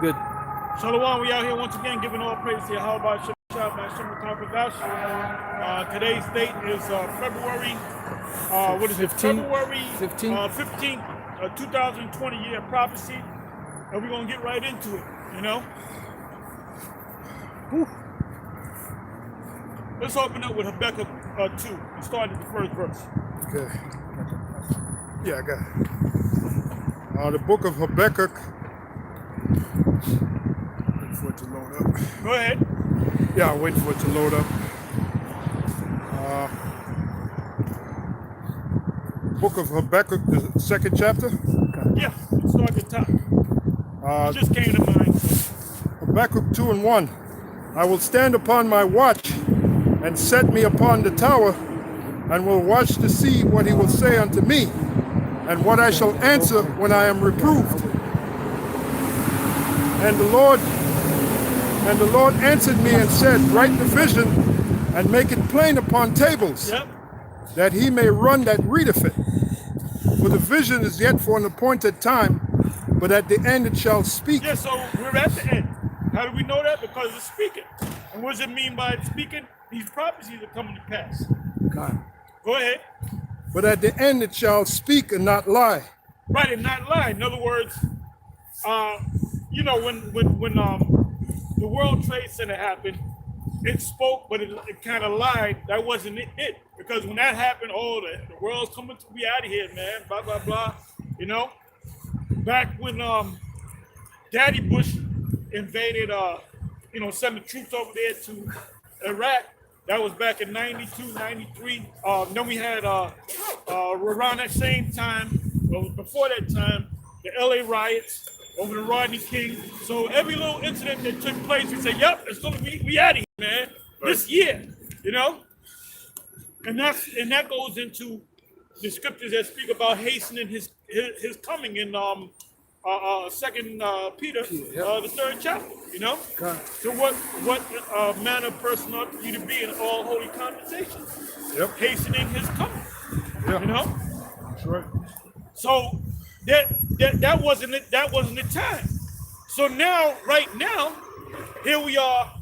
Good. Shalom, we out here once again giving all praise to Yahweh Shabbat by Shem Today's date is February, what is it? 15? February 15th? 15th, 2020 year prophecy. And we're going to get right into it, you know? Whew. Let's open up with Habakkuk 2. We start at the first verse. Okay. Yeah, I got it. The book of Habakkuk. Wait for it to load up. Go ahead. Yeah, I'll wait for it to load up. Book of Habakkuk, the second chapter. Yeah, let's start at the top. It just came to mind. So. Habakkuk 2:1. I will stand upon my watch and set me upon the tower, and will watch to see what he will say unto me, and what I shall answer when I am reproved. And the Lord answered me and said, write the vision and make it plain upon tables, that he may run that readeth it. For the vision is yet for an appointed time, but at the end it shall speak. Yeah, so we're at the end. How do we know that? Because it's speaking. And what does it mean by speaking? These prophecies are coming to pass. God. Go ahead. But at the end it shall speak and not lie. Right, and not lie. In other words, you know, when the World Trade Center happened, it spoke, but it kind of lied. That wasn't it. Because when that happened, oh, the world's coming to be out of here, man. Blah blah blah. You know, back when Daddy Bush invaded, you know, sent the troops over there to Iraq. That was back in 92, 93. Then we had around that same time, well, before that time, the LA riots over the Rodney King. So every little incident that took place, we say, yep, it's gonna be, we out of here, man. This year, you know? And that goes into the scriptures that speak about hastening his coming in Second Peter, the third chapter, you know? God. So what manner of person ought you to be in all holy conversation? Yep. Hastening his coming. Yeah. You know? That's right. So that wasn't it. That wasn't the time. So now, right now, here we are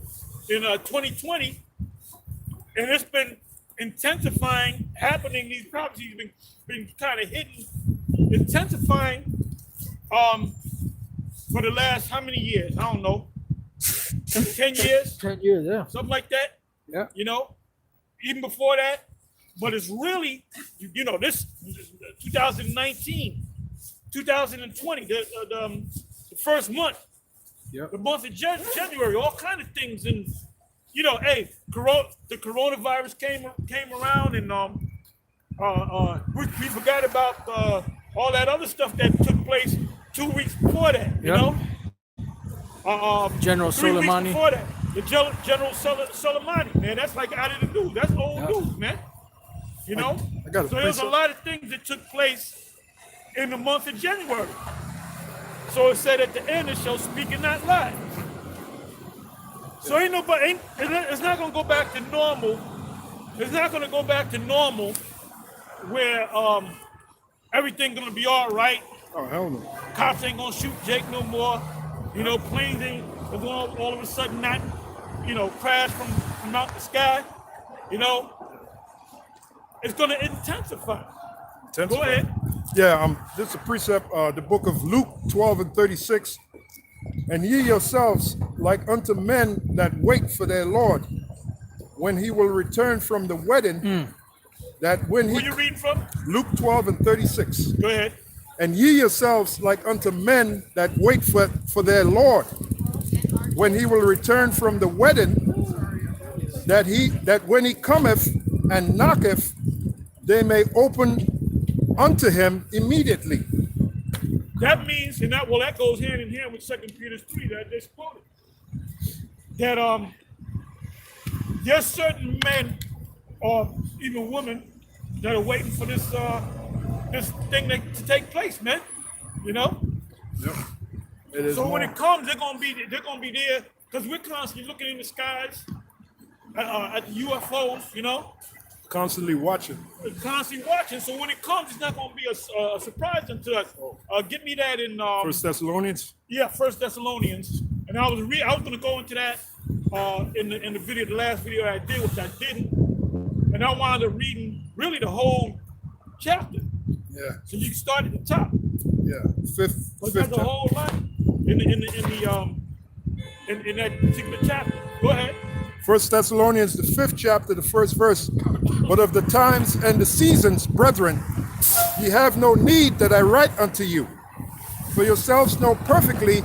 in 2020, and it's been intensifying, happening. These prophecies been kind of hidden, intensifying. For the last how many years? I don't know. 10 years? 10 years, yeah. Something like that. Yeah. You know, even before that. But it's really, you know, this 2019, 2020, the first month, the month of January, all kind of things. And, you know, hey, the coronavirus came around, and we forgot about all that other stuff that took place 2 weeks before that, you know? General 3 weeks Soleimani. before that, the General Soleimani, man, that's like out of the news. That's old news, man. You know? I got so there's a lot of things that took place in the month of January. So it said at the end, it shall speak and not lie. So it's not gonna go back to normal. It's not gonna go back to normal where everything gonna be all right. Oh, hell no. Cops ain't gonna shoot Jake no more. You know, planes ain't gonna all of a sudden not, you know, crash from out the sky. You know, it's gonna intensify. Go ahead. Yeah, this is a precept, the book of Luke 12:36. And ye yourselves, like unto men that wait for their Lord, when he will return from the wedding, that when he... Where you reading from? Luke 12:36. Go ahead. And ye yourselves, like unto men that wait for their Lord, when he will return from the wedding, that when he cometh and knocketh, they may open unto him immediately. That means, and that goes hand in hand with 2 Peter 3 that I just quoted. That there's certain men or even women that are waiting for this thing to take place, man. You know? Yep. It is so when it comes, they're gonna be there because we're constantly looking in the skies at the UFOs, you know, Constantly watching. Constantly watching. So when it comes, it's not going to be a surprise unto us. Get me that in First Thessalonians. yeah, First Thessalonians. And I was going to go into that in the video, the last video I did, which I didn't. And I wound up reading really the whole chapter. Yeah. So you can start at the top. Yeah. Fifth. But there's a whole lot in that particular chapter. Go ahead. First Thessalonians, the 5th chapter, the 1st verse. But of the times and the seasons, brethren, ye have no need that I write unto you. For yourselves know perfectly.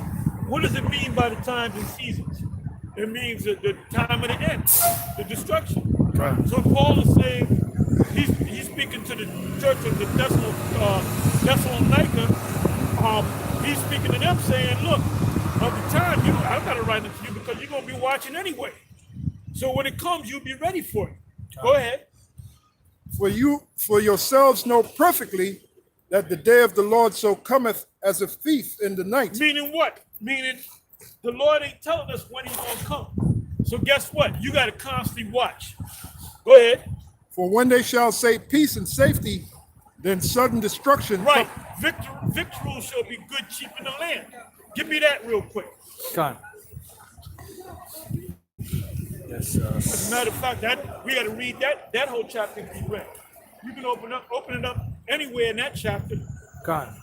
What does it mean by the times and seasons? It means the time of the end, the destruction. Right. So Paul is saying, he's speaking to the church of the Thessalonica. He's speaking to them saying, look, of the time, I'm not writing it to you because you're going to be watching anyway. So when it comes, you'll be ready for it. Go ahead. For yourselves know perfectly that the day of the Lord so cometh as a thief in the night. Meaning what? Meaning the Lord ain't telling us when he's going to come. So guess what? You got to constantly watch. Go ahead. For when they shall say peace and safety, then sudden destruction. Right. Victual shall be good, cheap in the land. Give me that real quick. Con. Yes, As a matter of fact, that we got to read that whole chapter to be read. You can open it up anywhere in that chapter. Con.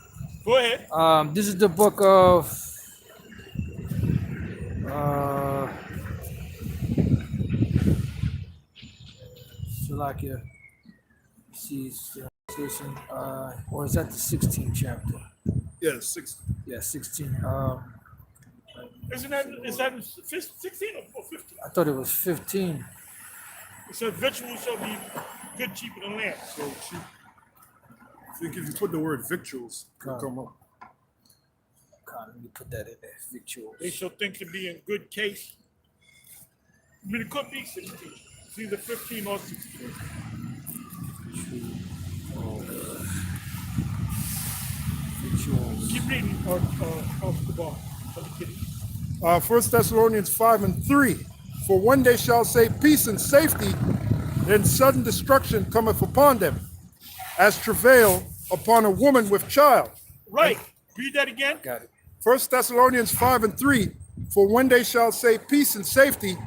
Go ahead. This is the book of Slovakia. See, or is that the 16th chapter? Yeah, 6. Yeah, 16. Is that 16 or 15? I thought it was 15. It says victual shall be good, cheap in the land. So cheap. I think if you put the word victuals, it'll come up. God, let me put that in there. Victuals. They shall think to be in good case. I mean, it could be 16. It's either 15 or 16. Victuals. Keep reading off the bar. 1 Thessalonians 5 and 3. For when they shall say peace and safety, then sudden destruction cometh upon them, as travail upon a woman with child. Right. Read that again. Got it. 1 Thessalonians 5 and 3. For when they shall say peace and safety,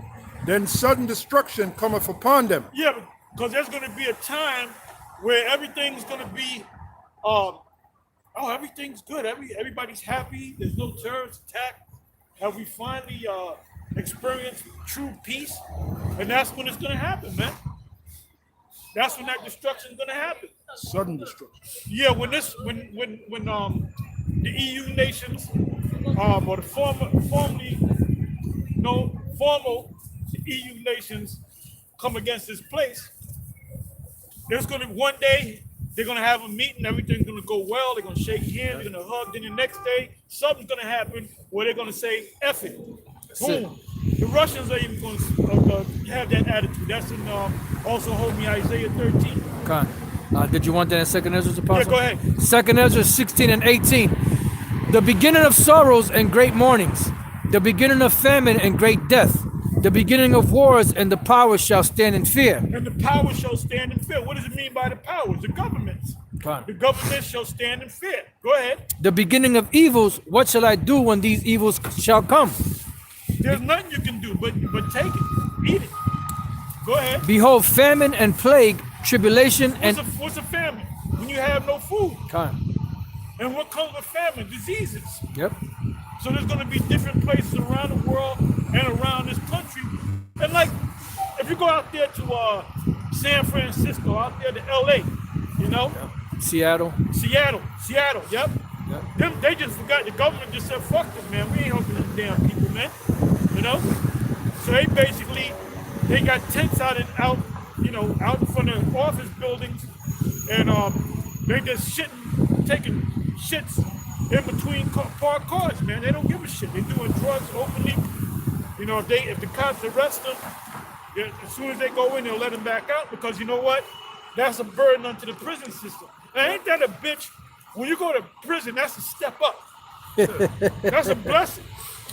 then sudden destruction cometh upon them. Yeah, because there's going to be a time where everything's going to be, everything's good. Everybody's happy. There's no terrorist attack. Have we finally experienced true peace? And that's when it's going to happen, man. That's when that destruction is going to happen. Sudden destruction. Yeah, when the EU nations, or the formal EU nations come against this place, there's going to one day they're going to have a meeting. Everything's going to go well. They're going to shake hands. They're going to hug. Then the next day, something's going to happen where they're going to say, "F it." Boom. The Russians are even going to have that attitude. That's in also hold me Isaiah 13. Con. Did you want that in 2nd Ezra, Apostle? Yeah, go ahead. 2nd Ezra 16 and 18. The beginning of sorrows and great mournings, the beginning of famine and great death, the beginning of wars, and the powers shall stand in fear. And the powers shall stand in fear. What does it mean by the powers? The governments. Con. The government shall stand in fear. Go ahead. The beginning of evils, what shall I do when these evils shall come? There's nothing you can do but take it, eat it. Go ahead. Behold, famine and plague, tribulation and... What's a famine? When you have no food. Con. And what comes with famine? Diseases. Yep. So there's going to be different places around the world and around this country. And like, if you go out there to San Francisco, out there to LA, you know? Yep. Seattle. Seattle, yep. Yep. They just forgot, the government just said, fuck this, man. We ain't helping them damn people, man. You know? So they got tents out in front of office buildings, and they just taking shits in between parked cars, man. They don't give a shit. They're doing drugs openly. You know, if the cops arrest them, as soon as they go in, they'll let them back out, because you know what? That's a burden onto the prison system. Now, ain't that a bitch? When you go to prison, that's a step up. That's a blessing.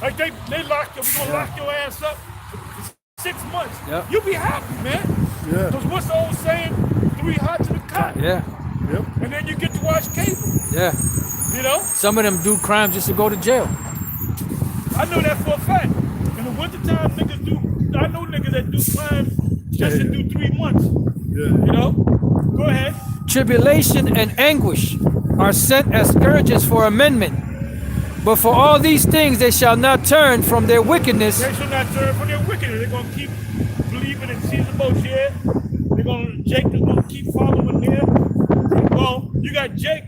Like we're gonna lock your ass up for 6 months. Yep. You'll be happy, man. Yeah. Because what's the old saying? 3 hot to the cot. Yeah. Yep. And then you get to watch cable. Yeah. You know? Some of them do crimes just to go to jail. I know that for a fact. In the wintertime, niggas do. I know niggas that do crimes just to do 3 months. Yeah. You know? Go ahead. Tribulation and anguish are sent as scourges for amendment. But for all these things they shall not turn from their wickedness. They shall not turn from their wickedness. They're gonna keep believing in Caesar Borgia. Jake is gonna keep following there. Well, you got Jake.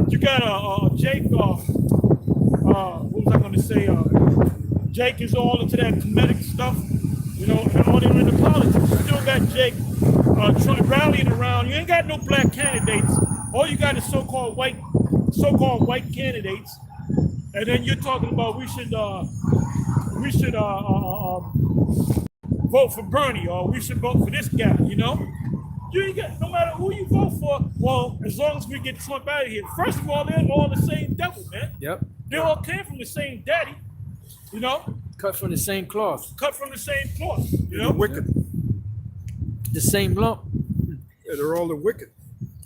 You got Jake. What was I gonna say? Jake is all into that comedic stuff, you know, and all them into politics. You still got Jake rallying around. You ain't got no black candidates. All you got is so-called white candidates. And then you're talking about we should vote for Bernie, or we should vote for this guy. You know, you ain't got, no matter who you vote for. Well, as long as we get Trump out of here. First of all, they're all the same devil, man. Yep. They all came from the same daddy. You know, Cut from the same cloth. cut from the same cloth. You know, Wicked. The same lump. Yeah, they're all the wicked.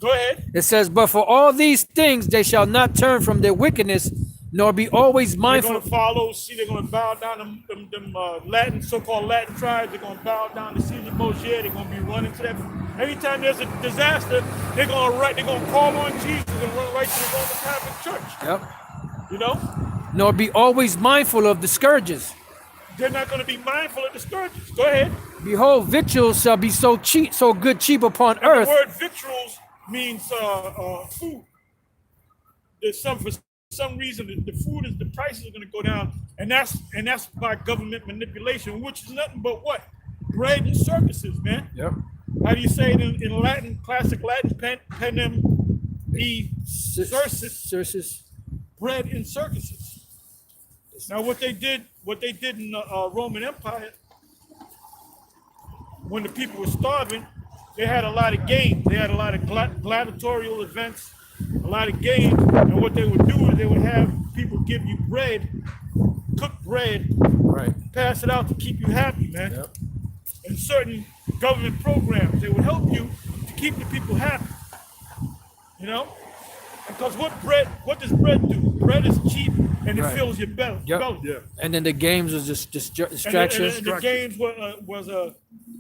go ahead. It says, but for all these things they shall not turn from their wickedness, nor be always They're mindful. going to follow. See, they're going to bow down them Latin, so-called Latin tribes. They're going to bow down to Caesar Borgia. They're going to be running to that. Anytime there's a disaster, they're going to call on Jesus and run right to the Roman Catholic Church. Yep. You know, Nor be always mindful of the scourges. they're not going to be mindful of the scourges. Go ahead. Behold, victuals shall be so cheap, so good cheap upon The earth. word victuals means food. For some reason the the prices are going to go down, and that's by government manipulation, which is nothing but what? Bread and circuses, man. Yep. How do you say it in Latin, classic Latin? Panem e circus, bread and circuses. Now what they did in the Roman Empire, when the people were starving, they had a lot of games. They had a lot of gladiatorial events, a lot of games. And what they would do is they would have people give you bread, cooked bread, Right. pass it out to keep you happy, man. Yep. And certain government programs, they would help you to keep the people happy. You know? Because what does bread do? Bread is cheap and it Right. fills your belly. Yep. Yeah. And then the games was just And distraction. the games was a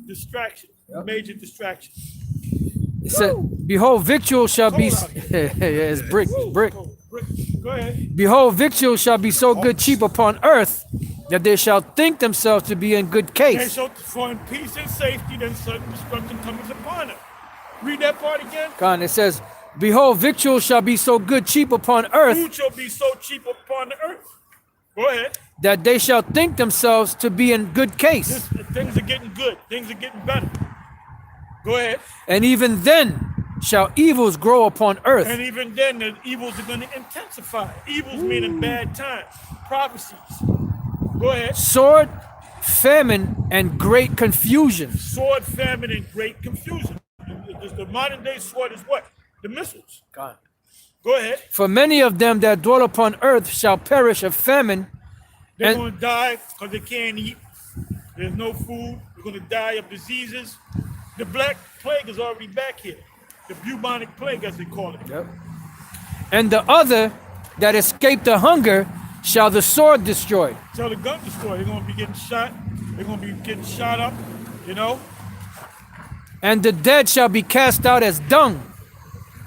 distraction, Yep. major distraction. It said, behold, victuals shall be. Cold out Yeah, it's brick, Woo, brick. Go ahead. Behold, victuals shall be so good cheap upon earth that they shall think themselves to be in good And case. so for in peace and safety, then certain destruction comes upon them. Read that part again. Con, it says, behold, victuals shall be so good cheap upon earth Food shall be so cheap upon the earth. Go ahead. that they shall think themselves to be in good case. Things are getting good. Things are getting better. Go ahead. And even then shall evils grow upon earth. And even then, the evils are going to intensify. Evils meaning bad times, prophecies. Go ahead. Sword, famine, and great confusion. Sword, famine, and great confusion. The modern day sword is what? The missiles. God. Go ahead. For many of them that dwell upon earth shall perish of famine. They're And- going to die because they can't eat. There's no food. They're going to die of diseases. The black plague is already back here. The bubonic plague, as they call it. Yep. And the other that escape the hunger shall the sword destroy. Tell the gun destroyer, they're going to be getting shot. They're going to be getting shot up, you know? And the dead shall be cast out as dung.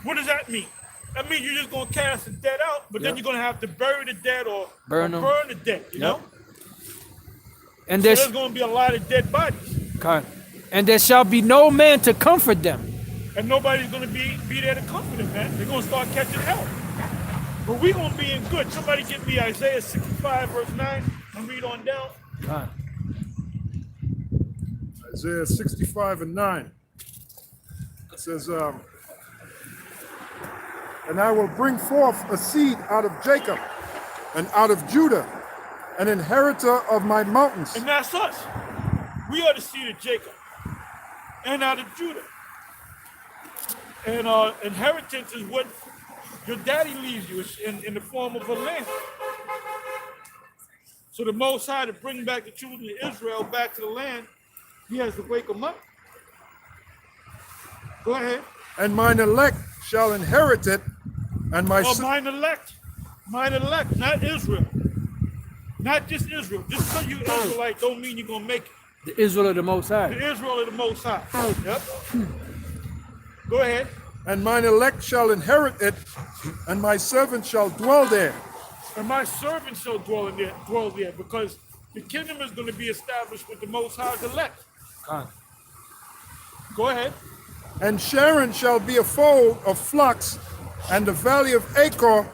What does that mean? That means you're just going to cast the dead out, but then Yep. you're going to have to bury the dead or Burn 'em. burn the dead, you know? And So there, there's going to be a lot of dead bodies. God. And there shall be no man to comfort them. And nobody's going to be there to comfort them, man. They're going to start catching hell. But we're going to be in good. Somebody give me Isaiah 65, verse 9, and read on down. God. Isaiah 65 and 9. It says, and I will bring forth a seed out of Jacob and out of Judah, an inheritor of my mountains. And that's us. We are the seed of Jacob and out of Judah. And inheritance is what your daddy leaves you in the form of a land. So the Most High, to bring back the children of Israel back to the land, he has to wake them up. Go ahead. And mine elect shall inherit it, and my Well, mine elect, not Israel, not just Israel. Just because you Israelite don't mean you're gonna make it. The Israel of the Most High. The Israel of the Most High. Yep. Go ahead. and mine elect shall inherit it, and my servant shall dwell there. And my servant shall dwell there, because the kingdom is going to be established with the Most High's elect. Go ahead. And Sharon shall be a fold of flocks, and the valley of Achor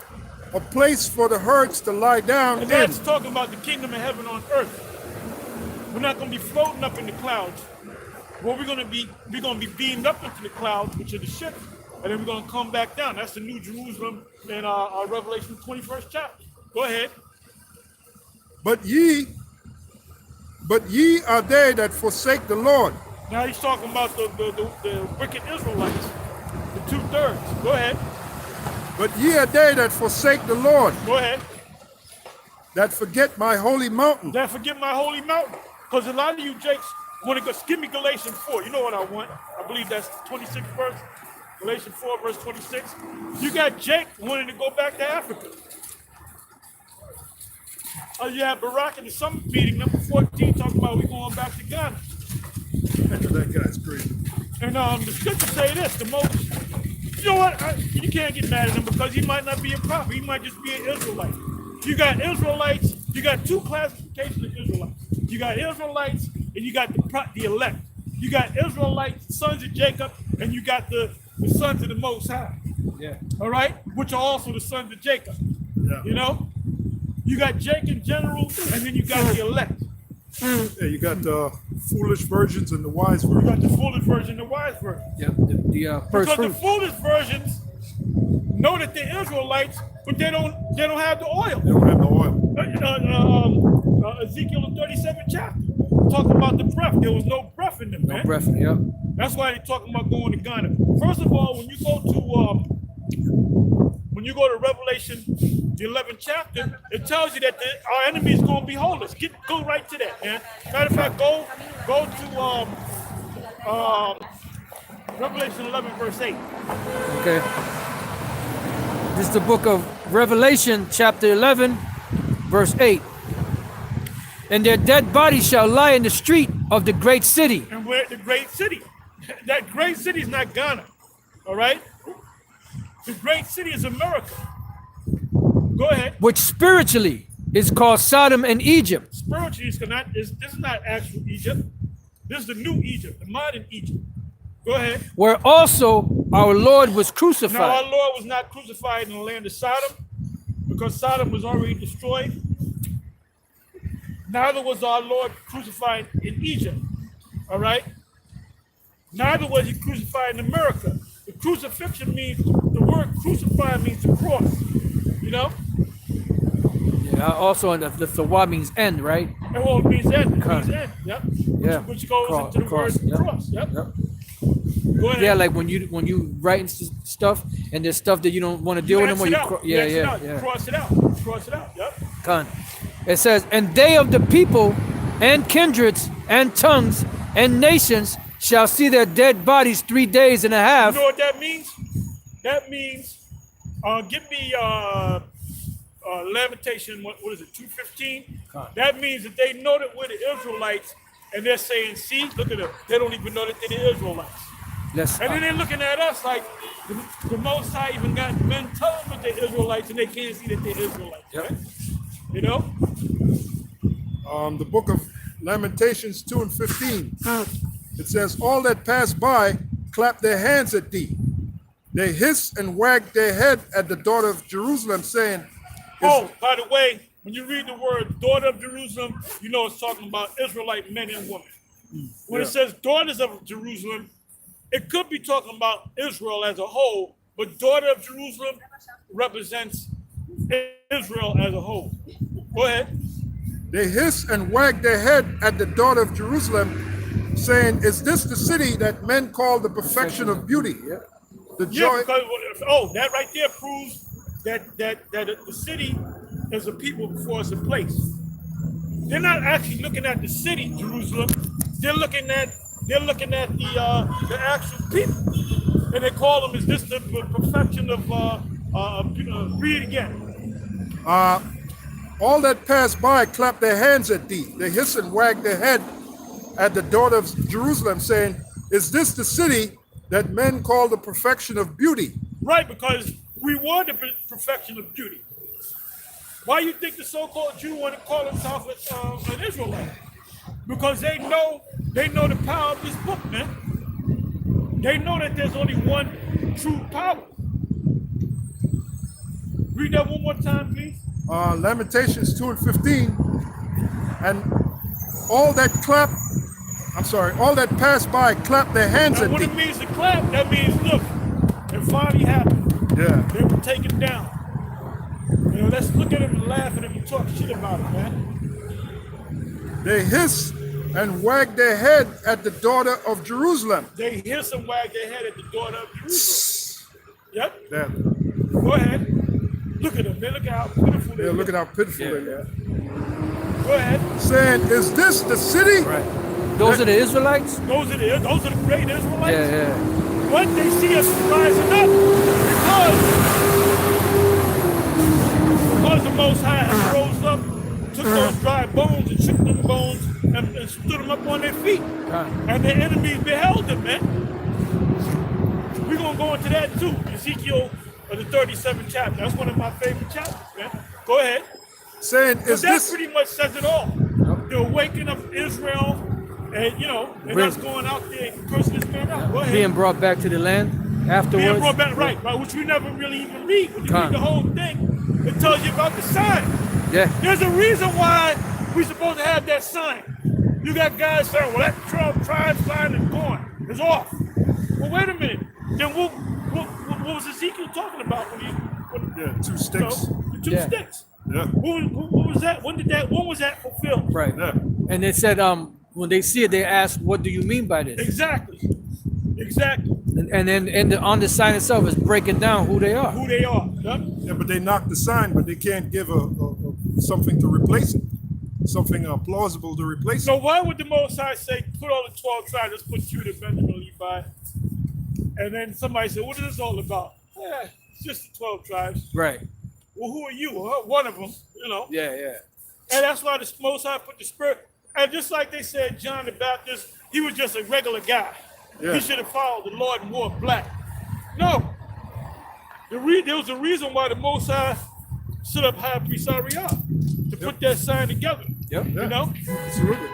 a place for the herds to lie down And in. that's talking about the kingdom of heaven on earth. We're not going to be floating up in the clouds. What we're going to be beamed up into the clouds, which are the ships, and then we're going to come back down. That's the New Jerusalem in our Revelation 21st chapter. Go ahead. But ye are they that forsake the Lord. Now he's talking about the wicked Israelites, the 2/3. Go ahead. But ye are they that forsake the Lord, Go ahead. that forget my holy mountain. Don't forget my holy mountain. Because a lot of you jakes want to go, give me Galatians 4. You know what I want. I believe that's the 26th verse. Galatians 4, verse 26. You got Jake wanting to go back to Africa. You have Barack in the summit meeting, number 14, talking about we going back to Ghana. That guy's crazy. And the scripture say this, the most, you know what, you can't get mad at him because he might not be a prophet. He might just be an Israelite. You got Israelites, you got two classifications of Israelites. You got Israelites and you got the elect. You got Israelites, sons of Jacob, and you got the sons of the Most High. Yeah. All right? Which are also the sons of Jacob. Yeah. You know? You got Jake in general, and then you got the elect. Yeah, you got the foolish virgins and the wise You virgins. got the foolish version and the wise version. Yeah. The first Because fruit. the foolish versions know that they're Israelites, but they don't have the oil. They don't have the oil. Ezekiel 37 chapter talking about the breath. There was no breath in them, No man. breath. Yep. That's why they're talking about going to Ghana. First of all, when you go to Revelation, the 11th chapter, it tells you that our enemy is going to behold us. Go right to that, man. Matter of fact, go to Revelation 11, verse 8. Okay. This is the book of Revelation, chapter 11, verse 8. And their dead bodies shall lie in the street of the great city. And we're the great city. That great city is not Ghana. All right? The great city is America. Go ahead. Which spiritually is called Sodom and Egypt. Spiritually, this is not actual Egypt. This is the new Egypt, the modern Egypt. Go ahead. Where also our Lord was Now, crucified. our Lord was not crucified in the land of Sodom because Sodom was already destroyed. Neither was our Lord crucified in Egypt. All right? Neither was he crucified in America. The crucifixion means, the word crucified means to cross. You know? Yeah, also, the Sawah means end, right? And well, it means end. It means end. Yep. Yeah. Which goes Cross, into the cross, word yep. cross. Yep. Yep. Go ahead. Yeah, like when you write stuff and there's stuff that you don't want to deal with Cross them, it or out. yeah, Cross it out. yeah. Cross it out. Cross it out. Yep. Con. It says, and they of the people and kindreds and tongues and nations shall see their dead bodies 3 days and a half. You know what that means? That means, give me Lamentation, what is it, 2:15? That means that they know that we're the Israelites, and they're saying, see, look at them. They don't even know that they're the Israelites. Let's, And then they're looking at us like the Most High even got men telling them that they're Israelites, and they can't see that they're Israelites. Yep. Right? You know? The book of Lamentations 2 and 15. It says, all that pass by clap their hands at thee. They hiss and wag their head at the daughter of Jerusalem, saying, Oh, by the way, when you read the word daughter of Jerusalem, you know it's talking about Israelite men and women. When it says daughters of Jerusalem, it could be talking about Israel as a whole, but daughter of Jerusalem represents Israel as a whole. Go ahead. they hiss and wag their head at the daughter of Jerusalem, saying, is this the city that men call the perfection of beauty? The Yeah, joy. because, that right there proves that the city is a people before it's a place. They're not actually looking at the city, Jerusalem. They're looking at They're looking at the actual people, and they call them, is this the perfection of read it again? All that pass by clap their hands at thee. They hiss and wag their head at the daughter of Jerusalem, saying, is this the city that men call the perfection of beauty? Right, because we were the perfection of beauty. Why you think the so-called Jew want to call himself an Israelite? Because they know the power of this book, man. They know that there's only one true power. Read that one more time, please. Lamentations 2:15. And all that pass by clap their hands And at what thee. it means to clap, that means, look, it finally happened. Yeah. They were taken down. You know, let's look at him and laugh at him and talk shit about it, man. They hiss and wag their head at the daughter of Jerusalem. They hiss and wag their head at the daughter of Jerusalem. Yep. Yeah. Go ahead. Look at them. They look how pitiful they Yeah, are. look at how pitiful they are. Go ahead. Saying, is this the city? Right. Those are the Israelites? Those are the great Israelites. Yeah. What they see us rising up because the Most High has rose up, took those dry bones and shook them bones and stood them up on their feet. And their enemies beheld them, man. We're going to go into that too. Ezekiel, the 37th chapter. That's one of my favorite chapters, man. Go ahead. Saying, But is that this pretty much says it all. The awakening of Israel, and and us going out there and cursing this man out. Go ahead. Being brought back to the land afterwards? Being brought back, right, which we never really even read. When you read the whole thing, it tells you about the sign. Yeah. There's a reason why we're supposed to have that sign. You got guys saying, well, that 12 tribe sign is gone. It's off. Well, wait a minute. Then what was Ezekiel talking about when he... two sticks. The two sticks. Yeah. What was that? When was that fulfilled? Right. Yeah. And they said, when they see it, they ask, what do you mean by this? Exactly. And then on the sign itself is breaking down who they are. Who they are. Yep. Yeah, but they knock the sign, but they can't give something to replace it. Something plausible to replace So it. why would the Most High say, put all the 12 tribes, let's put Judah, Benjamin, Levi? And then somebody said, what is this all about? Yeah, it's just the 12 tribes. Right. Well, who are you? One of them, Yeah. And that's why the Most High put the Spirit. And just like they said, John the Baptist, he was just a regular guy. Yeah. He should have followed the Lord and wore black. No. There was a reason why the Most High stood up High Priest Ariah to put that sign together. Yep. Absolutely.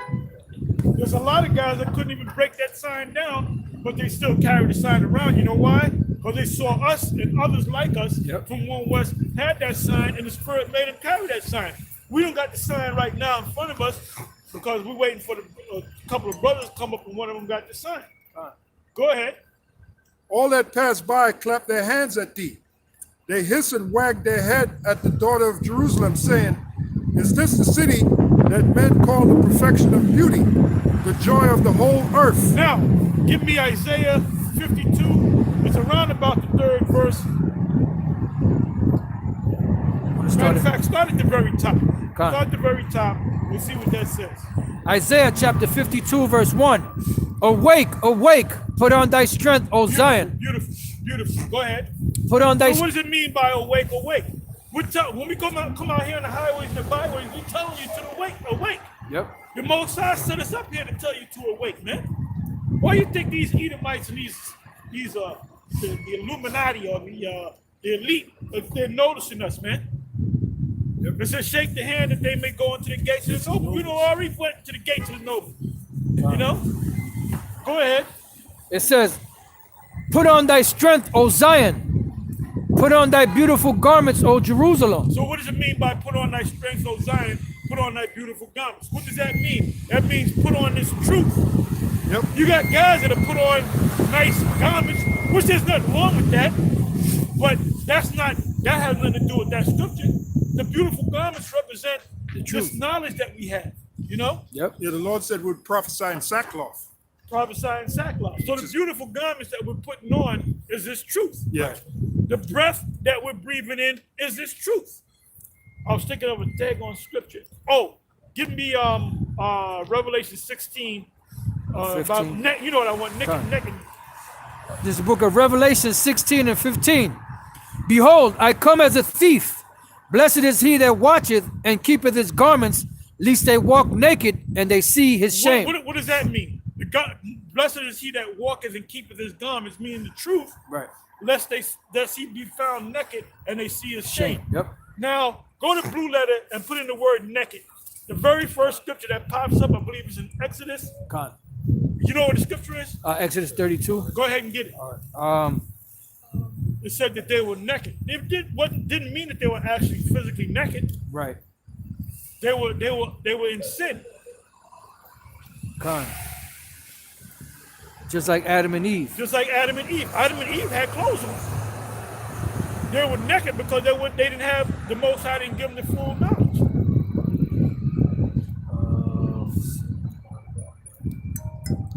There's a lot of guys that couldn't even break that sign down, but they still carried the sign around. You know why? Because they saw us and others like us from One West had that sign, and the Spirit made them carry that sign. We don't got the sign right now in front of us because we're waiting for a couple of brothers to come up, and one of them got the sign. Go ahead. All that pass by clap their hands at thee. They hiss and wag their head at the daughter of Jerusalem, saying, is this the city that men call the perfection of beauty, the joy of the whole earth? Now, give me Isaiah 52. It's around about the 3rd verse. Matter of fact, start at the very top. Start at the very top. We'll see what that says. Isaiah chapter 52, verse 1. Awake, awake, put on thy strength, O Zion. Beautiful. Go ahead. Put on thy So what does it mean by awake, awake? When we come out here on the highways and the byways, we're telling you to awake. Yep. The Most High set us up here to tell you to awake, man. Why you think these Edomites and the Illuminati or the elite, they're noticing us, man? It says, shake the hand that they may go into the gates of the noble. We don't already went to the gates of the noble. Go ahead. It says, put on thy strength, O Zion. Put on thy beautiful garments, O Jerusalem. So what does it mean by put on thy strength, O Zion? Put on thy beautiful garments. What does that mean? That means put on this truth. Yep. You got guys that have put on nice garments, which there's nothing wrong with that. But that has nothing to do with that scripture. The beautiful garments represent this knowledge that we have, Yep. Yeah, the Lord said we'd prophesy in sackcloth. Prophesying sackcloth. So the beautiful garments that we're putting on is this truth. Yeah. The breath that we're breathing in is this truth. I was thinking of a tag on scripture. Oh, give me Revelation 16, about 15. you know what I want, Come. naked. This is the book of Revelation 16 and 15. Behold, I come as a thief. Blessed is he that watcheth and keepeth his garments, lest they walk naked and they see his shame. What does that mean? Blessed is he that walketh and keepeth his garments, meaning the truth, Right. lest he be found naked and they see his shame. Yep. Now, go to Blue Letter and put in the word naked. The very first scripture that pops up, I believe, is in Exodus. God. You know what the scripture is? Exodus 32. Go ahead and get it. It said that they were naked. It didn't mean that they were actually physically naked. Right. They were in sin. God. Just like Adam and Eve. Just like Adam and Eve. Adam and Eve had clothes on. They were naked because they didn't have the Most High didn't give them the full knowledge.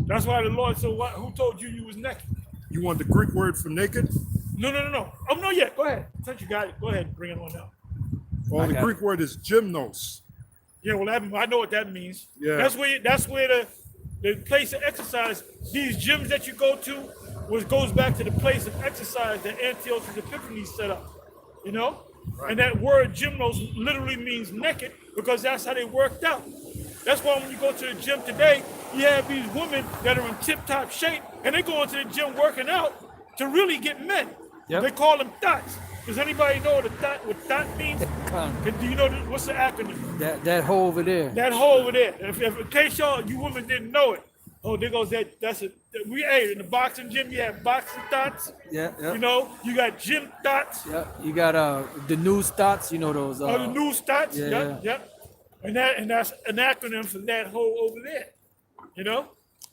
That's why the Lord said, who told you was naked? You want the Greek word for naked? No. Oh, no, yeah, go ahead. Since you got it, go ahead and bring it on out. Well, the Greek word is gymnos. Yeah, well, I know what that means. Yeah. That's where the place of exercise, these gyms that you go to, which goes back to the place of exercise that Antiochus Epiphanes set up, you know? Right. And that word gymnos literally means naked because that's how they worked out. That's why when you go to the gym today, you have these women that are in tip-top shape, and they go into the gym working out to really get men. Yep. They call them thots. Does anybody know what thot means? Do you know what's the acronym? That hole over there. That hole over there. If in case you women didn't know it, there goes that. In the boxing gym, you have boxing thots. Yeah. You know, you got gym thots. Yeah. You got the news thots. You know those. The news thots. Yeah. Yep. And that's an acronym for that hole over there. You know,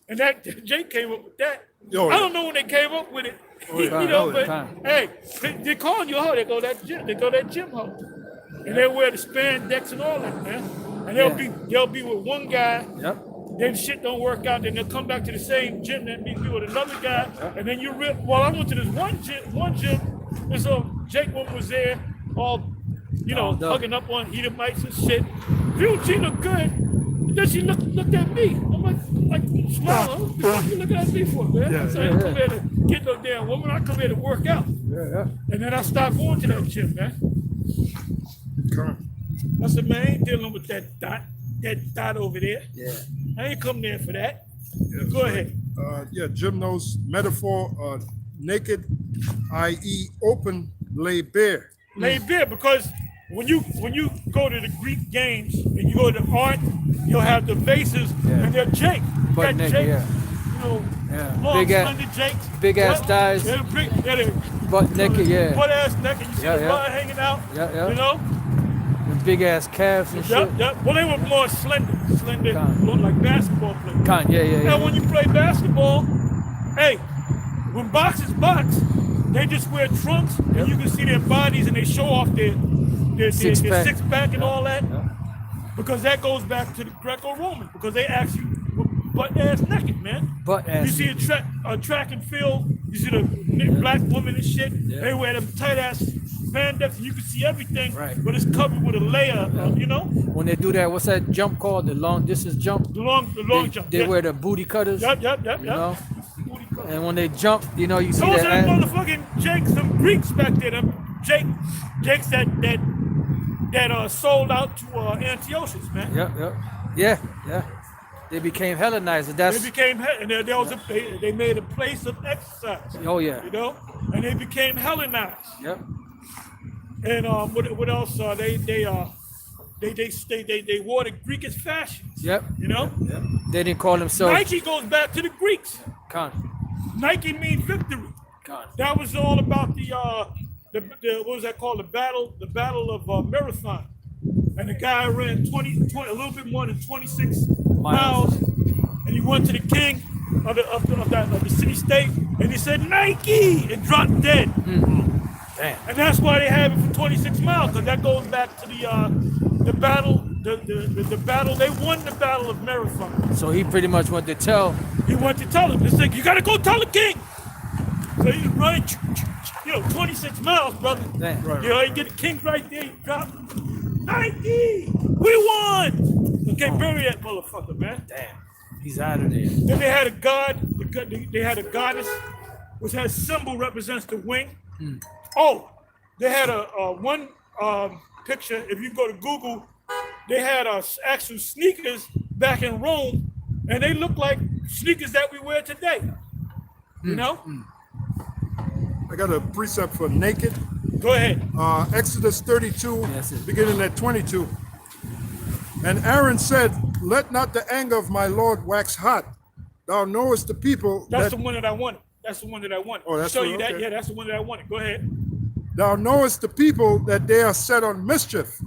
and that Jake came up with that. I don't know when they came up with it. You know, but hey, they calling you a hoe. They go that gym hoe, and they wear the spandex and all that, man. And they'll be with one guy. Yep. Then shit don't work out. Then they'll come back to the same gym. Then be with another guy. Yep. And then I went to this one gym. And so Jake one was there, all hugging up on Edomites and shit. She looked good. And then she looked at me. I'm like smile. What the fuck you looking at me for, man? I said, I come here to get no damn woman. I come here to work out. Yeah. And then I stopped going to that gym, man. I said, man, I ain't dealing with that dot over there. Yeah. I ain't come there for that. Yeah, go ahead. Gymnos metaphor, naked, i.e. open, lay bare. Lay bare, because when you go to the Greek games and you go to the art, you'll have the vases and they're Jake. Butt naked, long, slender Jakes. Big ass thighs. Butt naked, Butt ass naked. You see the blood hanging out. Yeah. You know? The big ass calves and shit. Yep. Well, they were more slender, look like basketball players. Yeah. Now, when you play basketball, hey, when boxers box, they just wear trunks and you can see their bodies and they show off their six-pack and all that. Yeah. Because that goes back to the Greco-Roman, because they actually were butt-ass naked, man. Butt-ass. You see a track and field, you see the black women and shit, they wear them tight-ass spandex and you can see everything, but it's covered with a layer, you know? When they do that, what's that jump called? The long distance jump? The long jump. They wear the booty cutters. Yep. You know? And when they jump, you see those that. Those are motherfucking Jakes, some Greeks back there. Them Jakes that sold out to Antiochus, man. Yeah. They became Hellenized. And they made a place of exercise. Oh yeah. You know, and they became Hellenized. Yep. And what else? They wore the Greekish fashions. Yep. You know. Yep. They didn't call themselves. Nike goes back to the Greeks. Nike means victory. That was all about the what was that called? The battle of Marathon. And the guy ran 20, a little bit more than 26 miles, and he went to the king of the city state, and he said Nike, and dropped dead. Mm-hmm. Damn. And that's why they have it for 26 miles, because that goes back to the battle. The battle, they won the battle of Marathon. So he pretty much went to tell. He went to tell him. He said, you got to go tell the king. So he's running, 26 miles, brother. Damn. Right. You get the king right there, you drop him. Nike, we won. Okay, bury that motherfucker, man. Damn. He's out of there. Then they had a god. They had a goddess, which has symbol represents the wing. Oh, they had a one picture. If you go to Google, they had actual sneakers back in Rome, and they look like sneakers that we wear today. You know? I got a precept for naked. Go ahead. Exodus 32, Yes, it- beginning at 22. And Aaron said, let not the anger of my Lord wax hot. Thou knowest the people That's that the one that I wanted. That's the one that I wanted. Oh, that's show the- you that. okay. Yeah, that's the one that I wanted. Go ahead. thou knowest the people that they are set on mischief.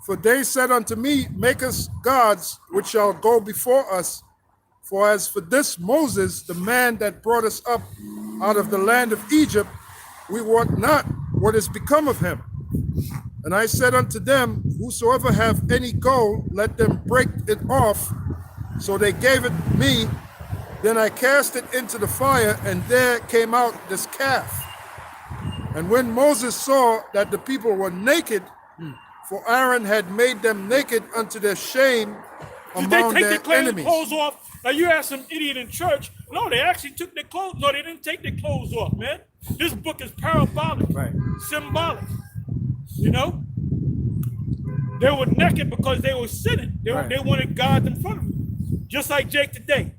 For they said unto me, make us gods which shall go before us. For as for this Moses, the man that brought us up out of the land of Egypt, we wot not what is become of him. And I said unto them, whosoever have any gold, let them break it off. So they gave it me. Then I cast it into the fire, and there came out this calf. And when Moses saw that the people were naked, for Aaron had made them naked unto their shame Did they among take their their enemies. clothes off? Now you asked some idiot in church. No, they actually took their clothes. No, they didn't take their clothes off, man. This book is parabolic, Right. symbolic. You know, they were naked because they were sinning. They Right. they wanted God in front of them, just like Jake today.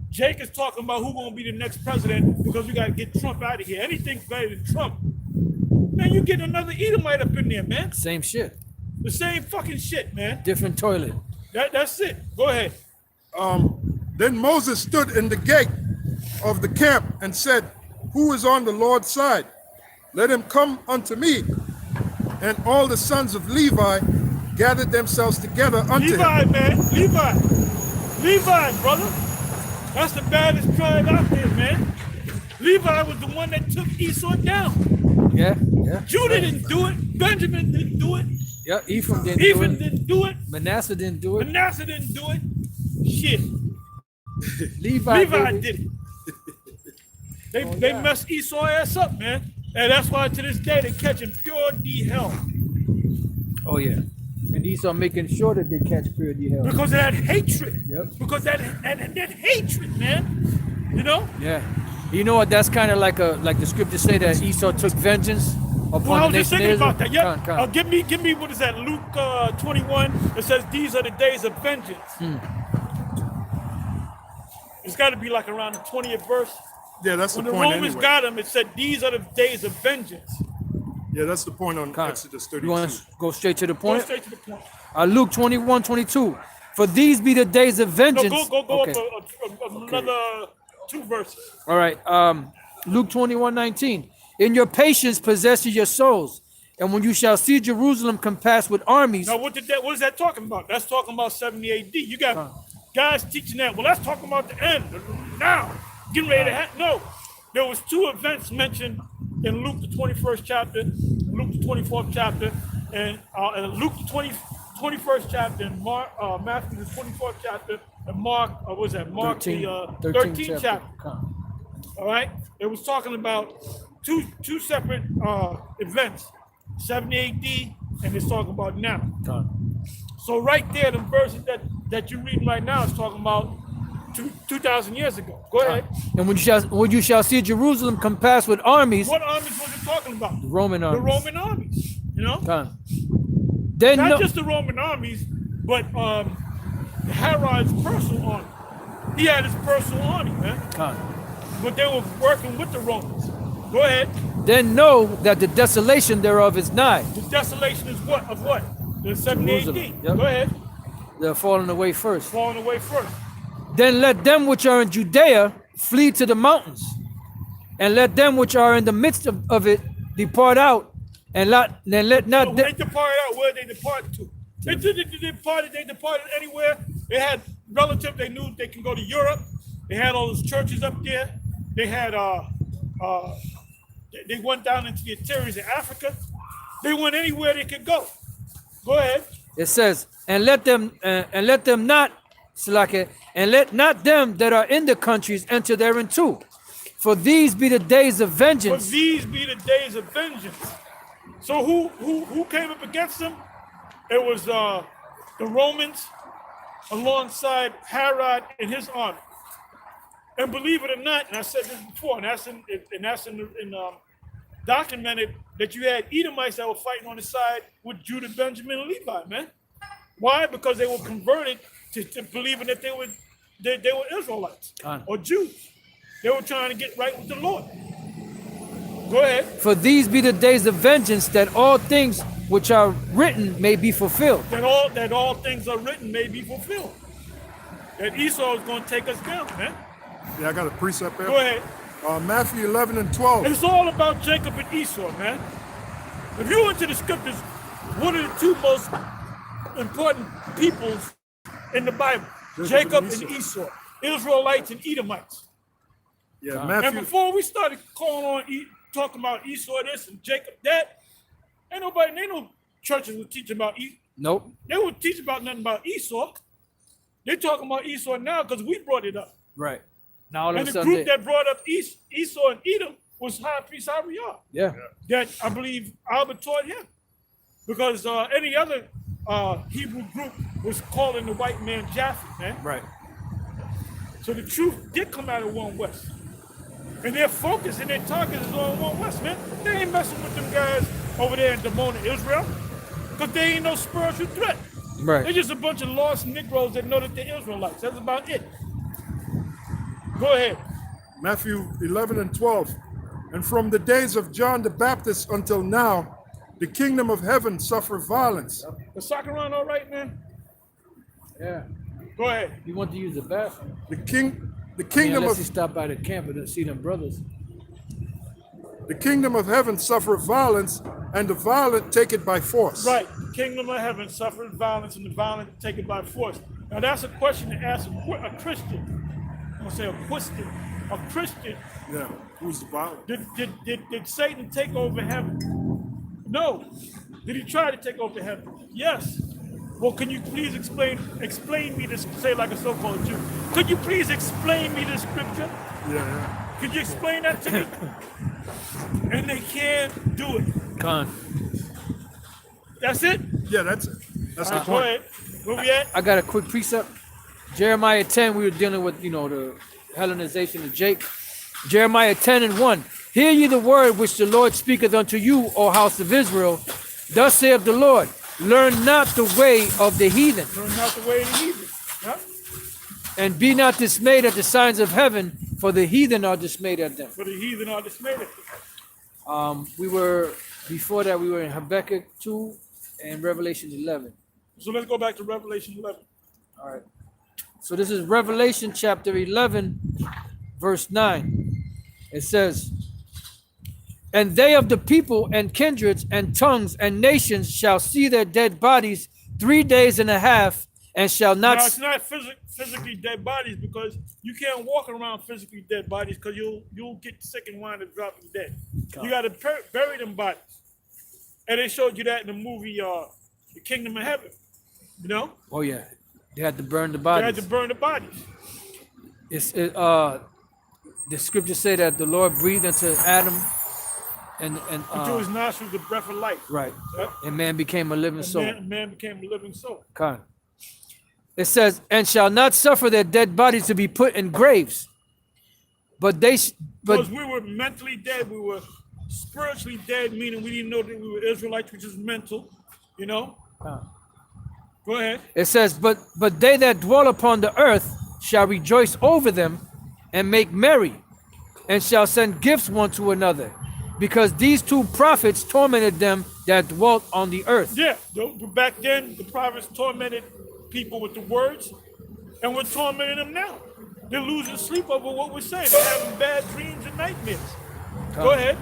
Jake is talking about who's gonna be the next president because we gotta get Trump out of here. Anything's better than Trump. Man, you get another Edomite up in there, man. Same shit. The same fucking shit, man. Different toilet. That's it. Go ahead. Then Moses stood in the gate of the camp and said, who is on the Lord's side? Let him come unto me. And all the sons of Levi gathered themselves together unto Levi, him. man. Levi, brother. That's the baddest tribe out there, man. Levi was the one that took Esau down. Yeah, yeah. Judah didn't do it. Benjamin didn't do it. Yeah, Ephraim didn't Ephraim do it. didn't do it. Manasseh didn't do it. Manasseh didn't do it. Shit. Levi Did it. They messed Esau ass up, man. And that's why to this day they catch him pure D hell. Oh yeah. And Esau making sure that they catch purity hell. Because of that hatred. Yep. Because that hatred, man. You know? Yeah. You know what? That's kind of like the scriptures say that Esau took vengeance upon Well, I the was just nation thinking of Israel. about that. Yeah. Con. Give me what is that? Luke 21. It says these are the days of vengeance. It's got to be like around the 20th verse. Yeah, that's When the the point Romans anyway. got him, it said these are the days of vengeance. Yeah, that's the point on Con. Exodus You 32. want to go straight to the Go point? straight to the point. Luke 21:22. For these be the days of No, vengeance. go Okay. up another 2 verses. All right. Luke 21:19. In your patience possess ye your souls, and when you shall see Jerusalem compassed with armies. Now, what is that talking about? That's talking about 70 AD. You got guys teaching that. Well, that's talking about the end. Now, getting ready to happen. No, there was 2 events mentioned in Luke the 21st chapter, Luke the 24th chapter, and Luke the 21st chapter, and Matthew the 24th chapter, and Mark, what was that? Mark 13, the 13th chapter. Con. All right, it was talking about two separate events, 70 AD, and it's talking about now. Con. So right there, the verses that you're reading right now is talking about 2,000 years ago. Go ahead. And when you shall see Jerusalem compassed with armies, What armies was it talking about? the Roman The armies. Roman armies. You know, Con. Then not just the Roman armies, but Herod's personal army. He had his personal army, man. Con. But they were working with the Romans. Go ahead. Then know that the desolation thereof is nigh. The desolation is what? Of what? The 70 AD. Jerusalem. Yep. Go ahead. They're falling away first. Falling away first. Then let them which are in Judea flee to the mountains, and let them which are in the midst of it depart out, and let not So them. they departed out. Where they departed to? They departed anywhere. They had relatives. They knew they can go to Europe. They had all those churches up there. They had they went down into the interiors of Africa. They went anywhere they could go. Go ahead. It says, and let them not, Salake, and let not them that are in the countries enter therein too. For these be the days of But vengeance. these be the days of vengeance. So who came up against them? It was the Romans alongside Herod and his army. And believe it or not, and I said this before, and that's documented that you had Edomites that were fighting on the side with Judah, Benjamin, and Levi, man. Why? Because they were converted to believing that they were Israelites or Jews. They were trying to get right with the Lord. Go ahead. For these be the days of vengeance, that all things which are written may be fulfilled. That all things are written may be fulfilled. That Esau is going to take us down, man. Yeah, I got a precept there. Go ahead. Matthew 11 and 12. It's all about Jacob and Esau, man. If you went to the scriptures, one of the two most important peoples in the Bible, Jacob and Esau, Israelites and Edomites. Yeah, And Matthew. before we started talking about Esau this and Jacob that, ain't no churches were teaching about Esau. Nope. They were teaching about nothing about Esau. They're talking about Esau now because we brought it up. Right. Now all of And a the sudden, group that brought up Esau and Edom was High Priest Ariel. yeah. That I believe Albert taught him. Because any other Hebrew group was calling the white man Japhet, man. Right. So the truth did come out of One West. And their focus and their target is on One West, man. They ain't messing with them guys over there in Dimona, Israel. Because they ain't no spiritual threat. They're Right. just a bunch of lost Negroes that know that they're Israelites. That's about it. Go ahead. Matthew 11 and 12. And from the days of John the Baptist until now, the kingdom of heaven suffered violence. The soccer run all right, man? Yeah. Go ahead. You want to use the bathroom? The I mean, kingdom unless you of stop by the camp and see them brothers. the kingdom of heaven suffered violence, and the violent take it by force. Right. The kingdom of heaven suffered violence, and the violent take it by force. Now that's a question to ask a Christian. I'm gonna say a Christian. A Christian. Yeah. Who's the violent? Did Satan take over heaven? No. Did he try to take over heaven? Yes. Well, can you please explain me this? Say like a so-called Jew. Could you please explain me this scripture? Yeah. Could you explain that to me? And they can't do it. Con. That's it. Yeah, that's it. That's the Go point. ahead. Where we at? I got a quick precept. Jeremiah 10, we were dealing with, the Hellenization of Jake. Jeremiah 10 and 1. Hear ye the word which the Lord speaketh unto you, O house of Israel. Thus saith the Lord, learn not the way of the heathen, Turn out the way of the heathen. Huh? and be not dismayed at the signs of heaven, for the heathen are dismayed at them. For the heathen are dismayed. Before that, we were in Habakkuk 2 and Revelation 11. So let's go back to Revelation 11. All right. So this is Revelation chapter 11, verse 9. It says, and they of the people and kindreds and tongues and nations shall see their dead bodies 3 days and a half, and shall not. Now, it's not physically dead bodies, because you can't walk around physically dead bodies, because you'll get sick and wind up dropping dead. You got to bury them bodies. And they showed you that in the movie The Kingdom of Heaven. You know? Oh yeah, they had to burn the They bodies. had to burn the bodies. The scriptures say that the Lord breathed into Adam, and Into his nostrils the breath of life. right, Yep. and man became a living soul. Man became a living soul. Con. It says, and shall not suffer their dead bodies to be put in graves, but Because we were mentally dead, we were spiritually dead, meaning we didn't know that we were Israelites, which is mental, you know? Go ahead. it says, but they that dwell upon the earth shall rejoice over them and make merry, and shall send gifts one to another, because these two prophets tormented them that dwelt on the earth. Yeah, back then, the prophets tormented people with the words, and we're tormenting them now. They're losing sleep over what we're saying. They're having bad dreams and nightmares. Go ahead.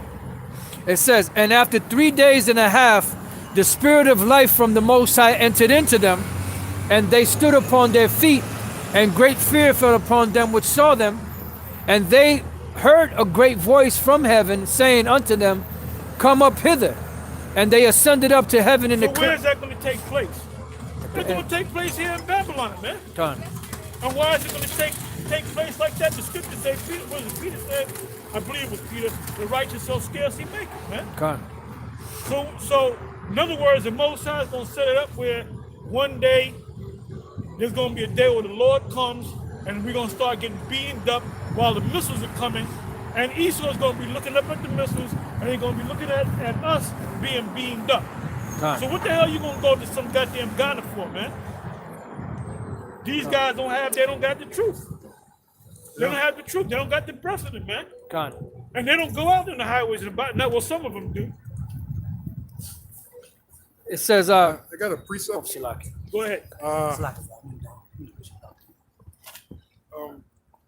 It says, and after 3 days and a half, the spirit of life from the Most High entered into them, and they stood upon their feet, and great fear fell upon them which saw them, and they heard a great voice from heaven saying unto them, come up hither. And they ascended up to heaven in So the where is that going to take place? It's going to take place here in Babylon, man. Con. And why is it going to take place like that? The scripture says, Peter said, I believe it was Peter, the righteous so scarcely make it, man. Con. So in other words, the Most High is going to set it up where one day there's going to be a day where the Lord comes and we're going to start getting beamed up while the missiles are coming. And Esau's going to be looking up at the missiles and he's going to be looking at us being beamed up. Con. So what the hell are you going to go to some goddamn Ghana for, man? These guys they don't got the truth. They don't have the truth. They don't got the precedent, man. Con. And they don't go out in the highways and about. Well, some of them do. It says, I got a precept. Go ahead.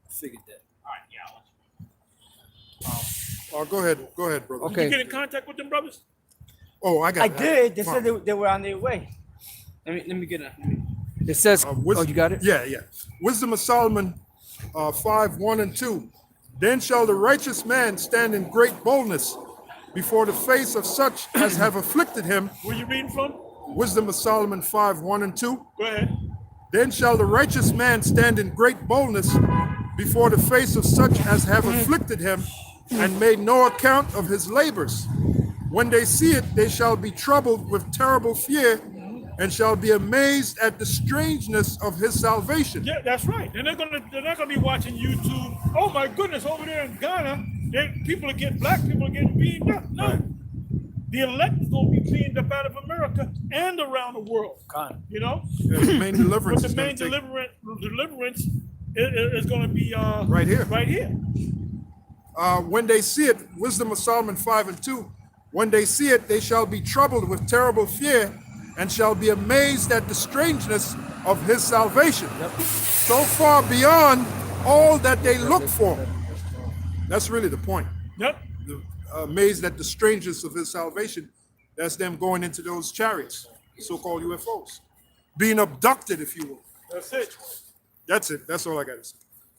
Figured that. Go ahead, brother. Okay. Did you get in contact with them brothers? Oh, I got. I did. They said they were on their way. Let me get it. It says, Wisdom, you got it? Yeah. Wisdom of Solomon 5:1-2. Then shall the righteous man stand in great boldness before the face of such as have afflicted him. Where you reading from? Wisdom of Solomon 5:1-2. Go ahead. Then shall the righteous man stand in great boldness before the face of such as have afflicted him and made no account of his labors. When they see it, they shall be troubled with terrible fear and shall be amazed at the strangeness of his salvation. Yeah, that's right. And they're not gonna be watching YouTube. Oh my goodness, over there in Ghana, black people are getting beamed up. No. The elect is gonna be beamed up out of America and around the world. Con. You know? Yeah, the main deliverance But is the main gonna take- deliverance is gonna be Right here. Right here. When they see it, Wisdom of Solomon 5:2, when they see it, they shall be troubled with terrible fear and shall be amazed at the strangeness of his salvation. So far beyond all that they look for. That's really the point. Yep. Amazed at the strangeness of his salvation. That's them going into those chariots, so-called UFOs. Being abducted, if you will. That's it. That's it. That's all I got to say.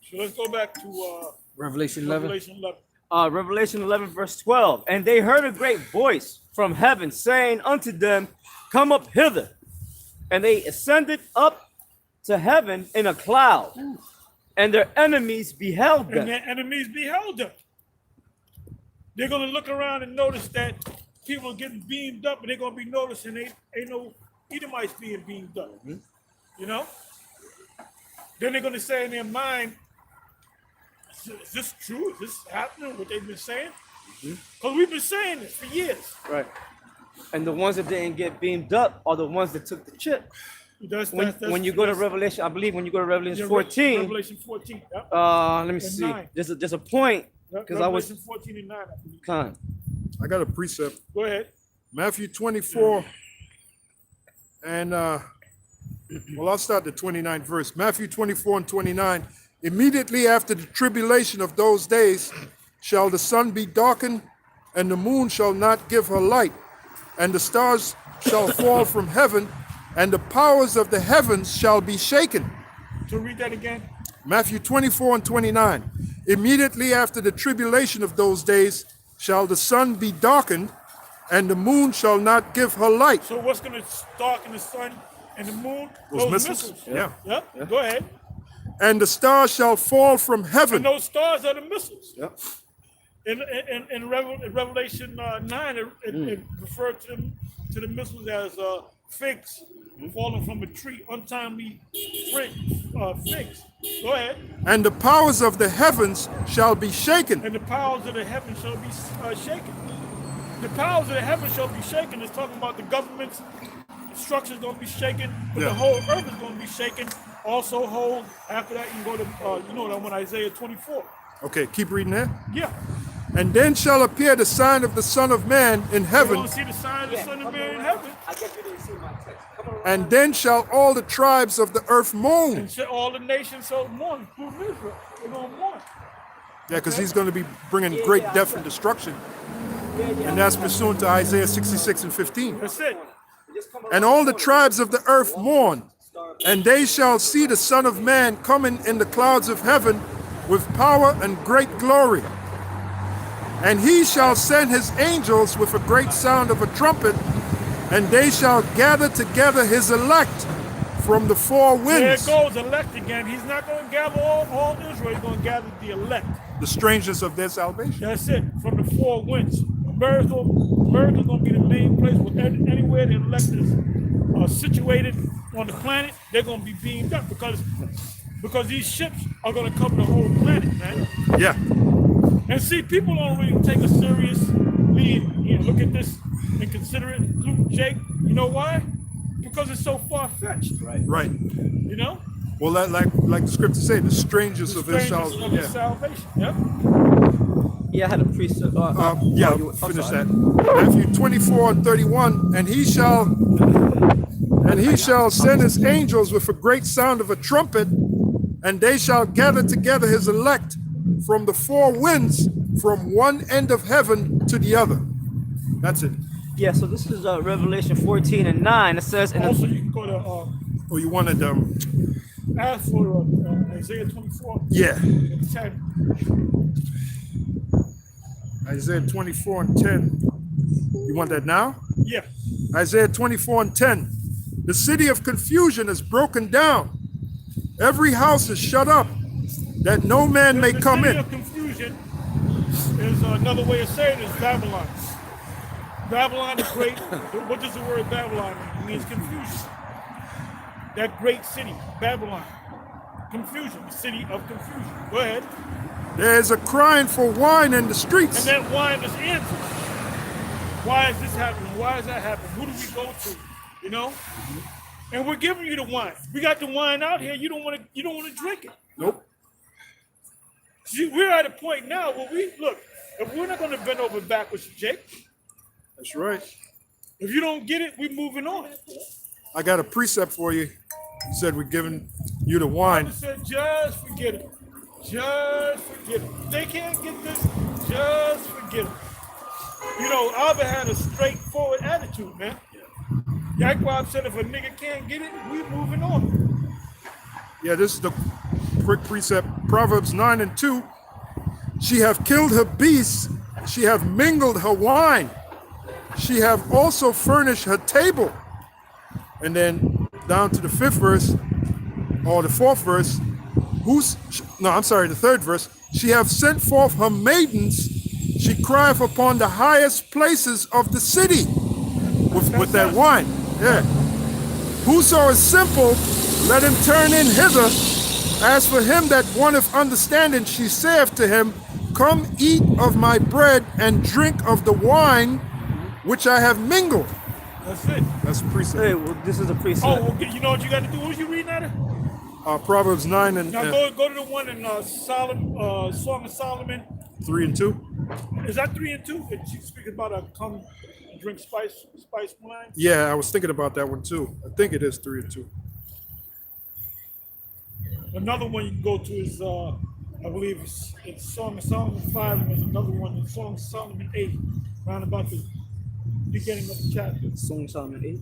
So let's go back to Revelation 11. Revelation 11. Revelation 11, verse 12. And they heard a great voice from heaven saying unto them, come up hither. And they ascended up to heaven in a cloud, and their enemies beheld them. And their enemies beheld them. They're going to look around and notice that people are getting beamed up, and they're going to be noticing ain't no Edomites being beamed up. You know? Then they're going to say in their mind, is this true? Is this happening, what they've been saying? Because we've been saying this for years. Right. And the ones that didn't get beamed up are the ones that took the chip. When you go to Revelation, I believe when you go to Revelation 14, Revelation 14. Yep. let me And see. 9. There's a point because I was Revelation 14 and 9. I believe. con. I got a precept. Go ahead. Matthew 24 and I'll start the 29th verse. Matthew 24:29. Immediately after the tribulation of those days shall the sun be darkened, and the moon shall not give her light, and the stars shall fall from heaven, and the powers of the heavens shall be shaken. So read that again. Matthew 24:29. Immediately after the tribulation of those days shall the sun be darkened, and the moon shall not give her light. So what's going to darken the sun and the moon? Those missiles. Yeah. Yep. Go ahead. And the stars shall fall from heaven. And those stars are the missiles. Yep. In Revelation 9, it referred to the missiles as figs falling from a tree, untimely figs. Go ahead. And the powers of the heavens shall be shaken. And the powers of the heavens shall be shaken. The powers of the heavens shall be shaken. It's talking about the government's structure is going to be shaken, but the whole earth is going to be shaken. Also hold, after that, you can go to, you know that one, Isaiah 24. Okay, keep reading that. Yeah. And then shall appear the sign of the Son of Man in You're heaven, going to see the sign of the Son of Man in heaven. I guess you didn't see my text. Come around. and then shall all the tribes of the earth moan. And all the nations shall mourn, including Israel. They're going to mourn. Yeah, because he's going to be bringing great death and destruction. And that's pursuant to Isaiah 66:15. That's it. And all the tribes of the earth mourn, and they shall see the Son of Man coming in the clouds of heaven with power and great glory. And he shall send his angels with a great sound of a trumpet, and they shall gather together his elect from the four There winds. goes elect again. He's not going to gather all Israel. He's going to gather the elect. The strangeness of their salvation. That's it. From the four winds. America's going to be the main place where anywhere the elect is situated. on the planet, they're going to be beamed up because these ships are going to cover the whole planet, man. Yeah. And see, people don't really take us seriously. You know, look at this and consider it, Jake. You know why? Because it's so far-fetched. Right. You know? Well, like the scripture say, the strangers of his Strangers salvation. of his salvation. Yep. Yeah, I had a precept. Yeah, finish that. Matthew 24:31, and he shall send his angels with a great sound of a trumpet, and they shall gather together his elect from the four winds, from one end of heaven to the other. That's it. Yeah, so this is Revelation 14:9. It says, Also, you can go to Oh, you wanted ask for Isaiah 24. yeah, 10. Isaiah 24:10. You want that now? Yeah. Isaiah 24:10. The city of confusion is broken down. Every house is shut up, that no man may come The city in. of confusion is another way of saying it is Babylon. Babylon is great. What does the word Babylon mean? It means confusion. That great city, Babylon. Confusion, the city of confusion. Go ahead. There's a crying for wine in the streets. And that wine is answered. Why is this happening? Why is that happening? Who do we go to? You know? And we're giving you the wine. We got the wine out here. You don't want to drink it. Nope. See, we're at a point now where if we're not going to bend over backwards, Jake. That's right. If you don't get it, we're moving on. I got a precept for you. You said we're giving you the wine. I said, just forget it. Just forget it. If they can't get this, just forget it. You know, Abba had a straightforward attitude, man. Yaquab said, if a nigga can't get it, we moving on. Yeah, this is the quick precept. Proverbs 9:2. She have killed her beasts. She have mingled her wine. She have also furnished her table. And then down to the fifth verse, or the fourth verse. The third verse. She have sent forth her maidens. She crieth upon the highest places of the city with that wine. Yeah. Whoso is simple, let him turn in hither. As for him that wanteth understanding, she saith to him, come eat of my bread and drink of the wine which I have mingled. That's it. That's a precept. hey, well, this is a precept. Oh, okay. You know what you got to do? What was you reading at it? Proverbs 9 and Now go to the one in Song of Solomon. 3 and 2. Is that 3 and 2? That you speak about come drink spice wine? Yeah, I was thinking about that one too. I think it is 3 and 2. Another one you can go to is I believe it's Song of Solomon 5, and there's another one in Song of Solomon 8, round about the beginning of the chapter. Song of Solomon 8.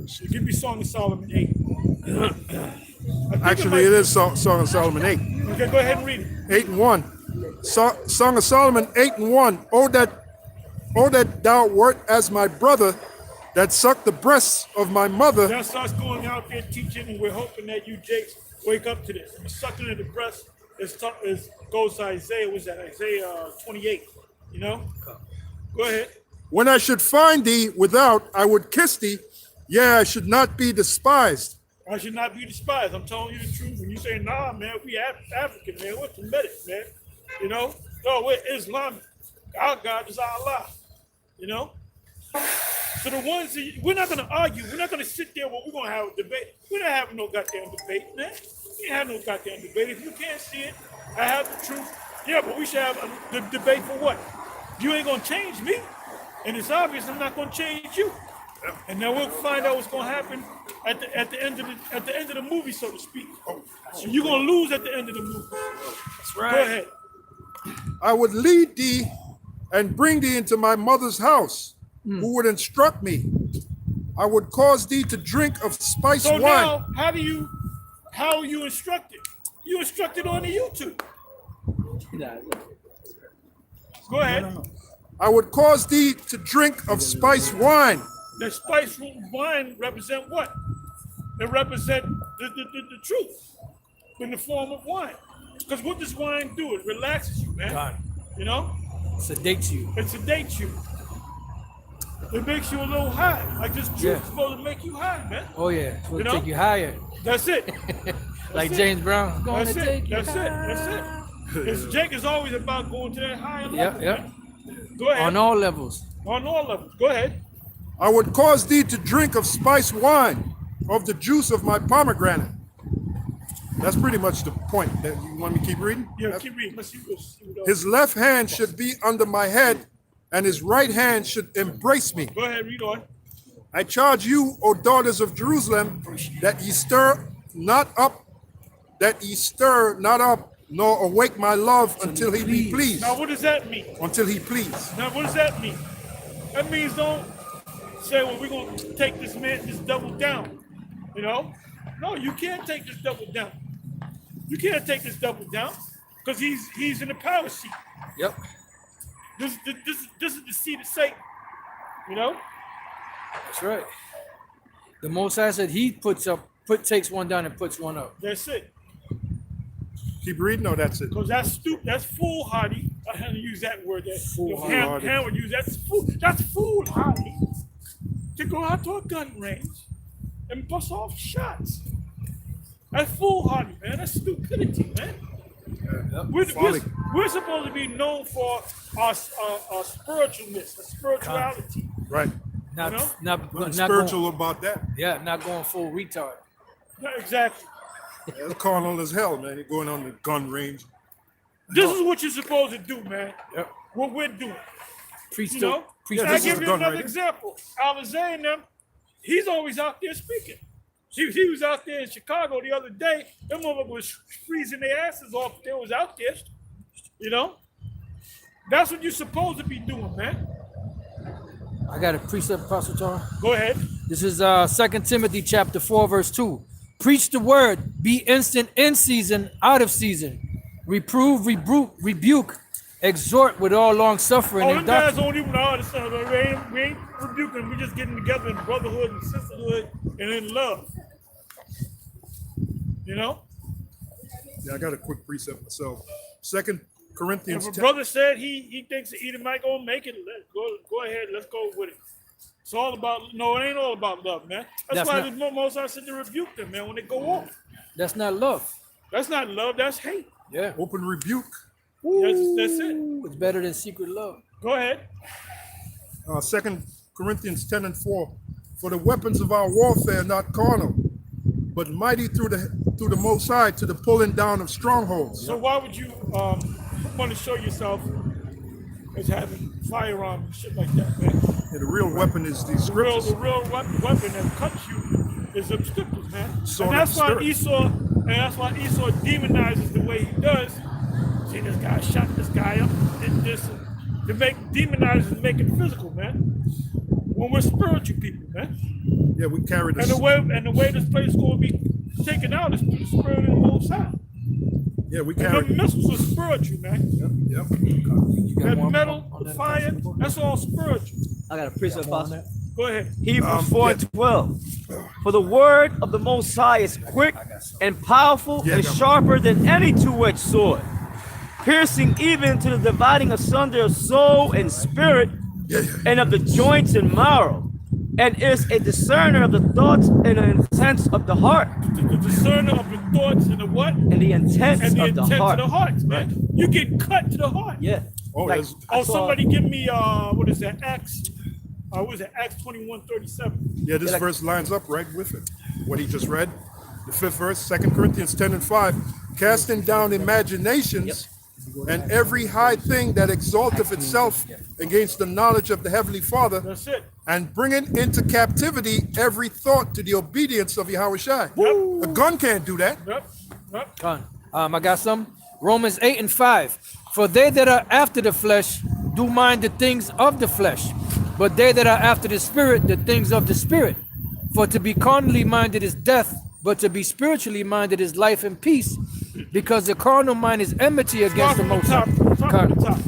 So give me Song of Solomon 8. Actually, it is Song of Solomon 8. Okay, go ahead and read it. 8 and 1. Song of Solomon 8 and 1. Oh that thou wert as my brother, that sucked the breasts of my mother. That's us going out there teaching, and we're hoping that you, Jakes, wake up to this. And sucking at the breast goes to Isaiah. Was that Isaiah 28? You know. Go ahead. When I should find thee without, I would kiss thee. Yeah, I should not be despised. I should not be despised. I'm telling you the truth. When you say, nah, man, we African, man, we're Kemetic, man. You know? No, we're Islamic. Our God is Allah. You know? So the ones that we're not going to argue. We're not going to sit there where we're going to have a debate. We're not having no goddamn debate, man. We ain't having no goddamn debate. If you can't see it, I have the truth. Yeah, but we should have the debate for what? You ain't going to change me. And it's obvious I'm not going to change you. And now we'll find out what's going to happen at the end of the movie, so to speak. So you're going to lose at the end of the movie. That's right. Go ahead. I would lead thee and bring thee into my mother's house, who would instruct me. I would cause thee to drink of spiced wine. So now, how are you instructed? You instructed on the YouTube. Go ahead. I would cause thee to drink of spiced wine. The spiced wine represent what? It represent the truth in the form of wine. Because what does wine do? It relaxes you, man. God. You know? Sedates you. It sedates you. It makes you a little high. Like this truth Yeah. is supposed to make you high, man. Oh yeah, it's supposed You to know? take you higher. That's it. Like it. James Brown, it's going That's to it. take you That's it. higher. That's it. It's, Jake is always about going to that higher level. Yep, yep. Man. Go ahead. On all levels. On all levels. Go ahead. I would cause thee to drink of spiced wine, of the juice of my pomegranate. That's pretty much the point. That you want me to keep reading? Yeah, That's- keep reading. Let's see what else. His left hand should be under my head, and his right hand should embrace me. Go ahead, read on. I charge you, O daughters of Jerusalem, that ye stir not up, nor awake my love until he be pleased. Now, what does that mean? Until he please. Now, what does that mean? That means don't say, well, we're going to take this double down. You know? No, you can't take this double down. You can't take this double down because he's in the power seat. Yep. This is the seat of Satan. You know? That's right. The Most High said he takes one down and puts one up. That's it. Keep reading, no, that's it. Because that's foolhardy. I had to use that word. Foolhardy. Ham would use that's foolhardy to go out to a gun range and bust off shots. That's foolhardy, man. That's stupidity, man. Yep. We're supposed to be known for our spiritualness, our spirituality. Right. Not, You know? not, Nothing not spiritual going, about that. yeah, not going full retard. Yeah, exactly. That's carnal as hell, man. You're going on the gun range. This is what you're supposed to do, man. Yep. What we're doing. Preach You the, know? preach And Yeah, I this the is give a you gun another range. example. Alizé and them, he's always out there speaking. He was out there in Chicago the other day. Them motherfuckers was freezing their asses off. They was out there. You know? That's what you're supposed to be doing, man. I got a precept, Apostle John. Go ahead. This is 2 Timothy chapter 4, verse 2. Preach the word, be instant in season, out of season. Reprove, rebuke, exhort with all long suffering Oh, and them guys doctrine. don't even understand. We ain't rebuking. We just getting together in brotherhood and sisterhood and in love. You know? Yeah, I got a quick precept myself. 2 Corinthians If a 10. brother said he thinks that Edom might go make it, go ahead, let's go with it. It's all about, no, it ain't all about love, man. That's why not- the Most High said to rebuke them, man, when they go off. That's not love. That's not love, that's hate. Yeah. Open rebuke. That's it. It's better than secret love. Go ahead. 2 Corinthians 10 and 4. For the weapons of our warfare are not carnal, but mighty through the Most High to the pulling down of strongholds. So why would you want to show yourself as having firearms and shit like that, man? And the real weapon is these The real scriptures. weapon that cuts you is the scriptures, man. Sword And that's of the why Spirit. Esau demonizes the way he does. See, this guy shot this guy up, did this, to demonize and make it physical, man. When we're spiritual people, man. Yeah, we carry And this. the way this place is going to be taken out is through the spirit of the Most High. Yeah, we And carry. the missiles are spiritual, man. Yep. You got That one metal, on the that, fire, Apostle? that's all spiritual. I got a precept, One on Apostle. that? Go ahead. Hebrews 4 and 12. For the word of the Most High is quick and powerful Yeah, and I got sharper than any two-edged sword, piercing even to the dividing asunder of soul and spirit Yeah. and of the joints and marrow, and is a discerner of the thoughts and the intents of the heart. The discerner of the thoughts and the what? And the intents And the of the intent heart. of the heart, man. You get cut to the heart. Yeah. Oh, Like, there's- I Oh, saw- somebody give me what is that? Acts. What is it? Acts 21:37. Yeah, this verse lines up right with it. What he just read. The 5th verse, 2 Corinthians 10 and 5. Casting down imaginations and every high thing that exalteth itself against the knowledge of the Heavenly Father, That's it. and bringing into captivity every thought to the obedience of Yahweh Shai. A gun can't do that. Yep. Yep. Con. I got some. Romans 8 and 5. For they that are after the flesh do mind the things of the flesh, but they that are after the spirit, the things of the spirit. For to be carnally minded is death, but to be spiritually minded is life and peace. Because the carnal mind is enmity against Start the from the Most top. High. Start Con. from the top.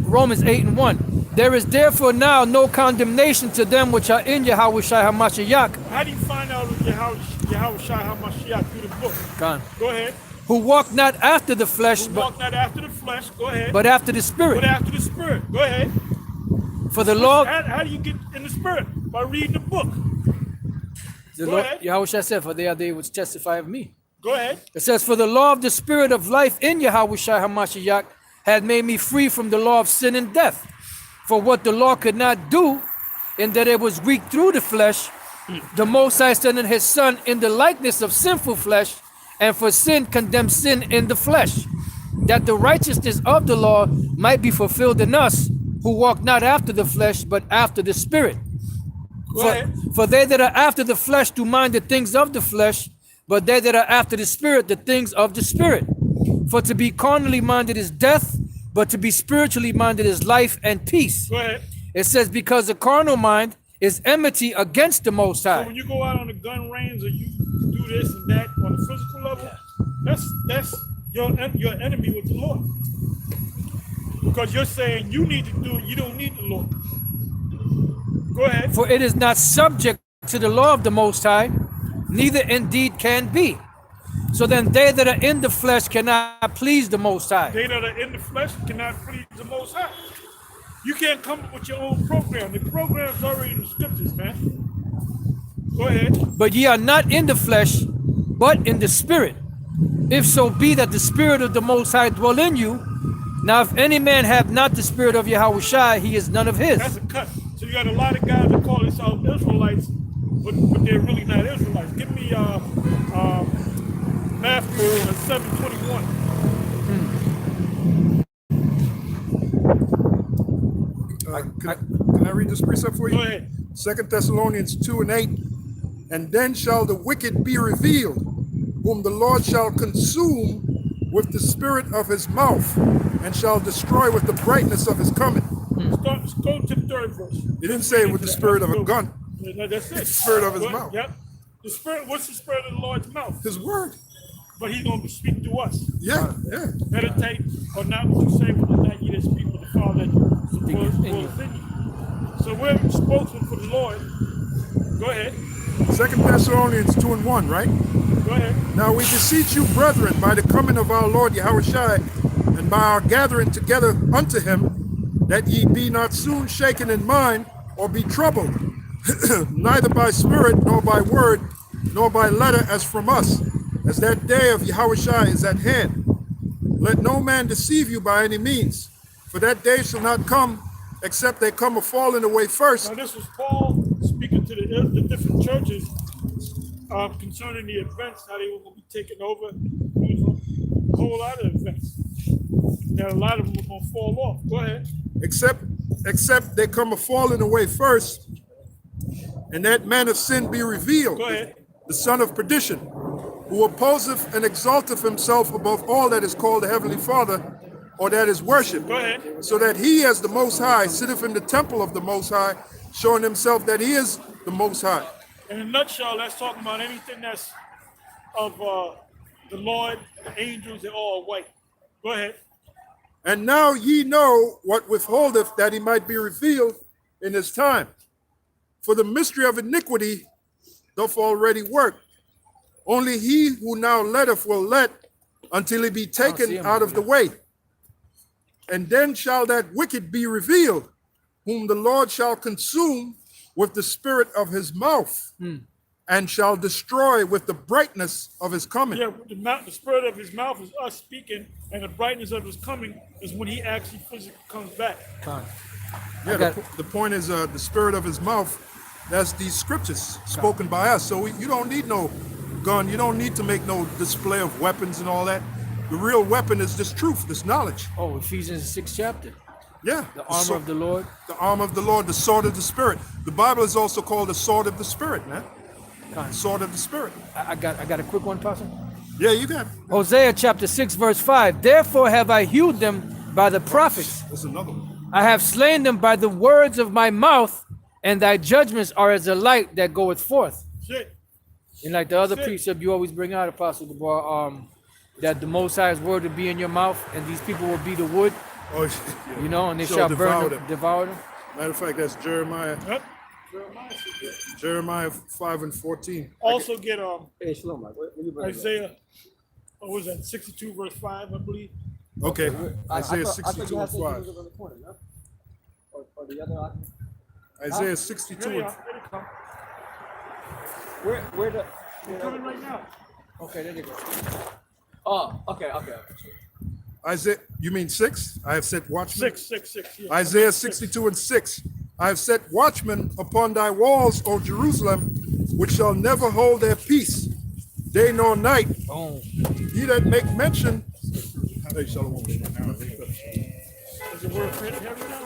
Romans 8 and 1. There is therefore now no condemnation to them which are in Yahweh Shai HaMashiach, How do you find out Yahweh Shai HaMashiach through the book? Con, Go ahead. who walk not after the flesh, Walk not after the flesh. Go ahead. but after the spirit. But after the spirit. Go ahead. For the law, How do you get in the spirit? By reading the book. the Go law, ahead. Yahushua said, for they are they which testify of me. Go ahead. It says, for the law of the spirit of life in Yahushua HaMashiach had made me free from the law of sin and death. For what the law could not do, in that it was weak through the flesh, the Most High sending his Son in the likeness of sinful flesh, and for sin condemned sin in the flesh, that the righteousness of the law might be fulfilled in us, who walk not after the flesh, but after the Spirit. Go ahead. For they that are after the flesh do mind the things of the flesh, but they that are after the Spirit, the things of the Spirit. For to be carnally minded is death, but to be spiritually minded is life and peace. Go ahead. It says, because the carnal mind is enmity against the Most So High. when you go out on the gun range or you do this and that on the physical level, that's your enemy with the Lord. Because you're saying you need to do it, you don't need the Lord. Go ahead. For it is not subject to the law of the Most High, neither indeed can be. So then they that are in the flesh cannot please the Most High. They that are in the flesh cannot please the Most High. You can't come up with your own program. The program's already in the scriptures, man. Go ahead. But ye are not in the flesh, but in the Spirit. If so be that the Spirit of the Most High dwell in you. Now if any man have not the Spirit of Yahushua, he is none of his. That's a cut. So you got a lot of guys that call themselves Israelites, but they're really not Israelites. Give me Matthew 7:21. Can I read this precept for you? Go ahead. 2 Thessalonians 2:8. And then shall the wicked be revealed, whom the Lord shall consume with the spirit of his mouth, and shall destroy with the brightness of his coming. Let's go to the third verse. He didn't say with the spirit of a gun. No, that's it. The spirit of his mouth. Yep. The spirit. What's the spirit of the Lord's mouth? His word. But he's going to speak to us. Yeah, yeah. Meditate or not what you say, but not ye that speak with the Father that was in you. So we're spokesmen for the Lord. Go ahead. 2 Thessalonians 2:1, right? Go ahead. Now we beseech you, brethren, by the coming of our Lord Yahushua, and by our gathering together unto him, that ye be not soon shaken in mind, or be troubled, neither by spirit, nor by word, nor by letter as from us, as that day of Yahushua is at hand. Let no man deceive you by any means, for that day shall not come, except they come a falling away first. Now this was Paul speaking to the different churches concerning the events, how they were going to be taken over. There was a whole lot of events. Now a lot of them were going to fall off. Go ahead. Except they come a falling away first, and that man of sin be revealed, Go ahead. the son of perdition, who opposeth and exalteth himself above all that is called the Heavenly Father, or that is worshipped, Go ahead. so that he as the Most High sitteth in the temple of the Most High, showing himself that he is the Most High. In a nutshell, that's talking about anything that's of the Lord, the angels, they're all white. Go ahead. And now ye know what withholdeth that he might be revealed in his time. For the mystery of iniquity doth already work. Only he who now letteth will let until he be taken out of the way. And then shall that wicked be revealed, whom the Lord shall consume with the spirit of his mouth, and shall destroy with the brightness of his coming. Yeah, the spirit of his mouth is us speaking, and the brightness of his coming is when he actually physically comes back. Yeah, the point is the spirit of his mouth, that's these scriptures spoken by us. So you don't need no gun. You don't need to make no display of weapons and all that. The real weapon is this truth, this knowledge. Oh, Ephesians 6th chapter. Yeah. The armor of the Lord. The armor of the Lord, the sword of the Spirit. The Bible is also called the sword of the Spirit, man. Sword of the Spirit. I got a quick one, Pastor. Yeah, you got it. Hosea chapter 6, verse 5. Therefore have I hewed them by the prophets. That's another one. I have slain them by the words of my mouth, and thy judgments are as a light that goeth forth. Shit. And like the other precept you always bring out, Apostle Dubois, that the Most High's word will be in your mouth, and these people will be the wood, Oh, yeah. you know, and they So shall devour burn them, them. devour them. Matter of fact, that's Jeremiah. Yep. Jeremiah 5:14. Also get Hey, Shalom, Mike. What you bring up? Isaiah, what was that, 62 verse 5, I believe. Okay. I Isaiah thought you 62 had and something 5. on the corner, no? Or Isaiah 62 Here they and are. Here they come. Where the? They're coming right now. Okay, there they go. Oh, okay. Isaiah, you mean 6? I have set watchmen. 6. Yeah. Isaiah 62 and 6. I have set watchmen upon thy walls, O Jerusalem, which shall never hold their peace, day nor night. Boom. He that make mention. Hey, shalom. Is the word heavy now?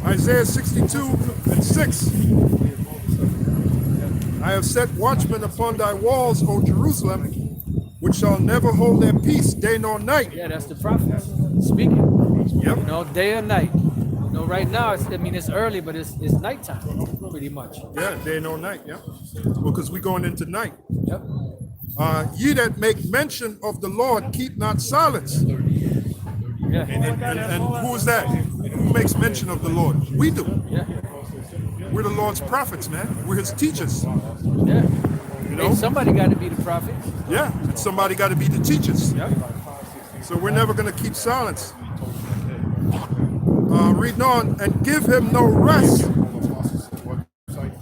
Isaiah 62 and 6. I have set watchmen upon thy walls, O Jerusalem, which shall never hold their peace, day nor night. Yeah, that's the prophet speaking. Yep. You know, day and night. You know, right now, it's early, but it's nighttime, pretty much. Yeah, day nor night. Yeah. Because we're going into night. Yep. Ye that make mention of the Lord, keep not silence. Yeah. And who is that? Who makes mention of the Lord? We do. Yeah. We're the Lord's prophets, man. We're his teachers. Yeah. You know? Hey, somebody got to be the prophet. Yeah. And somebody got to be the teachers. Yep. So we're never going to keep silence. Reading on, and give him no rest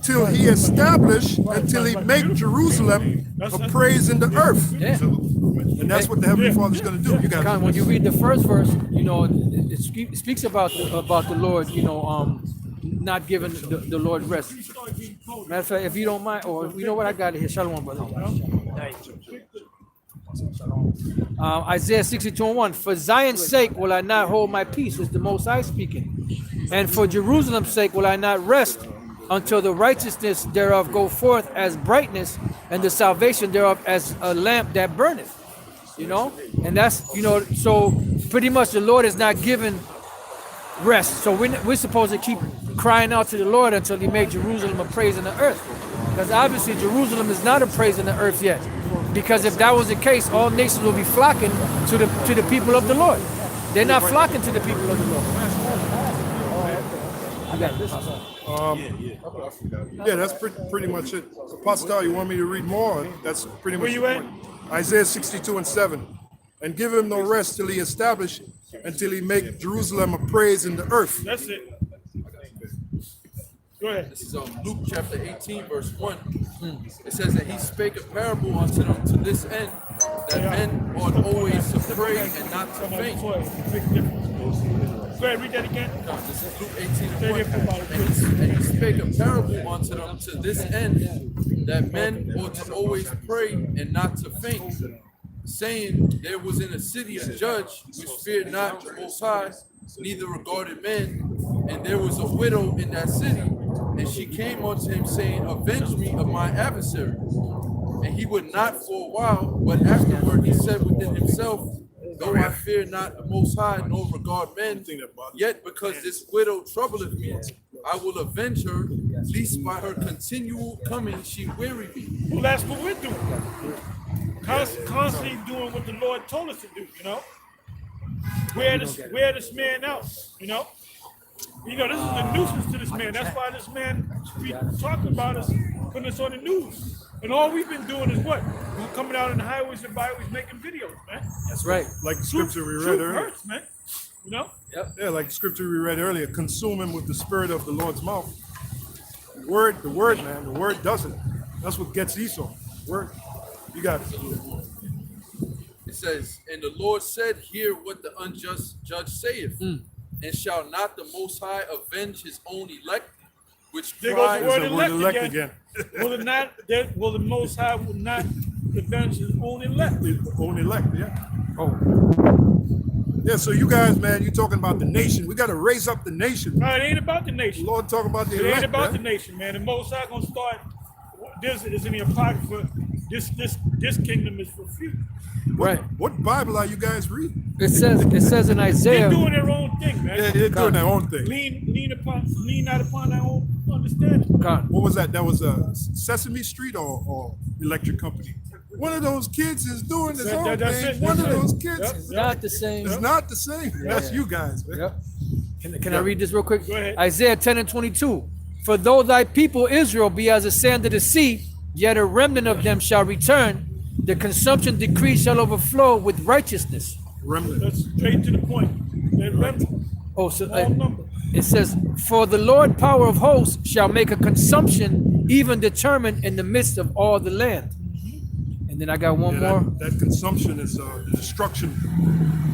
till he establish, until he make Jerusalem a praise in the earth. Yeah. And that's what the Heavenly Father's going to do. You got When you read the first verse, you know, it speaks about the Lord, you know, not giving the Lord rest. Matter of fact, if you don't mind, or you know what, I got it here. Shalom, brother. Isaiah 62 and 1. For Zion's sake will I not hold my peace, is the Most High speaking. And for Jerusalem's sake will I not rest, until the righteousness thereof go forth as brightness, and the salvation thereof as a lamp that burneth. You know, and that's, you know, so pretty much the Lord is not giving rest. So we're supposed to keep crying out to the Lord until he make Jerusalem a praise in the earth. Because obviously Jerusalem is not a praise in the earth yet. Because if that was the case, all nations will be flocking to the people of the Lord. They're not flocking to the people of the Lord. Yeah, that's pretty much it. Apostle, you want me to read more? That's pretty much Where you at? Isaiah 62 and 7. And give him no rest till he establish, until he make Jerusalem a praise in the earth. That's it. Go ahead. This is Luke chapter 18, verse 1. It says that he spake a parable unto them to this end, that men ought always to pray and not to faint. Go ahead, read that again. No, this is Luke 18 and 1. And he spake a parable unto them to this end, that men ought to always pray and not to faint, saying, there was in a city a judge which feared not the Most High, neither regarded men, and there was a widow in that city, and she came unto him, saying, avenge me of my adversary. And he would not for a while, but afterward he said within himself, though I fear not the Most High, nor regard men, yet because this widow troubleth me, I will avenge her, lest by her continual coming she weary me. Well, that's what we're doing. Constantly doing what the Lord told us to do, you know? Wear this man out, you know? You know, this is a nuisance to this man. That's why this man be talking about us, putting us on the news. And all we've been doing is what? We're coming out in the highways and byways making videos, man. That's right. Like the scripture we read Truth earlier. hurts, man. You know? Yep. Yeah, like the scripture we read earlier, consume him with the spirit of the Lord's mouth. The word, man, the word does it. That's what gets Esau. Word. You got it. It says, and the Lord said, hear what the unjust judge saith, and shall not the Most High avenge his own elect, which There goes cry the word There's a word elect elect again. again. Will the Most High will not avenge his own elect? The own elect, yeah. Oh, Yeah, so you guys, man, you talking about the nation. We got to raise up the nation. No, it ain't about the nation. The Lord talking about the It elect, ain't about the man. nation, man. The Most High gonna start. This is in the Apocrypha. This kingdom is for few. right. What Bible are you guys reading? It says in They're Isaiah. doing their own thing, man. Yeah, they're doing their own thing. Lean not upon their own understanding. God. What was that? That was Sesame Street or Electric Company? One of those kids is doing his own That's thing. it, One that's of it. those kids Yep. is Not the same. it's not the same. That's you guys, man. Yep. Can I read this real quick? Go ahead. Isaiah 10 and 22. For though thy people Israel be as a sand of the sea, yet a remnant of them shall return. The consumption decree shall overflow with righteousness. Remnant. That's straight to the point. That remnant, Oh, so small number. it says, for the Lord power of hosts shall make a consumption even determined in the midst of all the land. And then I got one Yeah, more. that consumption is the destruction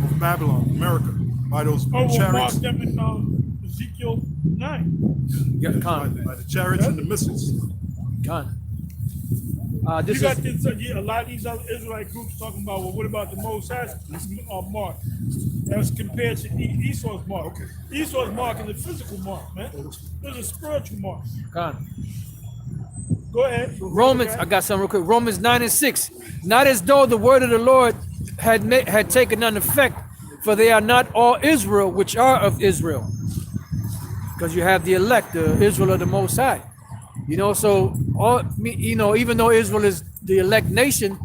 of Babylon, America, by those Oh, we'll mark chariots, them in Ezekiel 9. Yeah, by, Con, by the chariots and the missiles. Con. You This got is this, a lot of these other Israelite groups talking about, well, what about the Moses mark as compared to Esau's mark? Okay. Esau's mark is a physical mark, man. There's a spiritual mark. Con. Go ahead. Romans, I got something real quick. Romans 9 and 6. Not as though the word of the Lord had taken none effect, for they are not all Israel which are of Israel. Because you have the elect, the Israel of the Most High. You know, so all, you know, even though Israel is the elect nation,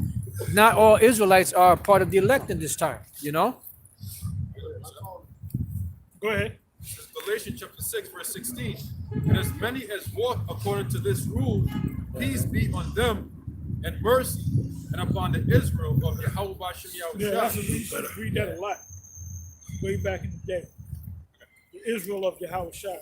not all Israelites are part of the elect in this time. You know. Go ahead. Galatians chapter 6, verse 16. And as many as walk according to this rule, peace be on them and mercy, and upon the Israel of Yahweh Bashem Yeah, that's Yahweh. we used to read that a lot. Way back in the day. The Israel of Yahweh Shai.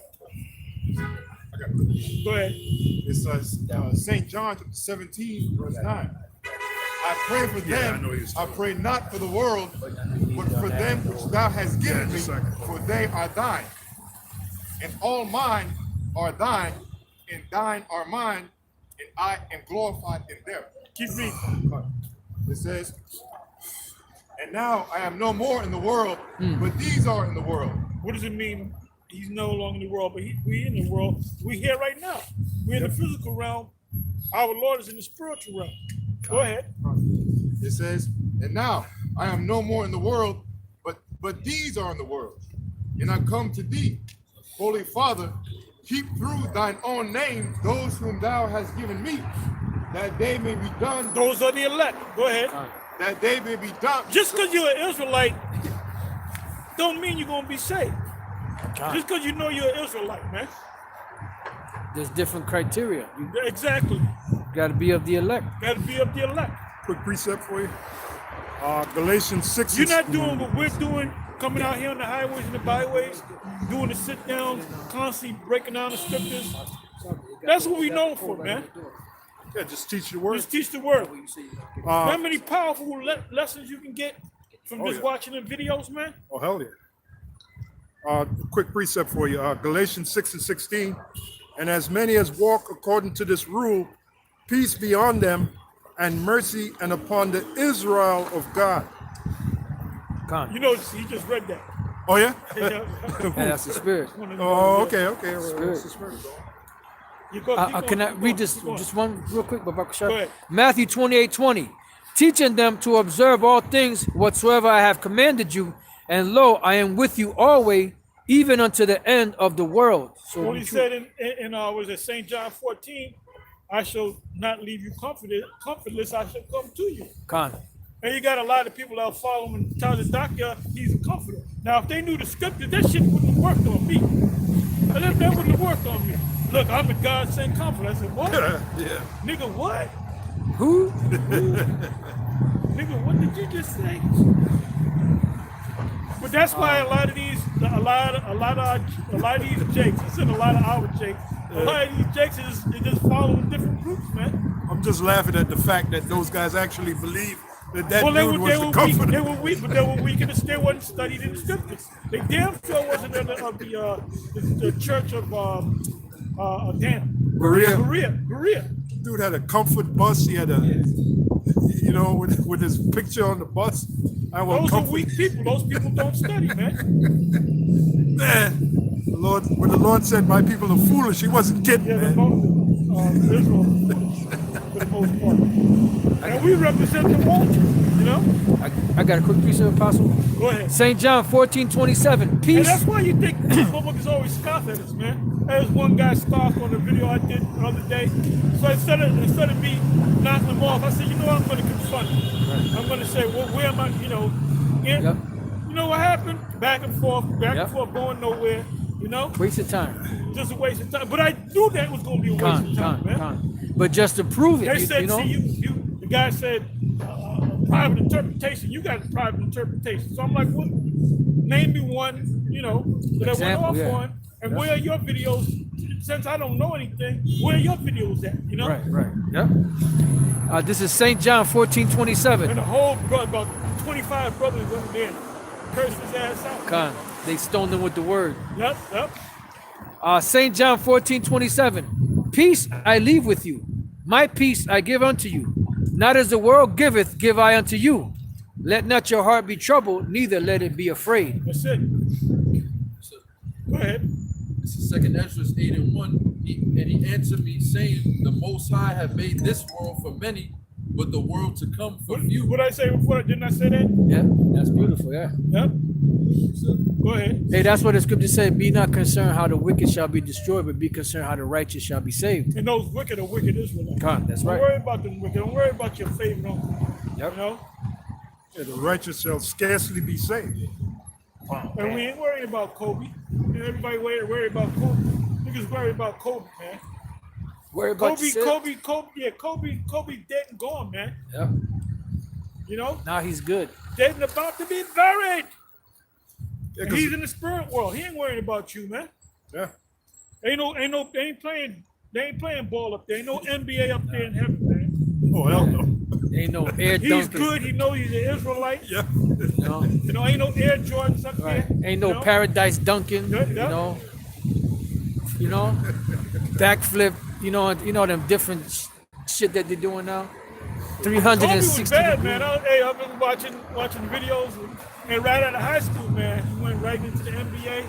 Go ahead. It says St. John chapter 17, verse 9. I pray for Yeah, I them. know he was I talking. pray not for the world, but for them which thou hast given me, for they are thine. And all mine are thine, and thine are mine, and I am glorified in them. Keep reading. It says, and now I am no more in the world, but these are in the world. What does it mean? He's no longer in the world, but we in the world. We here right now. We're in the physical realm. Our Lord is in the spiritual realm. Go ahead. It says, and now I am no more in the world, but these are in the world. And I come to thee, Holy Father, keep through thine own name those whom thou hast given me, that they may be done, Those are the elect. Go ahead. that they may be done. Just because you're an Israelite, don't mean you're gonna be saved. Just because you know you're an Israelite, man. There's different criteria. You Exactly. got to be of the elect. Got to be of the elect. Quick precept for you. Galatians 6. You're not doing what we're doing, coming out here on the highways and the byways, doing the sit down, constantly breaking down the scriptures. That's what we known for, man. Yeah, just teach the word. Just teach the word. How many powerful lessons you can get from just yeah. watching the videos, man? Oh, hell yeah. Quick precept for you. Galatians 6 and 16. And as many as walk according to this rule, peace be on them, and mercy and upon the Israel of God. Con. You know, he just read that. Oh, yeah? Yeah. And that's the spirit. Oh, okay, okay. You go, keep Can I going, read keep this going. just one real quick? Go ahead. Matthew 28:20, teaching them to observe all things whatsoever I have commanded you, and lo, I am with you always, even unto the end of the world. So What he said in was it St. John 14, I shall not leave you comfortless, I shall come to you. Con. And you got a lot of people that follow him and tell the doctor he's a comforter. Now, if they knew the scripture, that shit wouldn't have worked on me. That wouldn't have worked on me. Look, I'm a God sent comforter. I said, what? Yeah. Nigga, what? Who? Nigga, what did you just say? But that's why a lot of these jakes, I said a lot of our jakes, a lot of these jakes is just following different groups, man. I'm just laughing at the fact that those guys actually believe that Well, dude was the weak. comforter. They were weak, but they were weak in the they wasn't studied in the scriptures. They damn sure wasn't of the church of Berea. Dude had a comfort bus. He had a, you know, with his picture on the bus. I want Those are comfort. weak people. Those people don't study, man. Man, the Lord, when the Lord said, "My people are foolish," He wasn't kidding, Yeah, the man. Israel, for the most part. And we represent the world, you know? I got a quick piece of apostle. Go ahead. St. John 14:27, And peace. that's why you think motherfuckers always scoff at us, man. There's one guy scoffed on the video I did the other day. So instead of me knocking him off, I said, you know what, I'm going to confront him. I'm going to say, well, where am I, you know? Yep. You know what happened? Back and forth, going nowhere. You know, Waste of time. just a waste of time. But I knew that was going to be a waste of time, man. But just to prove it, They said, you know. see, the guy said, private interpretation. You got a private interpretation. So I'm like, what? Name me one, you know, that Example, went off yeah. on. And where are your videos? Since I don't know anything, where are your videos at? You know? Right. Yep. This is St. John 14:27. And the whole about 25 brothers went there, cursed his ass out. They stoned him with the word. Yep. St. John 14:27. Peace I leave with you. My peace I give unto you. Not as the world giveth, give I unto you. Let not your heart be troubled, neither let it be afraid. That's it. Go ahead. This is 2 Ezra 8:1. He answered me, saying, The Most High have made this world for many, but the world to come for few. What I say before? Didn't I say that? Yeah, that's beautiful, yeah. Yep. Go ahead. Hey, that's what the scripture said. Be not concerned how the wicked shall be destroyed, but be concerned how the righteous shall be saved. And those wicked are wicked Israelites. That's Don't right. worry about them wicked. Don't worry about your favorite uncle. Yep. You know? Yeah, the righteous shall scarcely be saved. And we ain't worrying about Kobe. And everybody worried about Kobe. Niggas worried about Kobe, man. Worry about Kobe dead and gone, man. Yep. You know? Now he's good. Dead and about to be buried. Yeah, And he's in the spirit world. He ain't worrying about you, man. yeah. They ain't playing ball up there. Ain't no NBA up there in heaven, man. Oh, hell no. Ain't no air He's dunking. good. He knows he's an Israelite. Yeah. No. You know, ain't no Air Jordans up Right. there. Ain't no you know? paradise dunking. Yeah. You know, backflip. You know them different shit that they're doing now. Kobe was 360 bad, degrees. man. I've been watching videos, and right out of high school, man, he went right into the NBA.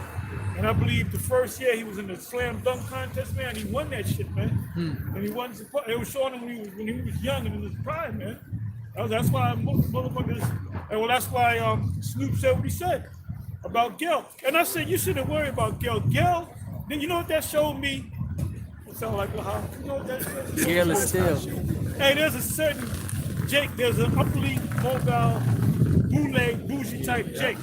And I believe the first year he was in the slam dunk contest, man. He won that shit, man. And he won. It was showing him when he was young and in his prime, man. That's why motherfuckers. And well, that's why Snoop said what he said about Gil. And I said you shouldn't worry about Gil. Gil. Then you know what that showed me? It sounded like how you know what that showed me? Gil is still. Hey, there's a certain Jake. There's an uply mobile bootleg bougie type Jake.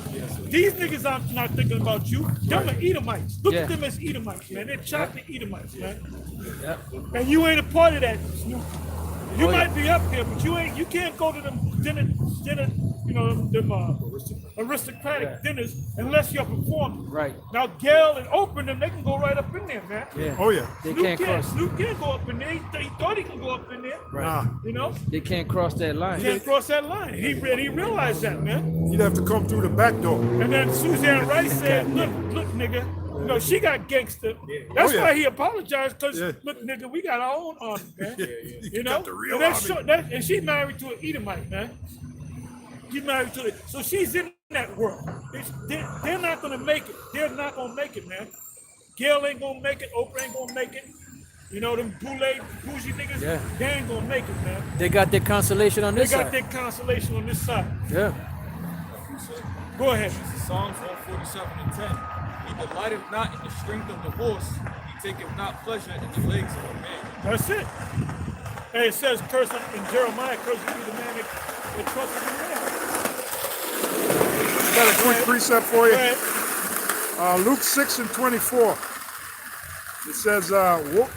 These niggas, I'm not thinking about you. Them are Edomites. Look at them as Edomites, man. They're chopping Edomites, man. Yep. And you ain't a part of that, Snoop. You might be up here, but you ain't. You can't go to them dinner. You know, them aristocratic dinners unless you're performing. Right. Now, Gail and Oprah, them they can go right up in there, man. Yeah. Oh, yeah. They can't cross. Snoop can't go up in there. He thought he could go up in there. Right. Nah. You know, They can't cross that line. he can't cross that line. He realized that, man. He'd have to come through the back door. And then Suzanne Rice said, look, nigga, you know, she got gangster. That's Oh, yeah. why he apologized, because, Yeah. look, nigga, we got our own army, man. You know? got the real and and she's married to an Edomite, man. She's married to it. So she's in that world. They're not going to make it. They're not going to make it, man. Gail ain't going to make it. Oprah ain't going to make it. You know, them bougie niggas, Yeah. they ain't going to make it, man. They got their consolation on They this got side. their consolation on this side. Yeah. Go ahead. Psalms 147:10. He delighteth not in the strength of the horse, he taketh not pleasure in the legs of a man. That's it. And it says, curse in Jeremiah, curse be the man that trusts in man. Got a quick precept for Go you. ahead. Luke 6:24. It says,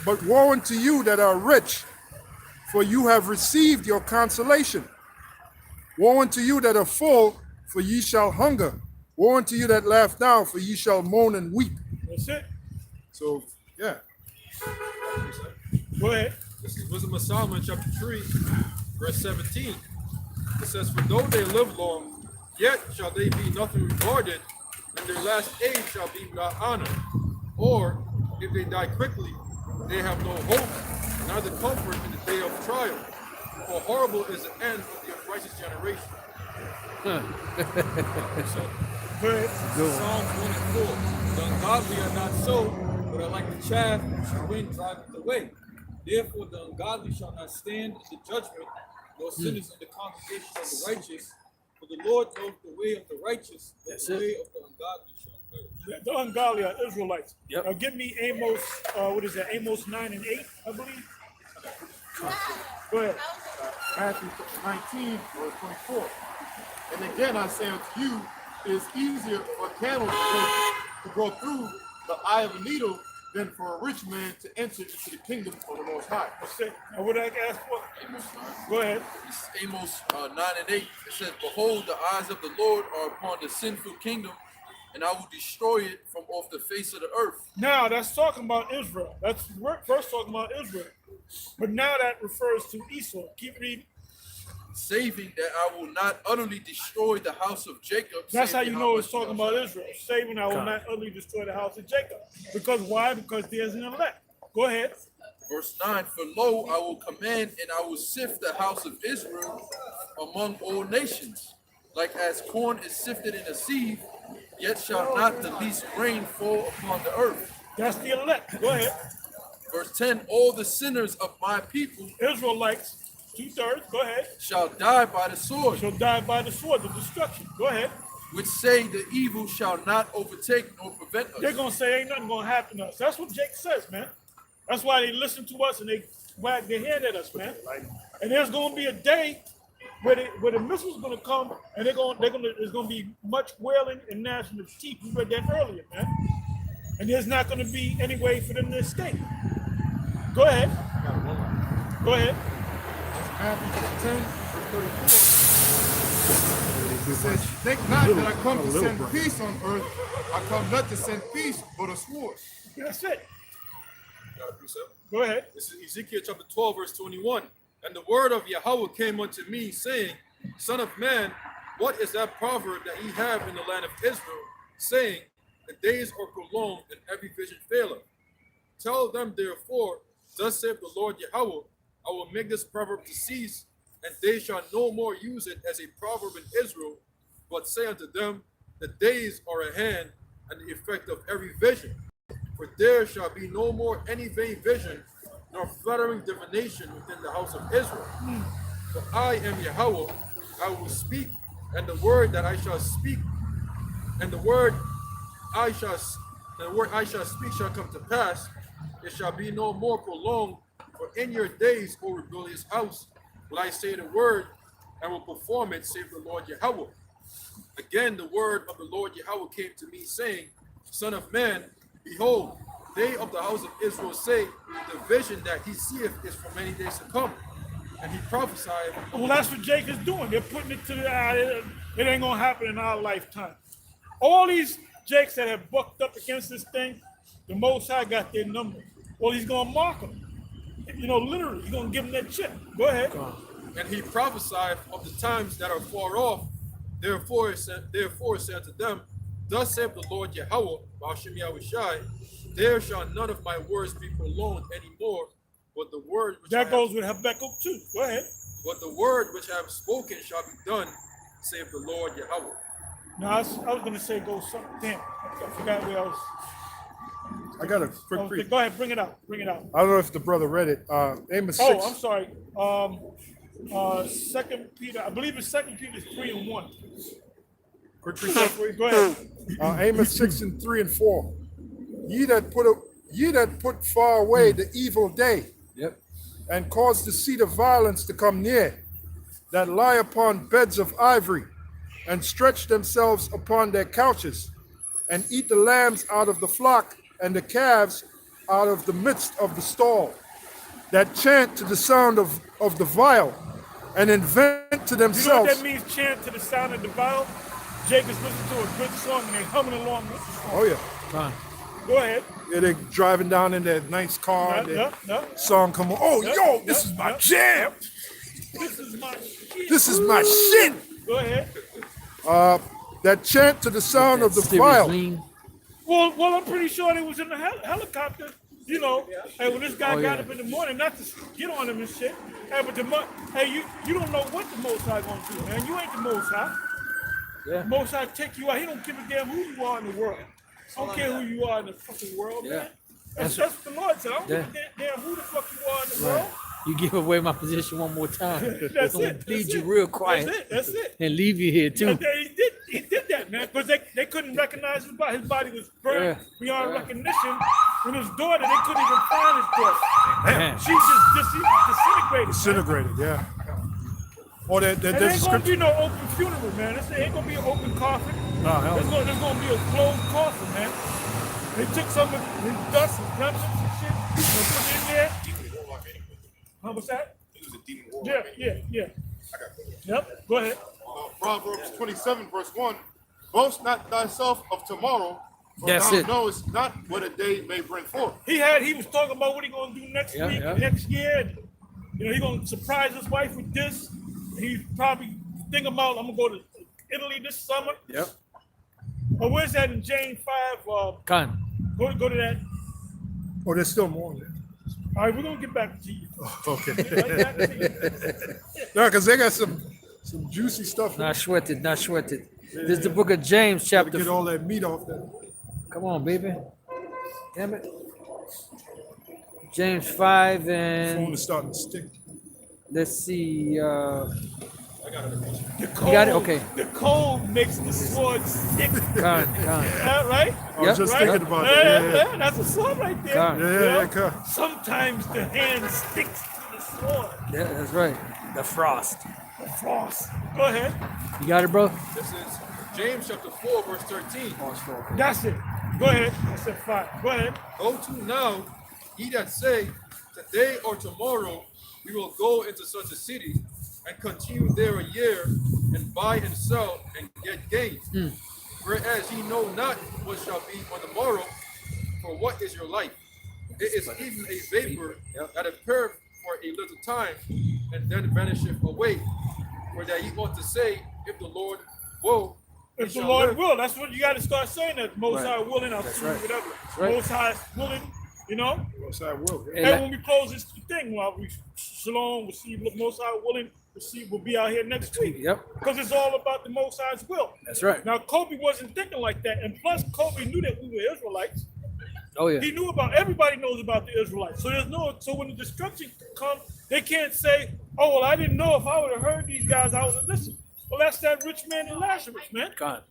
but woe unto you that are rich, for you have received your consolation. Woe unto you that are full, for ye shall hunger. Woe unto you that laugh now, for ye shall moan and weep. That's it. So, yeah. Go ahead. This is Wisdom of Solomon, chapter 3, verse 17. It says, for though they live long, yet shall they be nothing regarded, and their last age shall be without honor. Or, if they die quickly, they have no hope, neither comfort in the day of trial. For horrible is the end of the unrighteous generation. Go ahead. Psalms 1 and 4. The ungodly are not so, but are like the chaff which the wind driveth away. Therefore the ungodly shall not stand in the judgment, nor sinners in the congregation of the righteous. For the Lord knows the way of the righteous, but the way of the ungodly shall perish. The ungodly are Israelites. Yep. Now give me Amos, what is that? Amos 9 and 8, I believe. Go ahead. Matthew 19, verse 24. And again I say unto you, it is easier for a camel to go through the eye of a needle than for a rich man to enter into the kingdom of the Most High. And what I ask for? Amos 9. Go ahead. It's Amos 9 and 8. It says, "Behold, the eyes of the Lord are upon the sinful kingdom, and I will destroy it from off the face of the earth." Now that's talking about Israel. That's first talking about Israel. But now that refers to Esau. Keep reading. Saving that I will not utterly destroy the house of Jacob. That's how saith you Yahweh know it's talking Sabaoth. about Israel. Saving, I will not utterly destroy the house of Jacob. Because why? Because there's an elect. Go ahead. Verse 9, "For lo, I will command and I will sift the house of Israel among all nations. Like as corn is sifted in a sieve, yet shall not the least grain fall upon the earth." That's the elect. Go ahead. Verse 10, "All the sinners of my people Israelites, 2/3. Go ahead. shall die by the sword, Shall die by the sword, the destruction. Go ahead. which say the evil shall not overtake nor prevent They're us." going to say ain't nothing going to happen to us. That's what Jake says, man. That's why they listen to us and they wag their head at us, man. And there's going to be a day where the missile's going to come and there's going to be much wailing and gnashing of teeth. We read that earlier, man. And there's not going to be any way for them to escape. Go ahead. Go ahead. Matthew 10, verse 34. It says, "Think not that I come to send peace on earth. I come not to send peace, but a sword." That's it. Got a precept? Go ahead. This is Ezekiel chapter 12, verse 21. "And the word of Yahweh came unto me, saying, Son of man, what is that proverb that ye have in the land of Israel, saying, The days are prolonged, and every vision faileth? Tell them therefore, Thus saith the Lord Yahweh, I will make this proverb to cease, and they shall no more use it as a proverb in Israel, but say unto them, The days are at hand, and the effect of every vision. For there shall be no more any vain vision, nor flattering divination within the house of Israel. For I am Yahweh, I will speak, and the word that I shall speak, and the word I shall speak shall come to pass. It shall be no more prolonged. For in your days, O rebellious house, will I say the word, and will perform it, save the Lord Yahweh. Again, the word of the Lord Yahweh came to me, saying, Son of man, behold, they of the house of Israel say, The vision that he seeth is for many days to come. And he prophesied. Well, that's what Jake is doing. They're putting it to the it ain't gonna happen in our lifetime. All these Jakes that have bucked up against this thing, the Most High got their number. Well, he's gonna mark them. You know, literally, he's gonna give them that chip. Go ahead. And he prophesied of the times that are far off. Therefore, it said to them, Thus saith the Lord Yahweh, Ba'ashem Yahushai, there shall none of my words be prolonged anymore, but the word which that goes with Habakkuk too. Go ahead. But the word which I have spoken shall be done, saith the Lord Yahweh. Now, I was going to say go something. Damn, I forgot where I was. I got a quick Okay, brief. go ahead, bring it out. Bring it out. I don't know if the brother read it. Amos 6. Oh, I'm sorry. 2 Peter, I believe it's 2 Peter 3:1. Quick precept for you. Go ahead. Amos 6:3-4. Ye that put far away the evil day, Yep. and cause the seat of violence to come near, that lie upon beds of ivory, and stretch themselves upon their couches, and eat the lambs out of the flock, and the calves out of the midst of the stall, that chant to the sound of the viol, and invent to You know what themselves. that means, chant to the sound of the viol? Jake is listening to a good song and they humming along with the song. Oh yeah. Fine. Go ahead. Yeah, they're driving down in their nice car. No. Song come on. Oh, yo, this is my jam. This is my shit. This is my shit. Go ahead. That chant to the sound of the Serious viol. lean. Well, I'm pretty sure they was in the helicopter, you know. Hey, when this guy got up in the morning, not to get on him and shit. Hey, but you don't know what the Most High gonna do, man. You ain't the Most High. Yeah. The Most High take you out. He don't give a damn who you are in the world. I don't care who you are in the fucking world, Yeah. man. That's what the Lord said. I don't give a damn who the fuck you are in the world. You give away my position one more time. That's I'm gonna it. bleed That's you it. real quiet. That's it. And leave you here too. He did that, man, because they couldn't recognize his body. His body was burned beyond recognition. And his daughter, they couldn't even find his daughter. Man. She just disintegrated. Disintegrated, yeah. Or And there ain't gonna be no open funeral, man. There ain't gonna be an open coffin. No, hell There's gonna be a closed coffin, man. They took some of his dust and remnants and shit and put it in there. How was that? It was a demon war. Yeah. I got it. Yep. Go ahead. Proverbs 27, verse 1. Boast not thyself of tomorrow, for That's thou it. knowest not what a day may bring forth. He was talking about what he gonna do next week, next year. And, he gonna surprise his wife with this. He's probably thinking about I'm gonna go to Italy this summer. Yep. But where's that in James 5? Con. Go to that. Oh, there's still more. All right, we're gonna get back to you. Okay. Right back to you. No, because they got some juicy stuff. Not sweated. This is the book of James, To chapter. get all that meat off there. Come on, baby. Damn it. James 5 Phone and is starting to stick. let's see. The You got it? Okay. The cold makes the sword stick. Con. Right? I was just Right? thinking about that. Yeah. That's a sword right there. Con. Yeah. Sometimes the hand sticks to the sword. Yeah, that's right. The frost. The frost. Go ahead. You got it, bro? This is James chapter 4, verse 13. That's it. Go ahead. I said 5. Go ahead. Go to now, ye that say, today or tomorrow we will go into such a city and continue there a year and buy and sell and get gain. Whereas ye know not what shall be on the morrow, for what is your life? It is even a vapor that appeareth for a little time and then vanisheth away. For that ye ought to say, if the Lord will, If the shall Lord live. will, that's what you got to start saying. That Most Right. High willing, I'll That's see right. whatever. right. Most High is willing, Most I will. And And when we close this thing, Shalom, we'll see Most High willing. We'll be out here next week. Yep. Because it's all about the Most High's will. That's right. Now, Kobe wasn't thinking like that. And plus, Kobe knew that we were Israelites. Oh, yeah. He knew everybody knows about the Israelites. So when the destruction comes, they can't say, oh, well, I didn't know. If I would have heard these guys, I would have listened. Well, that's that rich man and Lazarus, man. Con.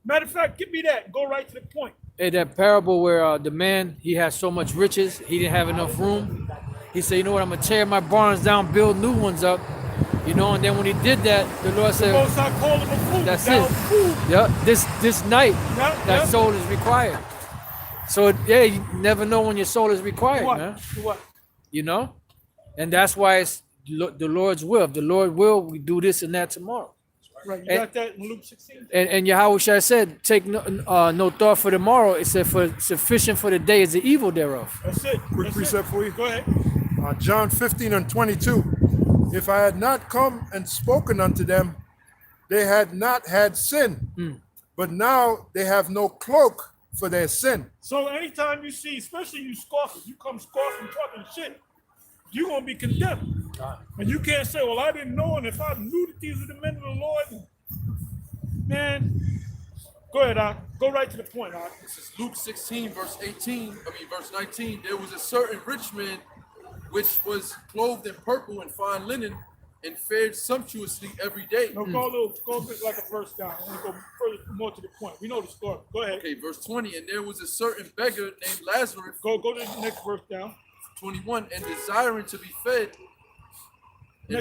Matter of fact, give me that. Go right to the point. Hey, that parable where the man, he had so much riches, he didn't have enough room. He said, you know what, I'm going to tear my barns down, build new ones up. And then when he did that, the Lord said, Most I call him a fool. that's Thou it. fool. Yeah, this night, Yeah, that yeah. soul is required. So, you never know when your soul is required, What? man. What? And that's why it's the Lord's will. If the Lord will, we do this and that tomorrow. Right. You got that in Luke 16? And Yahushua said, take no thought for tomorrow. It said, for sufficient for the day is the evil thereof. That's it. Quick That's precept it. for you. Go ahead. John 15 and 22. If I had not come and spoken unto them, they had not had sin. But now they have no cloak for their sin. So anytime you see, especially you scoffers, you come scoffing, talking shit, you're going to be condemned. And you can't say, well, I didn't know, and if I knew that these are the men of the Lord, man, go ahead, Doc. Go right to the point, Doc. This is Luke 16, verse 19. There was a certain rich man which was clothed in purple and fine linen and fared sumptuously every day. No, go a bit like a verse down. I want to go further, more to the point. We know the story. Go ahead. Okay, verse 20. And there was a certain beggar named Lazarus, Go to the next verse down. 21, and desiring to be fed. And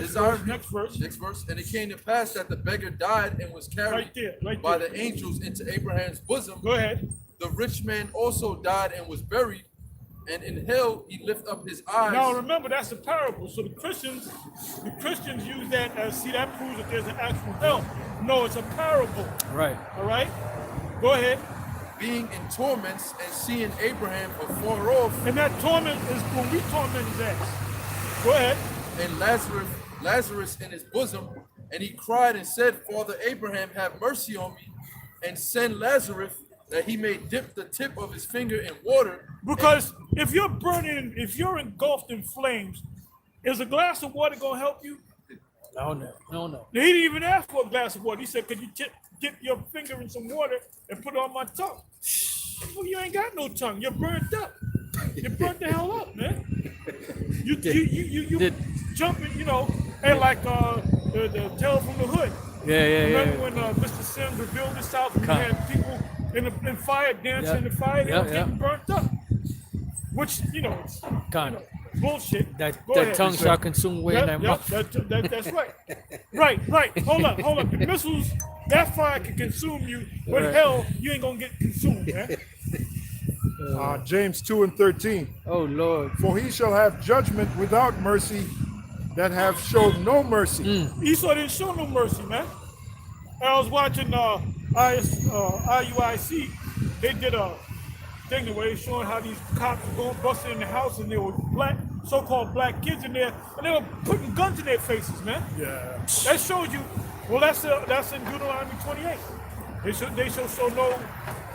Next verse. Next verse. And it came to pass that the beggar died and was carried Right by there. the angels into Abraham's bosom. Go ahead. The rich man also died and was buried, and in hell he lift up his eyes. Now remember, that's a parable. So the Christians use that as, see, that proves that there's an actual hell. No, it's a parable. Right. All right? Go ahead. Being in torments and seeing Abraham afar off, And that torment is when we torment his ass. Go ahead. and Lazarus in his bosom, and he cried and said, Father Abraham, have mercy on me, and send Lazarus that he may dip the tip of his finger in water. Because if you're burning, if you're engulfed in flames, is a glass of water going to help you? No. He didn't even ask for a glass of water. He said, could you dip your finger in some water and put it on my tongue? Well, you ain't got no tongue. You're burnt up. You're burnt the hell up, man. You jumping, and like the Tale from the Hood. Remember when Mr. Sims revealed this out and we had people in fire dancing in the fire, they were getting burnt up. Which, it's bullshit. That Go ahead. tongue shall consume away in that mouth. That's right. Right. Hold up. The missiles, that fire can consume you, but Right. hell, you ain't gonna get consumed, man. James 2 and 13. Oh Lord. For he shall have judgment without mercy that have showed no mercy. Esau didn't show no mercy, man. I was watching IUIC. They did a thing where they showing how these cops were going busting in the house and there were black, so-called black kids in there, and they were putting guns in their faces, man. Yeah. That shows you. Well, that's in Deuteronomy 28. They shall show no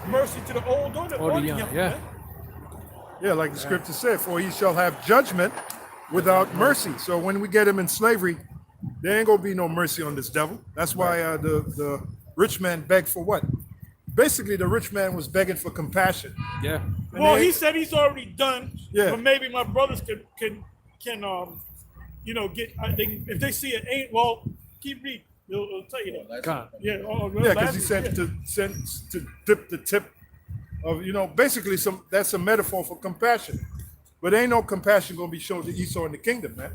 mercy to the old or the young. Yeah. Man. Yeah, like the scripture said, for he shall have judgment without mercy. So when we get him in slavery, there ain't gonna be no mercy on this devil. That's why the rich man begged for what? Basically, the rich man was begging for compassion. Yeah. Well, he said he's already done. Yeah. But maybe my brothers can get if they see it ain't well. Keep reading. It'll tell you that. God. Yeah. Yeah, because he sent to dip the tip of basically that's a metaphor for compassion. But ain't no compassion gonna be shown to Esau in the kingdom, man.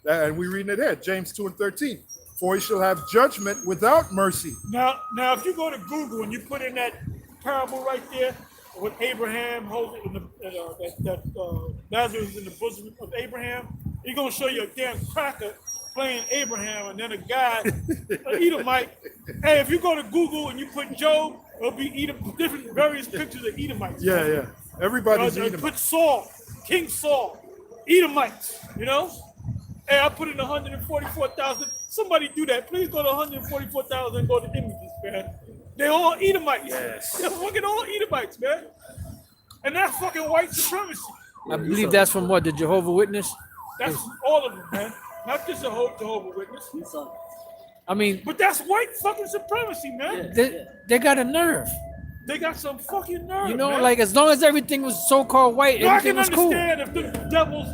And we reading it there, James 2 and 13. For he shall have judgment without mercy. Now, if you go to Google and you put in that parable right there with Abraham holding Lazarus in the bosom of Abraham, he's gonna show you a damn cracker playing Abraham, and then a guy, an Edomite. Hey, if you go to Google and you put Job, it'll be different various pictures of Edomites. Yeah. Everybody's Edomite. Put Saul, King Saul, Edomites. Hey, I put in 144,000. Somebody do that. Please go to 144,000 and go to images, man. They're all Edomites. Yes. They're fucking all Edomites, man. And that's fucking white supremacy. I believe that's from what, the Jehovah Witness? That's all of them, man. Not just a Jehovah Witness. I mean, But that's white fucking supremacy, man. they got a nerve. They got some fucking nerve, man. Like as long as everything was so-called white, No, I everything can was cool. understand if the devils,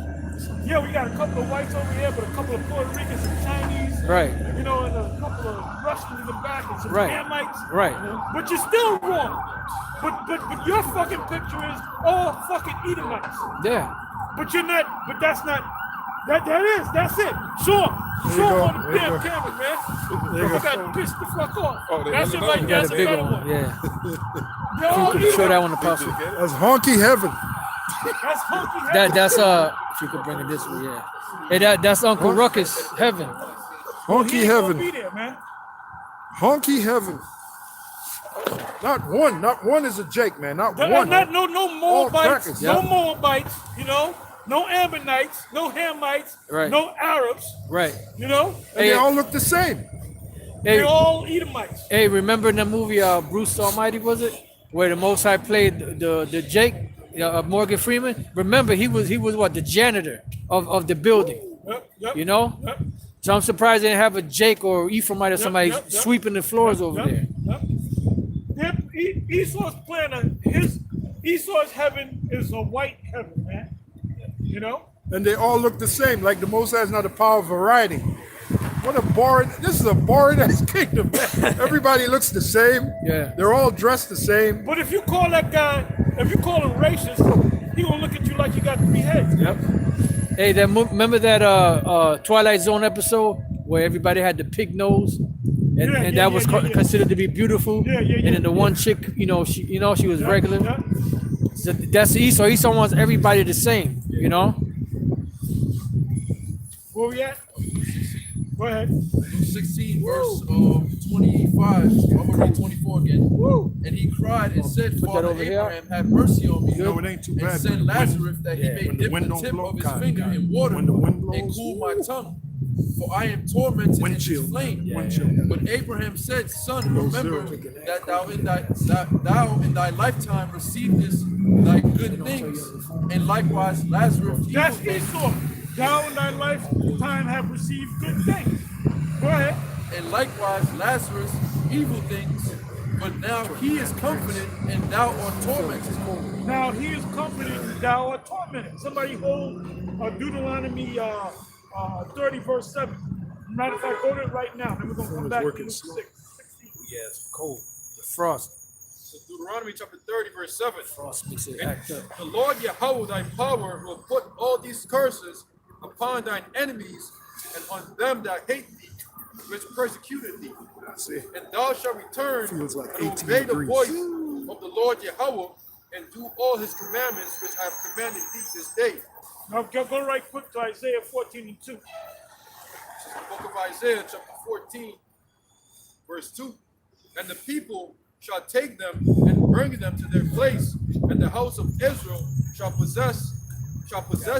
we got a couple of whites over here, but a couple of Puerto Ricans and Chinese. Right. And a couple of Russians in the back and some Right. Hamites. Right. But you're still wrong. But your fucking picture is all fucking Edomites. Yeah. But you're not, but that's not, that's it. Show them you go. on the There you damn go. camera, man. There you You go. got pissed the fuck off. Oh, they That's it really right know. there. Got That's a a big better one. one. Yeah. They're all You could show that Edomites. one to Apostle. That's honky heaven. That's hunky That's if you could bring it this way, yeah. Hey, that's Uncle Ruckus Heaven. Honky heaven. Be there, man. Honky heaven. Not one is a Jake, man. Not No one. Moabites, crackers, no yeah. Moabites, no Ammonites, no Hamites, Right. no Arabs, Right. And they all look the same. Hey, they're all Edomites. hey, remember in the movie Bruce Almighty, was it? Where the Most High played the Jake, Morgan Freeman? Remember, he was what, the janitor of the building, Yep. Yep. So I'm surprised they didn't have a Jake or Ephraimite or somebody yep. sweeping the floors over there. Yep. Esau's Esau's heaven is a white heaven, man. And they all look the same. Like the Most High is not a power of variety. This is a boring ass kingdom, man. Everybody looks the same. Yeah. They're all dressed the same. But if you call that guy, if you call him racist, he gonna look at you like you got 3 heads. Yep. Hey, remember that Twilight Zone episode where everybody had the pig nose, and that was considered to be beautiful. Yeah. And then the one chick, she was regular. Yeah. So that's Esau. Esau wants everybody the same. Where we at? Go ahead. 16 verse 25. I'm gonna read 24 again. Woo. And he cried and said, that Father over here. Abraham, have mercy on me. No, it ain't too And bad. send Lazarus that he may When the dip wind the don't tip blow, of his God, finger God. in water When the wind blows, and cool my tongue. For I am tormented Wind in chill. this flame. Wind chill. But Abraham said, Son, remember that thou in thy lifetime receivest thy good things, and likewise Lazarus evil That's things. Esau. Thou in thy lifetime have received good things. Go ahead. And likewise Lazarus evil things, but now he is comforted and thou art tormented. Now he is comforted, thou art tormented. Somebody hold Deuteronomy 30 verse 7. Matter of fact, go to it right now. Then we're going to come back to working Luke slow. 6. Yeah, it's cold. The frost. So Deuteronomy chapter 30, verse 7. Frost makes it act up. The Lord Yahweh thy power will put all these curses upon thine enemies and on them that hate thee, which persecuted thee. See, And thou shalt return Feels like and 18 obey the degrees. voice of the Lord Yahweh and do all his commandments which I have commanded thee this day. Now go right quick to Isaiah 14 and 2. This is the book of Isaiah, chapter 14, verse 2. And the people shall take them and bring them to their place, and the house of Israel shall possess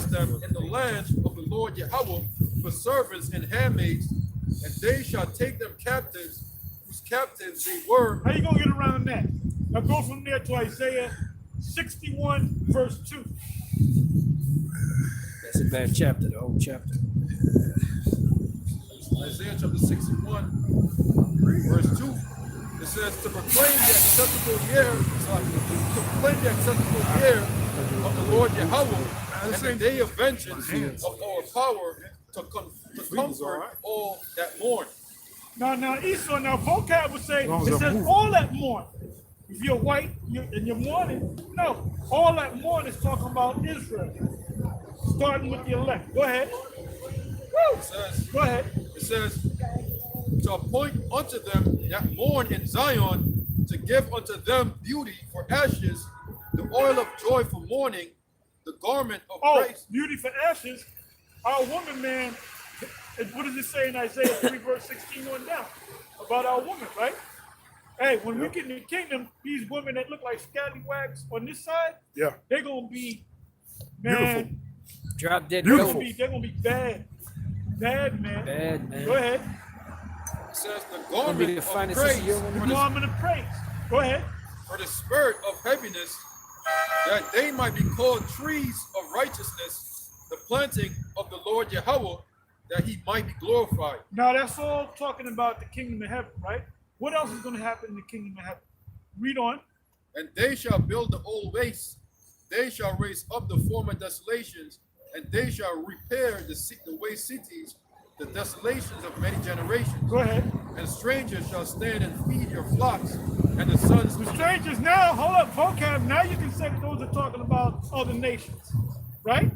them in the land of the Lord Yahweh for servants and handmaids, and they shall take them captives, whose captives they were. How you gonna get around that? Now go from there to Isaiah 61 verse 2. That's a bad chapter, the whole chapter. Isaiah chapter 61, verse 2. It says, to proclaim the acceptable year of the Lord Yahweh, and the day of vengeance of our power, to comfort all that mourn. Now Esau, now vocab would say, it says all that mourn. If you're white and you're mourning, no. All that mourn is talking about Israel. Starting with the elect. Go ahead. Woo! Go ahead. It says, to appoint unto them that mourn in Zion, to give unto them beauty for ashes, the oil of joy for mourning, the garment of praise. Beauty for ashes. Our woman, man, what does it say in Isaiah 3 verse 16 on down? About our woman, right? Hey, when we get in the kingdom, these women that look like scallywags on this side, they're gonna be, man, beautiful. Drop dead. They're gonna be bad. Bad, man. Bad, man. Go ahead. It says the Gonna be garment the of finest praise, year The garment of praise. Go ahead. for the spirit of heaviness, that they might be called trees of righteousness, the planting of the Lord Yahweh, that he might be glorified. Now that's all talking about the kingdom of heaven, right? What else is going to happen in the kingdom of heaven? Read on. And they shall build the old wastes, they shall raise up the former desolations, and they shall repair the waste cities, the desolations of many generations. Go ahead. And strangers shall stand and feed your flocks, and the sons. The strangers now, hold up, vocab. Now you can say that those are talking about other nations, right?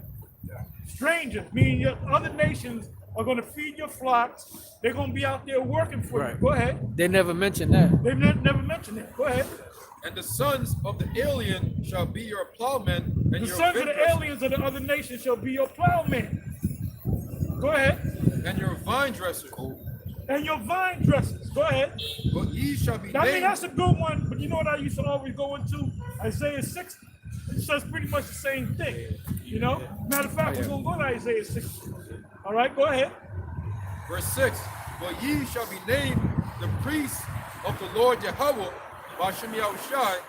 Strangers, meaning your other nations are going to feed your flocks. They're going to be out there working for you. Go ahead. They never mentioned that. They've never mentioned it. Go ahead. And the sons of the alien shall be your plowmen, and The your sons of the vinedressers, aliens of the other nations shall be your plowmen. Go ahead. and your vine dressers. And your vine dressers. Go ahead. But ye shall be I mean, named. that's a good one, but you know what I used to always go into? Isaiah 60. It says pretty much the same thing, you know? Matter of fact, we're going to go to Isaiah 60. All right, go ahead. Verse 6. But ye shall be named the priests of the Lord Yahweh, Bashem Yahushai.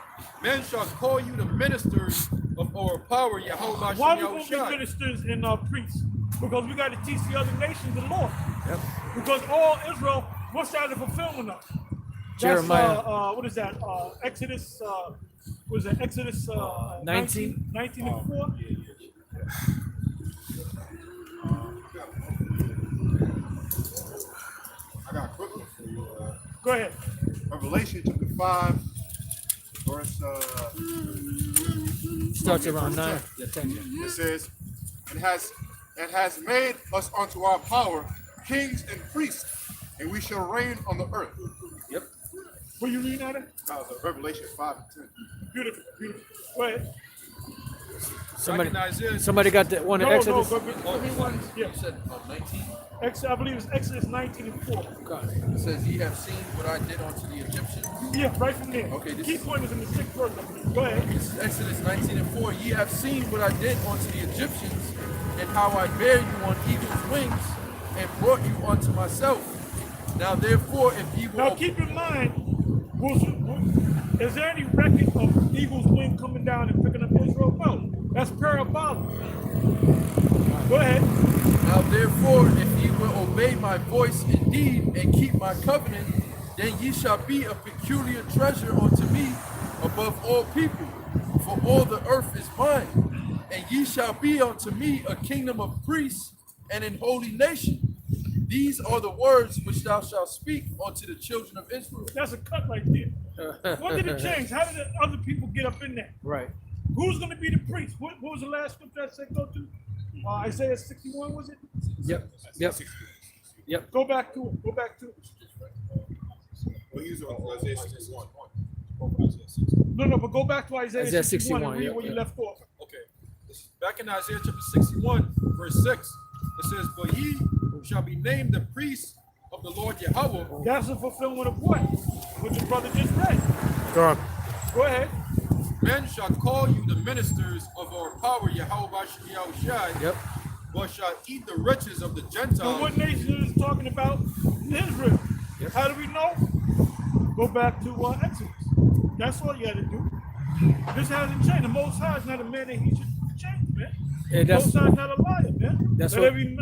Men shall call you the ministers of our power, Yahweh Why Bashem we going to be Yahushai. ministers and priests? Because we got to teach the other nations the Lord. Because all Israel, what's that the fulfillment of? Jeremiah. That's, what is that? Exodus, what is that? Exodus 19? 19 and 4? I got a quick one for you. Go ahead. Revelation chapter 5, verse Starts around 9. it says, and has made us unto our power kings and priests, and we shall reign on the earth. Yep. Were you reading at it? Revelation 5 and 10. Beautiful, beautiful. Go ahead. Somebody got that one in Exodus? No, give me one. Yeah. You said 19? I believe it's Exodus 19 and 4. It says, ye have seen what I did unto the Egyptians. Yeah, right from there. Okay, this Key is- point is in the 6th verse, I believe. Go ahead. This is Exodus 19 and 4. Ye have seen what I did unto the Egyptians, and how I bare you on eagle's wings, and brought you unto myself. Now therefore, if ye will Now keep in mind, is there any record of eagle's wing coming down and picking up Israel? No, that's parabolic. Go ahead. Now therefore, if ye will obey my voice indeed, and keep my covenant, then ye shall be a peculiar treasure unto me above all people, for all the earth is mine. And ye shall be unto me a kingdom of priests and an holy nation. These are the words which thou shalt speak unto the children of Israel. That's a cut right there. What did it change? How did the other people get up in there? Right. Who's going to be the priest? What was the last scripture that said go to? Isaiah 61, was it? Yep. Go back to it. Go back to it. Well, he's on Isaiah 61. No, but go back to Isaiah, Isaiah 61 and 61, read yeah, where you yeah. left off. Okay. This is back in Isaiah chapter 61, verse 6. It says, "But ye shall be named the priests of the Lord Yahweh." That's the fulfillment of what the brother just read. God. Go ahead. Men shall call you the ministers of our power, Yahweh Bashem Yahushai, Yep. but shall eat the riches of the So Gentiles. what nation is talking about? Israel. How do we know? Go back to Exodus. That's all you got to do. This hasn't changed. The Most High is not a man that he should change, man. Yeah, The Most High is not a liar, man. That's let what- every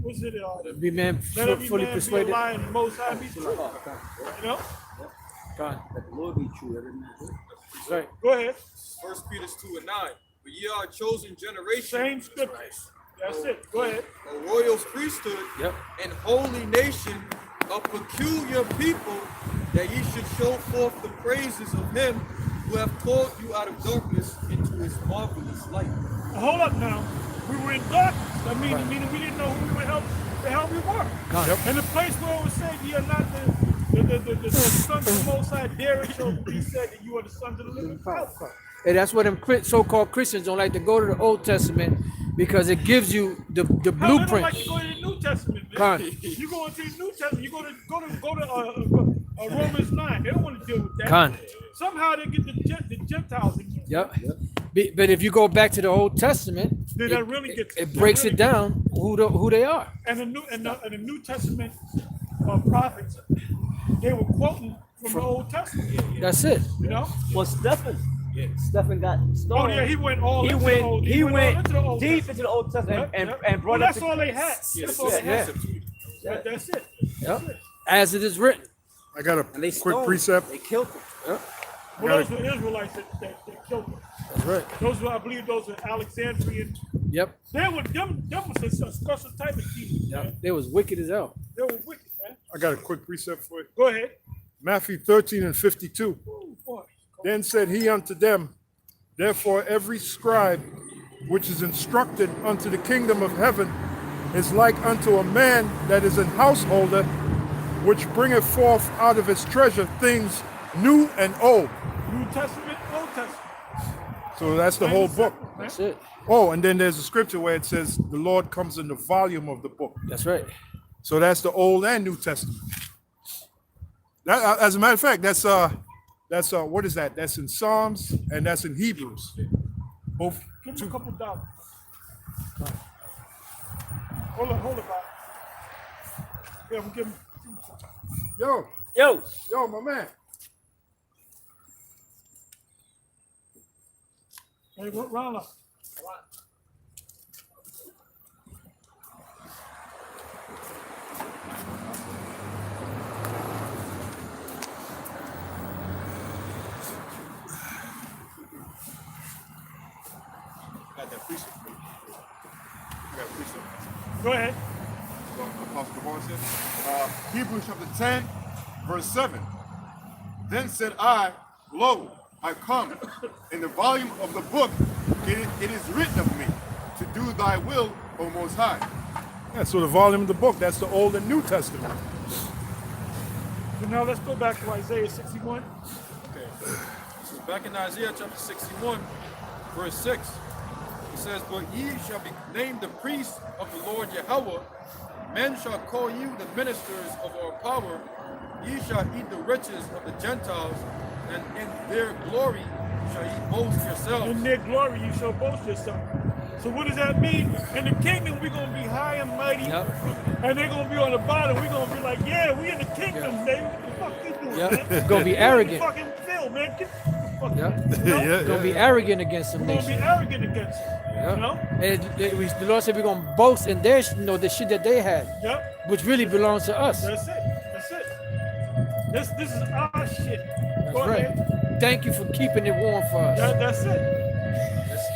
what's it? Be man Let every fully man persuaded. be a liar and the Most High be true. You know? God. Let the Lord be true, every man. That's right. Go ahead. 1 Peter 2 and 9. But ye are a chosen generation, Same scriptures. That's it. Go ahead. a royal priesthood, Yep. and holy nation, a peculiar people, that ye should show forth the praises of him who have called you out of darkness into his marvelous light. Hold up now. We were in darkness. That meaning we didn't know who we were the hell we were. God. Yep. And the place where it was said ye are not the sons of the Most High, there it shall be said that you are the sons of the living God. And that's why them so-called Christians don't like to go to the Old Testament because it gives you the Hell, they don't blueprint. like to go to the New Testament, man. Con. You go into the New Testament, you go to Romans 9. They don't want to deal with that. Con. Somehow they get the Gentiles in there. Yep. But if you go back to the Old Testament, Then that really gets it breaks that it really down who they are. And the New Testament prophets, they were quoting from the Old Testament. That's it. You know? Well, Stephen got stoned. Oh yeah, he went all He into the Old. went, he all went into the Old deep Testament. into the Old Testament and Well, brought up that's all they had. That's all they Yeah. had. That's it. Yep. As it is written. I got a and they quick stoned him. precept. They killed him. Yep. Well, those were Israelites that killed them. That's right. Those were, I believe, those were Alexandrian. Yep. They were them was a special type of demons. Yep. Man. They was wicked as hell. They were wicked, man. I got a quick precept for you. Go ahead. Matthew 13 and 52. Ooh, boy. Then said he unto them, therefore every scribe which is instructed unto the kingdom of heaven is like unto a man that is an householder, which bringeth forth out of his treasure things new and old. New Testament, Old Testament. So that's the whole book. That's it. Oh, and then there's a scripture where it says the Lord comes in the volume of the book. That's right. So that's the Old and New Testament. That, as a matter of fact, that's what is that? That's in Psalms and that's in Hebrews. Both. Give him a couple dollars. Hold it, Bob. Yeah, we'll give him. Yo, my man. Hey, round up. Got that precept. I got a precept. Go ahead. Apostle Devon said, Hebrews chapter 10, verse 7. Then said I, lo, I come. In the volume of the book, it is written of me, to do thy will, O Most High. Yeah, so the volume of the book, that's the Old and New Testament. So now let's go back to Isaiah 61. Okay. So back in Isaiah chapter 61, verse 6, it says, but ye shall be named the priests of the Lord Yahweh. Men shall call you the ministers of our power. Ye shall eat the riches of the Gentiles, and in their glory shall ye boast yourselves. In their glory you shall boast yourself. So what does that mean? In the kingdom we're going to be high and mighty. Yep. And they're going to be on the bottom. We're going to be like, yeah, we in the kingdom, baby. What the fuck you doing, Yep. man? Gonna be You arrogant. fucking Phil, man. Get the fuck Yep. you know? Gonna be arrogant against them We're going to be nations. arrogant against them. Yep. You know? And the Lord said we're gonna boast in their, the shit that they had, Yep. which really belongs to us. That's it. That's it. This is our shit. That's Go ahead. right. Thank you for keeping it warm for us. That's it.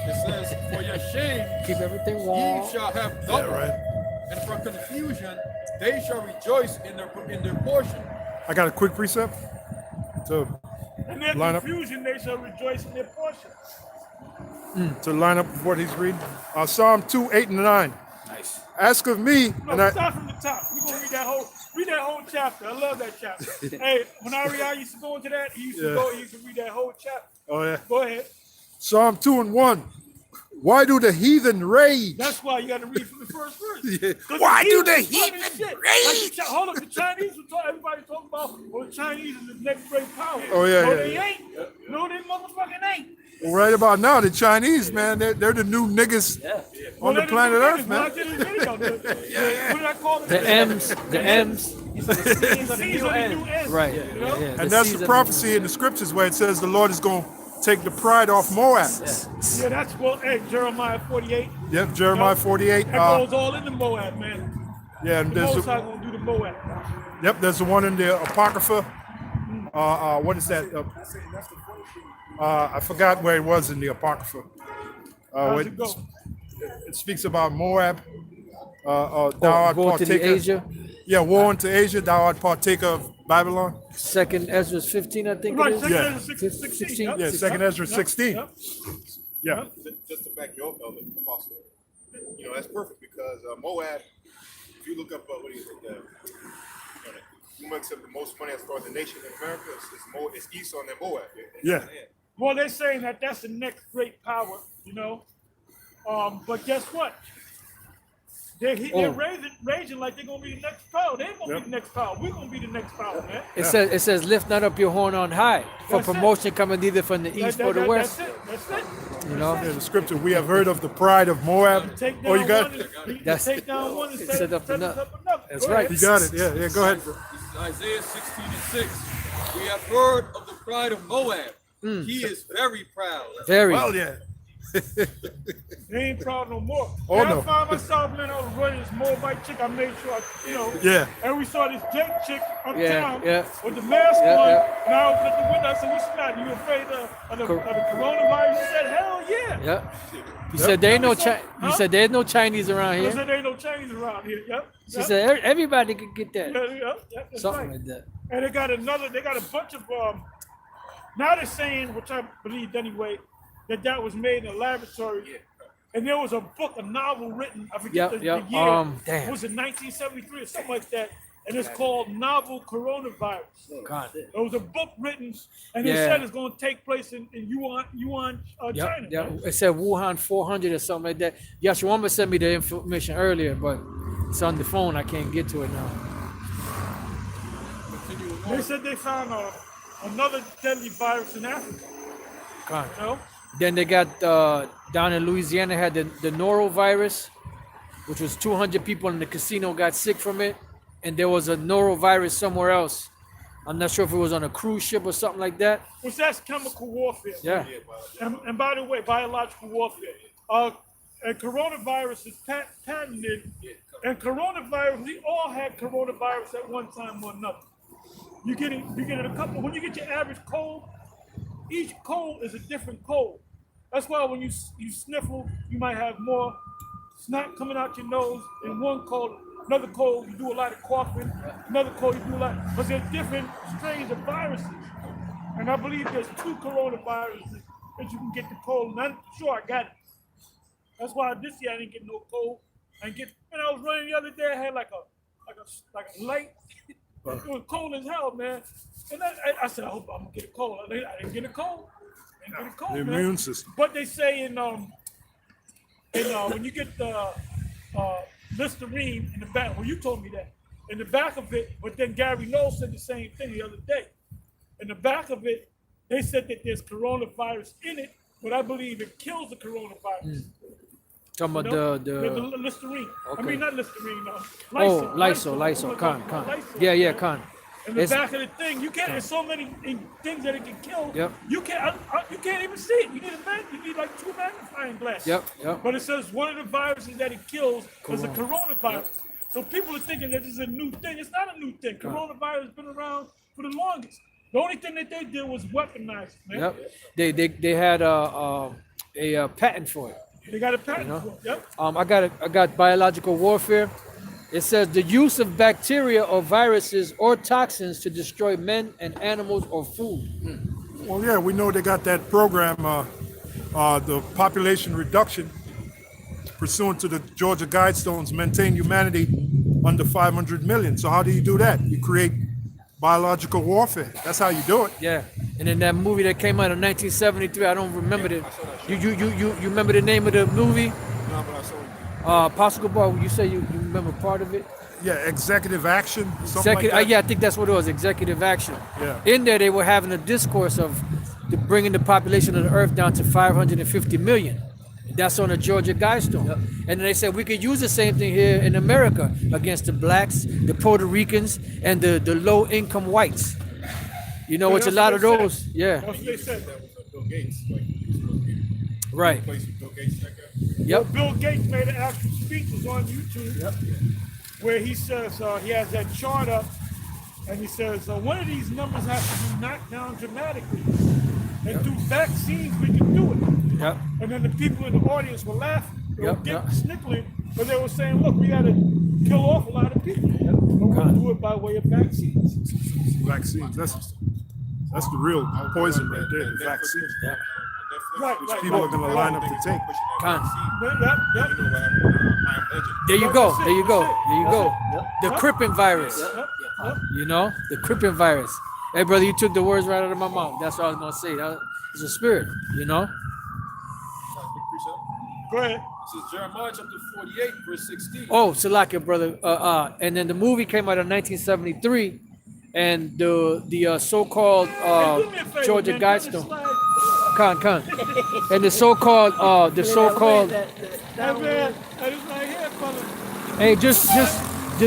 It says, for your shame Keep everything warm. ye shall have double, and for confusion they shall rejoice in their portion. I got a quick precept to And their line up confusion, they shall rejoice in their portion. with what he's reading. Psalm 2, 8 and 9. Nice. Ask of me, No, and I start from the top. We We're gonna read that whole chapter. I love that chapter. Hey, when Ariel used to go into that, he used to read that whole chapter. Oh yeah. Go ahead. Psalm 2 and 1. Why do the heathen rage? That's why you got to read from the first verse. Yeah. 'Cause Why do the heathen heathen shit. rage? Like hold up, the Chinese were talking. Everybody talking about, well, the Chinese is the next great power. Oh, yeah, No, yeah, they yeah. ain't. No, they motherfucking ain't. Well, right about now, the Chinese, man, they're the new niggas on the planet Earth, man. What did I call it? The M's, the M's. The seeds of the new end. Right. You know? Yeah, And that's the prophecy in the scriptures where it says the Lord is going to take the pride off Moab. Yeah, that's Jeremiah 48. Yep, Jeremiah 48. That goes all into Moab, man. Yeah, and The there's Most High gonna do the Moab. yep, there's the one in the Apocrypha. What is that? I forgot where it was in the Apocrypha. How's it go? It speaks about Moab. Thou art Go to the partaker. Asia. Yeah, war into Asia. Thou art partaker of Babylon. Second Ezra 15, I think Right, it is. second Yeah. Ezra 16. Yep. Yeah, second Ezra Yep. 16. Yep. Yeah. Just to back you up, Elder Apostle, you know, that's perfect because Moab, if you look up, what do you think, who makes up the most money as far as the nation in America, it's Esau and then Moab. Yeah. Well, they're saying that that's the next great power, you know. But guess what? They're raging like they're gonna be the next power. They ain't gonna be the next power. We're gonna be the next power, man. It says, lift not up your horn on high, for That's it. promotion coming either from the east or the west. That's it. You know, In the scripture, we have heard of the pride of Moab. Take down Oh, you got one. it? That's Take down one and set up another. another. That's Go right. ahead. You got it. Yeah, go ahead. This is Isaiah 16 and 6. We have heard of the pride of Moab. He is very proud. very. Well, yeah. They ain't proud no more. Oh, And no. I found myself, man, I was running this Moabite chick. I made sure, Yeah. And we saw this Jake chick uptown yeah. with the mask Yeah, on. yeah. And I opened up the window. I said, "What's the matter? You afraid of the coronavirus?" She said, "Hell yeah." Yeah. You said there ain't no Huh? You said there's no Chinese around I here. said, "There ain't no Chinese around here." Yep. She said everybody could get that. That's Something right. like that. And they got a bunch of now they're saying, which I believed anyway, that was made in a laboratory. And there was a book, a novel written, I forget the year. Damn. Was it 1973 or something like that? And it's called Novel Coronavirus. God. There was a book written, and they Yeah. said it's going to take place in Yuan, China. Yeah. man. It said Wuhan 400 or something like that. Yashwamba sent me the information earlier, but it's on the phone. I can't get to it now. They said they found another deadly virus in Africa. God. You know? Then they got down in Louisiana had the norovirus, which was 200 people in the casino got sick from it, and there was a norovirus somewhere else. I'm not sure if it was on a cruise ship or something like that. Which that's chemical warfare. Yeah. And by the way, biological warfare. And coronavirus is patented. And coronavirus, we all had coronavirus at one time or another. You get it a couple. When you get your average cold, each cold is a different cold. That's why when you sniffle, you might have more snot coming out your nose in one cold. Another cold, you do a lot of coughing. Another cold, you do a lot, because there's different strains of viruses. And I believe there's 2 coronaviruses that you can get the cold. And I'm sure I got it. That's why this year I didn't get no cold. When I was running the other day, I had like a light. It was cold as hell, man. And I said, I hope I'm gonna get a cold. I didn't get a cold. The Man. immune system. But they say when you get the Listerine in the back, well, you told me that in the back of it. But then Gary Knowles said the same thing the other day. In the back of it, they said that there's coronavirus in it, but I believe it kills the coronavirus. Talking You know? about the Listerine. Okay. I mean, not Listerine. Lysol. Con. Yeah, Con. In the It's- back of the thing, you can't. There's so many things that it can kill. Yep. You can't. You can't even see it. You need like 2 magnifying glasses. Yep. But it says one of the viruses that it kills is a coronavirus. So people are thinking that this is a new thing. It's not a new thing. Coronavirus has been around for the longest. The only thing that they did was weaponize it, man. Yep. They had a patent for it. They got a patent for it. Yep. I got biological warfare. It says the use of bacteria or viruses or toxins to destroy men and animals or food. Well, yeah, we know they got that program, the population reduction, pursuant to the Georgia Guidestones, Maintain Humanity. under 500 million. So how do you do that? You create biological warfare. That's how you do it. Yeah. And then that movie that came out in 1973, I don't remember it. You remember the name of the movie? No, but I saw it. Possible Ball. You say you remember part of it? Yeah, executive action, something like that. Yeah, I think that's what it was. Executive action. Yeah. In there, they were having a discourse of bringing the population of the earth down to 550 million. That's on the Georgia Guidestone. Yep. And then they said we could use the same thing here in America against the blacks, the Puerto Ricans, and the low-income whites. You know, it's a lot of those. Yeah. That's what they said. That was Bill Gates. Like, he was supposed to be Right. replaced with Bill Gates. That guy. Yep. Bill Gates made an actual speech on YouTube where he says he has that chart up, and he says one of these numbers has to be knocked down dramatically, and through vaccines we can do it. Yep. And then the people in the audience were laughing, they were Yep. snickling, but they were saying, "Look, we got to kill off a lot of people, but we'll do it by way of vaccines." Vaccines. That's the real poison right there. The vaccines. Yeah. Right, Which right. people are going to line up to take. Con. Yep. There you go. There you go. There you go. Yep. The Crippen virus. Yep. You know, the Crippen virus. Hey, brother, you took the words right out of my mouth. That's what I was gonna say. It's a spirit. You know. Go ahead. This is Jeremiah chapter 48, verse 16. Oh, Salakia, brother. And then the movie came out in 1973, and the so-called Hey, do me a favor, Georgia man. Guidestone. Slide. Con. And the so-called Hey, man, that is right here, brother. Hey, just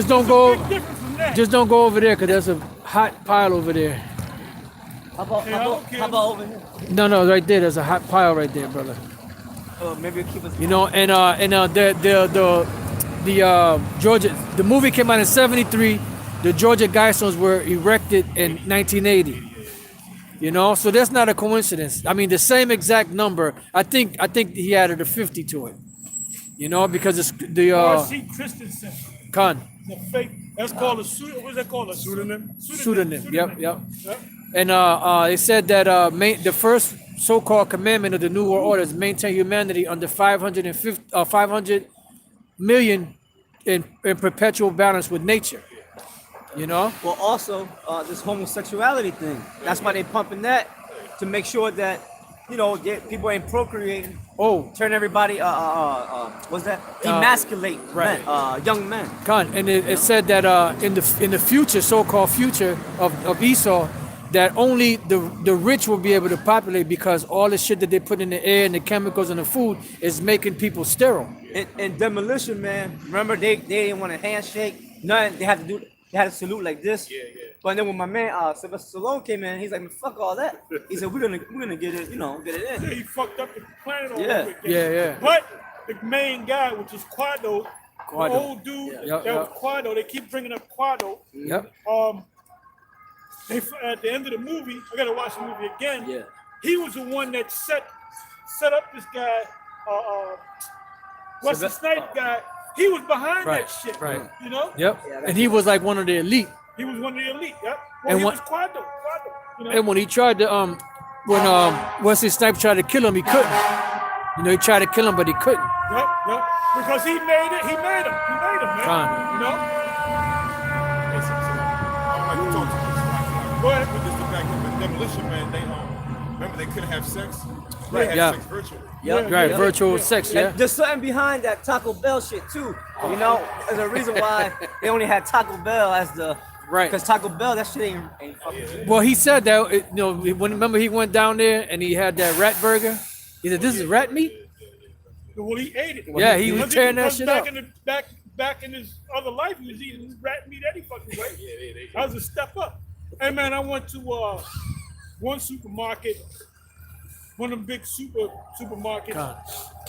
don't Big go. difference from that. Just don't go over there, cause there's a hot pile over there. How about, Yeah, okay. how about over here? No, right there. There's a hot pile right there, brother. Maybe we'll keep us. You know, and the Georgia, the movie came out in '73. The Georgia Guidestones were erected in 1980. You know, so that's not a coincidence. I mean, the same exact number. I think he added a 50 to it. You know, because it's the R.C. Christensen. Con The fake. That's called a pseudonym. What's that called? A Pseudonym? pseudonym. Yep. Yep. And they said that the first so-called commandment of the New World Order is maintain humanity under 500 million in perpetual balance with nature. You know? Well, also this homosexuality thing. That's why they pumping that to make sure that people ain't procreating. Oh, Turn everybody what's that? Emasculate right. men, young men. Con, and it said that in the future, so-called future of Esau, that only the rich will be able to populate because all the shit that they put in the air and the chemicals and the food is making people sterile. And demolition, man. Remember they didn't want a handshake. Nothing. They had to salute like this. Yeah. But then when my man Sylvester Stallone came in, he's like, fuck all that. He said, we're gonna get it, get it in. He fucked up the planet all Yeah. over again. Yeah. But the main guy, which is Quado, the Quado. old dude Yep, that was Quado, they keep bringing up Quado. Yep. They at the end of the movie, I gotta watch the movie again. Yeah. He was the one that set up this guy. What's the snipe guy? He was behind Right, that shit. right. You know? Yep. And he was like one of the elite. He was one of the elite. Yep. Well, And he what- was Quado. You know? And when he tried to when Wesley Snipes tried to kill him, he couldn't. You know, he tried to kill him, but he couldn't. Yep. Because he made it. He made him, man. Fine. You know? I like to talk to this. Go ahead. But just the fact that the demolition man, they remember they couldn't have sex. They Right. had Yeah. sex virtually. Yep. Right, Yep. virtual sex, yeah. And there's something behind that Taco Bell shit too. There's a reason why they only had Taco Bell as the Right. Because Taco Bell, that shit ain't fucking. Well, he said that, remember he went down there and he had that rat burger? He said, this is rat meat? Well, he ate it. Yeah, he was Because tearing that because shit back up. In back in his other life, he was eating rat meat any fucking way. That was a step up. Hey, man, I went to one supermarket, one of them big supermarkets, God.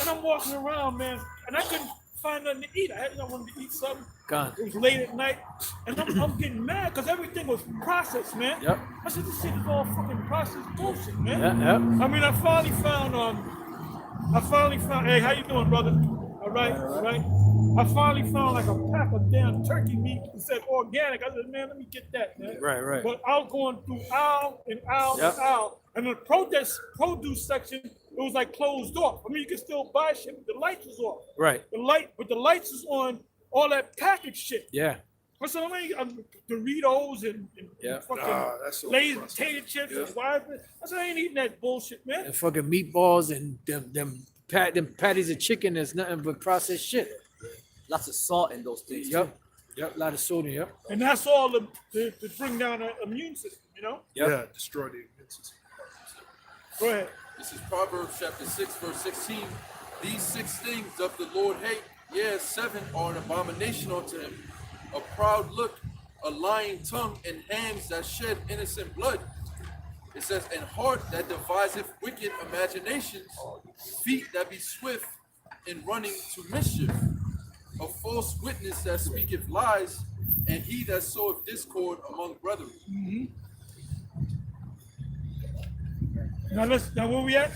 and I'm walking around, man, and I couldn't find nothing to eat. I wanted to eat something. God. It was late at night, and I'm getting mad because everything was processed, man. Yep. I said, this shit is all fucking processed bullshit, man. Yeah. I mean, I finally found, hey, how you doing, brother? All right. I finally found like a pack of damn turkey meat that said organic. I said, man, let me get that, man. Right. But I was going through aisle and aisle Yep. and aisle, and the produce section, it was like closed off. I mean, you could still buy shit, but the lights was off. Right. The lights was on all that packaged shit. Yeah. What's the name? Doritos and Yeah. fucking that's so Lay's processed. potato chips and whatever. I said I ain't eating that bullshit, man. And fucking meatballs and them patties of chicken that's nothing but processed shit. Lots of salt in those things. Yep. Yep. A lot of sodium. Yep. And that's all to bring down the immune system, you know? Yep. Yeah, destroy the immune system. Go ahead. This is Proverbs chapter 6, verse 16. These 6 things doth the Lord hate, yea, 7 are an abomination unto him. A proud look, a lying tongue, and hands that shed innocent blood. It says, and heart that deviseth wicked imaginations, feet that be swift in running to mischief, a false witness that speaketh lies, and he that soweth discord among brethren. Now where we at?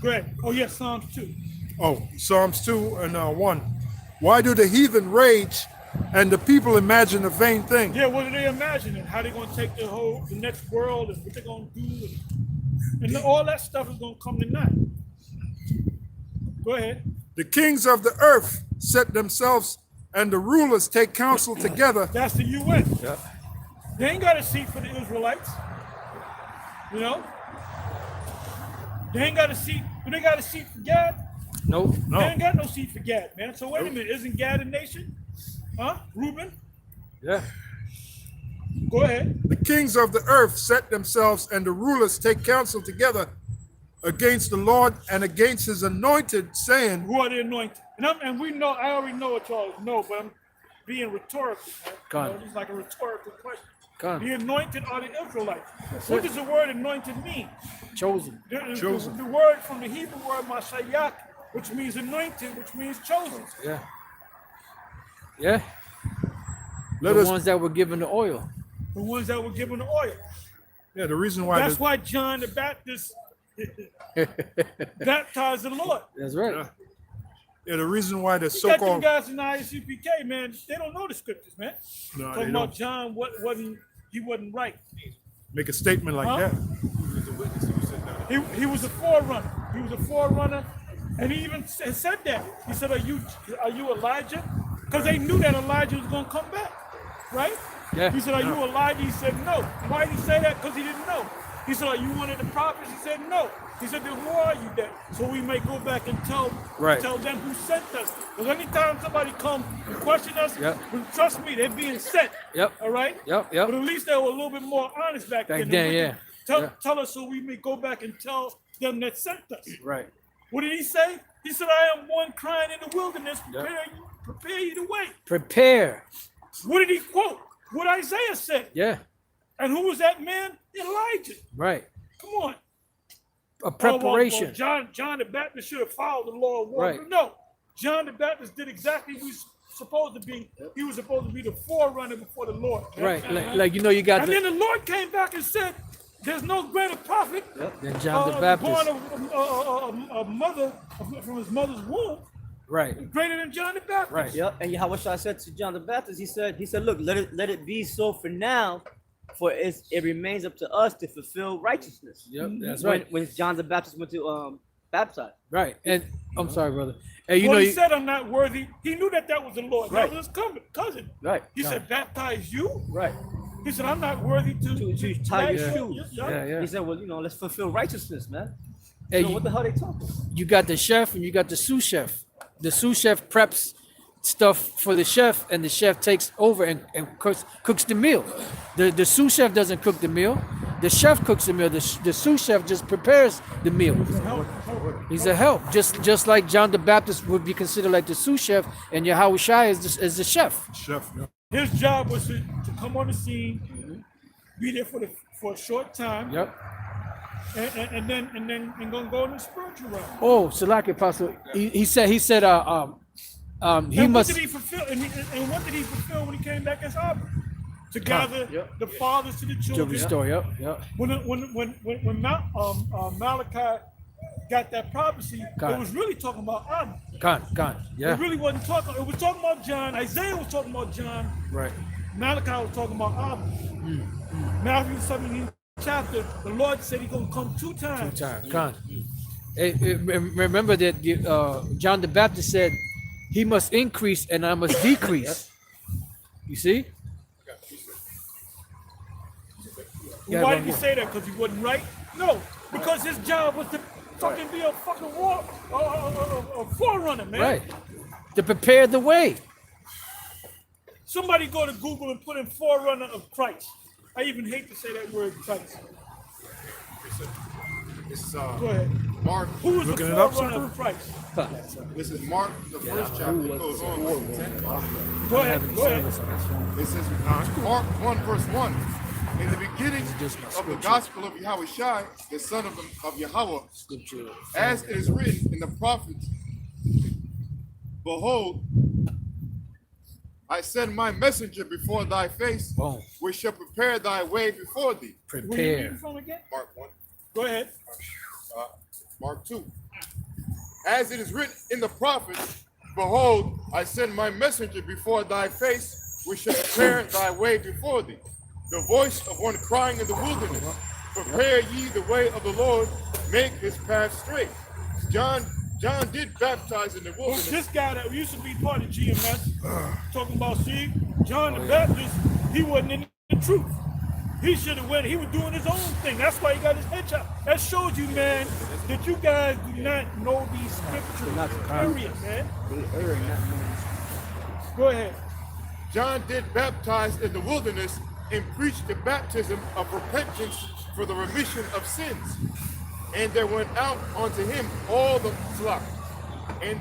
Go ahead. Oh yeah, Psalms 2. Oh, Psalms 2 and 1. Why do the heathen rage and the people imagine a vain thing? Yeah, what are they imagining? How they gonna take the next world and what they're gonna do and all that stuff is gonna come to naught. Go ahead. The kings of the earth set themselves and the rulers take counsel together. That's the UN. Yep. They ain't got a seat for the Israelites. You know? They ain't got a seat. Do they got a seat for Gad? Nope. They ain't got no seat for Gad, man. So wait a minute, isn't Gad a nation? Huh? Reuben? Yeah. Go ahead. The kings of the earth set themselves and the rulers take counsel together against the Lord and against his anointed, saying, Who are the anointed? And we know, I already know what y'all know, but I'm being rhetorical. Man. Go on. You know, it's like a rhetorical question. Go on. The anointed are the Israelites. What does the word anointed mean? Chosen. The word from the Hebrew word mashayak, which means anointed, which means chosen. Yeah. Yeah. let The us, ones that were given the oil. The ones that were given the oil. yeah, the reason why, That's why John the Baptist baptized the Lord. That's right. the reason why the You got them so-called, guys in the ISUPK, man. They don't know the scriptures, man. no, Talking they about don't John, he wasn't right. make a statement like Huh? that. He was a forerunner. He was a forerunner, and he even said that. He said, "Are you Elijah?" Because they knew that Elijah was going to come back, right? Yeah. He said, "Are you Elijah?" He said, "No." Why did he say that? Because he didn't know. He said, "Are you one of the prophets?" He said, "No." He said, "Then who are you then?" So we may go back and tell them who sent us. Because anytime somebody comes and question us, Yep. trust me, they're being sent. Yep. All right. Yep. But Yep. at least they were a little bit more honest back then. then, yeah. Tell us so we may go back and tell them that sent us. Right. What did he say? He said, "I am one crying in the wilderness, prepare you the way." Prepare. What did he quote? What Isaiah said. Yeah. And who was that man? Elijah. Right. Come on. A preparation. John the Baptist should have followed the law of war. Right. No. John the Baptist did exactly what he was supposed to be. He was supposed to be the forerunner before the Lord. Right. Like you know, you got And then the Lord came back and said, "There's no greater prophet then John the Baptist. born of a mother from his mother's womb, Right. greater than John the Baptist." Right. Yep. And Yahweh said to John the Baptist, he said, look, let it be so for now, for it remains up to us to fulfill righteousness. Yep. That's right. When John the Baptist went to baptize. Right. And I'm sorry, brother. And Well, he said, "I'm not worthy." He knew that was the Lord. Right. That was his cousin. Right. He said, "Baptize you?" Right. He said, "I'm not worthy To tie your Yeah. shoes. Yeah. He said, well, let's fulfill righteousness, man. Hey, What the hell they talking? you got the chef and you got the sous chef. The sous chef preps stuff for the chef, and the chef takes over and cooks the meal. The sous chef doesn't cook the meal. The chef cooks the meal. The sous chef just prepares the meal. He's a help, just like John the Baptist would be considered like the sous chef, and Yahweh Shai is the chef. Chef, yeah. His job was to come on the scene, be there for a short time, Yep. and then gonna go in the spiritual realm. Oh, Salaki Apostle. He said he And must. what did he fulfill? And what did he fulfill when he came back as Abba? To gather the fathers to the To children. restore. Yep. When Malachi got that prophecy, God. it was really talking about Abba. Gone. Yeah. It really wasn't talking. It was talking about John. Isaiah was talking about John. Right. Malachi was talking about Abba. Matthew 17 chapter, the Lord said he's gonna come two times. Gone. Remember that John the Baptist said, "He must increase and I must decrease." You see? Well, why did he say that? Because he wasn't right? No, because his job was to fucking be a fucking a forerunner, man. Right. To prepare the way. Somebody go to Google and put in forerunner of Christ. I even hate to say that word, Christ. This is Go ahead. Mark. Who was the Looking it up, forerunner of Christ? This is Mark, the first chapter. It goes on. Go ahead. Go ahead. It says Mark 1 verse 1. In the beginning of the gospel of Yahushua, the son of Yahweh, as it is written in the prophets, behold, I send my messenger before thy face, Boom. which shall prepare thy way before thee. Where you Prepare. reading from again? Mark 1. Go ahead. Mark 2. As it is written in the prophets, behold, I send my messenger before thy face, which shall prepare thy way before thee. The voice of one crying in the wilderness, prepare ye the way of the Lord, make his path straight. John did baptize in the Well, wilderness. this guy that used to be part of GMS, talking about, see, John the Baptist, he wasn't in the truth. He should have went, he was doing his own thing. That's why he got his head chopped. That shows you, man, that you guys do not know these scriptures, period, man. Go ahead. John did baptize in the wilderness and preached the baptism of repentance for the remission of sins. And there went out unto him all the flock, and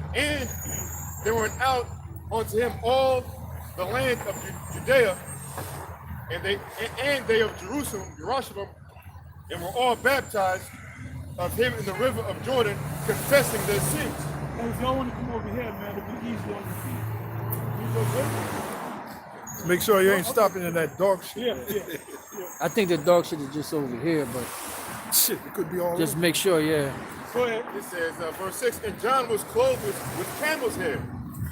there went out unto him all the land of Judea, and they of Jerusalem, and were all baptized of him in the river of Jordan, confessing their sins. Hey, if y'all want to come over here, man, it'll be easy on your feet. You go good? Make sure you ain't stopping in that dog shit. Yeah. I think the dog shit is just over here, but Shit, it could be all just over. make sure, yeah. Go ahead. It says, verse 6, and John was clothed with camel's hair,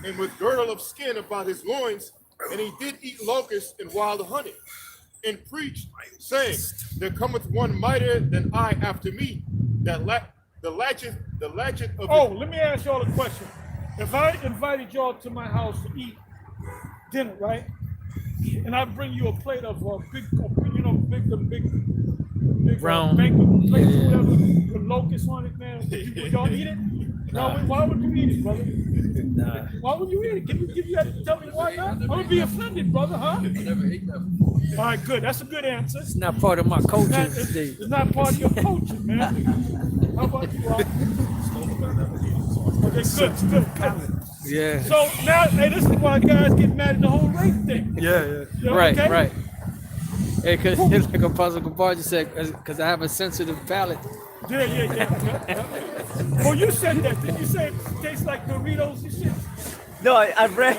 and with girdle of skin about his loins, and he did eat locusts and wild honey, and preached, saying, there cometh one mightier than I after me, that the latchet of Oh, let me ask y'all a question. If I invited y'all to my house to eat dinner, right? And I bring you a plate of big Brown. banquet plates, whatever, with locusts on it, man. Would y'all eat it? No. Why would you eat it, brother? Nah. Why would you eat it? Can you have to tell me why not? I'm gonna be offended, brother, huh? I never ate that. All right, good. That's a good answer. It's not part of my culture, It's Steve. not part of your culture, man. How about you, Rob? Okay, good. Yeah. So now, hey, this is why guys get mad at the whole race thing. Yeah. You know, Right, okay? right. Hey, because like Apostle Kabar just said, because I have a sensitive palate. Yeah. Well, you said that. Did you say it tastes like Doritos and shit? No, I read.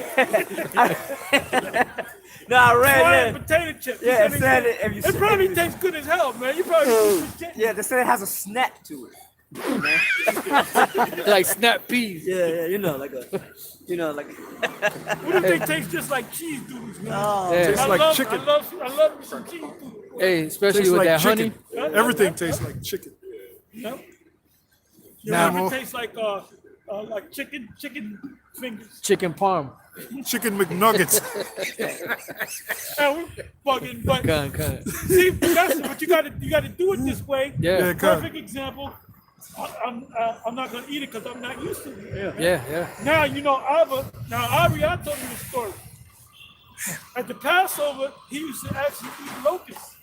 I read Fried that. potato chips. Yeah, You it said it. If you It said probably it- tastes good as hell, man. You probably Yeah, they said it has a snap to it. Like snap peas. Yeah, you know, like. What do you think tastes just like cheese doodles, man? Oh, Yeah. Tastes like chicken. I love me some cheese doodles. Hey, especially Tastes with like that chicken. honey. Everything tastes like chicken. You know? Nah, It Mo. tastes like chicken fingers. Chicken parm. Chicken McNuggets. And we fucking, but Kind. see, that's what you gotta do it this way. Yeah. Yeah. Perfect example. I'm not gonna eat it because I'm not used to it. Yeah. Now you know Ariana told me the story. At the Passover, he used to actually eat locusts.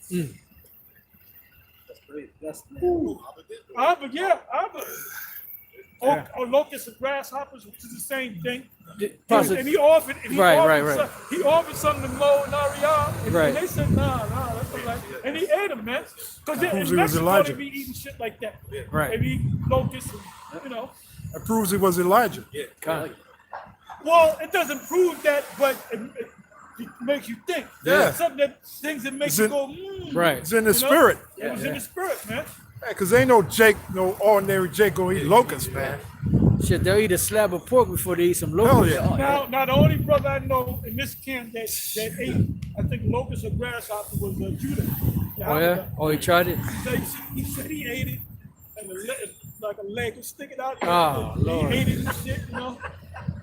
Abba. Or locusts and grasshoppers, which is the same thing. And he offered, Right. He offered something to Mo and Ariana, and Right. they said, nah, that's all right. And he ate them, man. Because in proves he was Mexico, Elijah. they be eating shit like that. Right. They be eating locusts, and, you know. That proves he was Elijah. Kind. Well, it doesn't prove that, but it makes you think. Yeah. Things that make It's you in- go, Right. It's in the you know? spirit. It was in the spirit, man. Because ain't no ordinary Jake gonna eat locusts, man. Shit, they'll eat a slab of pork before they eat some Hell locusts. yeah. Now the only brother I know in this camp that ate, I think, locust or grasshopper was Judah. Oh yeah? Oh, he tried it? He said he ate it, and like a leg was sticking out. Oh, he Lord. hated and shit, you know.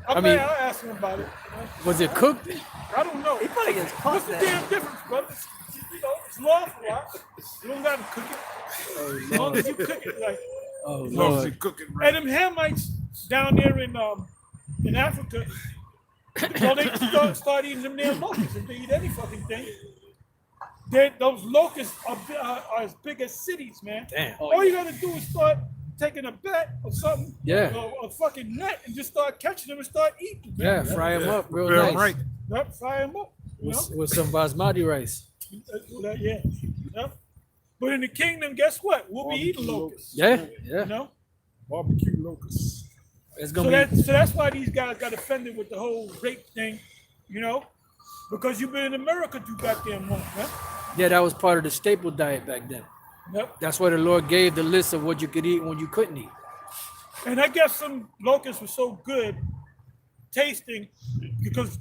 I mean- I asked him about it. You know? Was it cooked? I don't know. He probably gets caught What's the that. damn difference, brother? You know, it's lawful, right? You don't gotta cook it. As long as you cook it, like. Oh, As long as you Lord. cook it right. And them Hamites down there in Africa, well, they start eating them damn locusts. If they eat any fucking thing, those locusts are as big as cities, man. Damn. All you gotta do is start taking a bat or something, Yeah. or a fucking net, and just start catching them and start eating them. Yeah, fry them up real Very nice. right. Yep, fry them up. You know? With some basmati rice. Yeah. Yep. But in the kingdom, guess what? We'll be eating locusts. Yeah, You yeah. know? Barbecue locusts. It's So gonna be. that's why these guys got offended with the whole rape thing, you know? Because you've been in America too goddamn long, man. Yeah, that was part of the staple diet back then. Yep. That's why the Lord gave the list of what you could eat and what you couldn't eat. And I guess some locusts were so good tasting because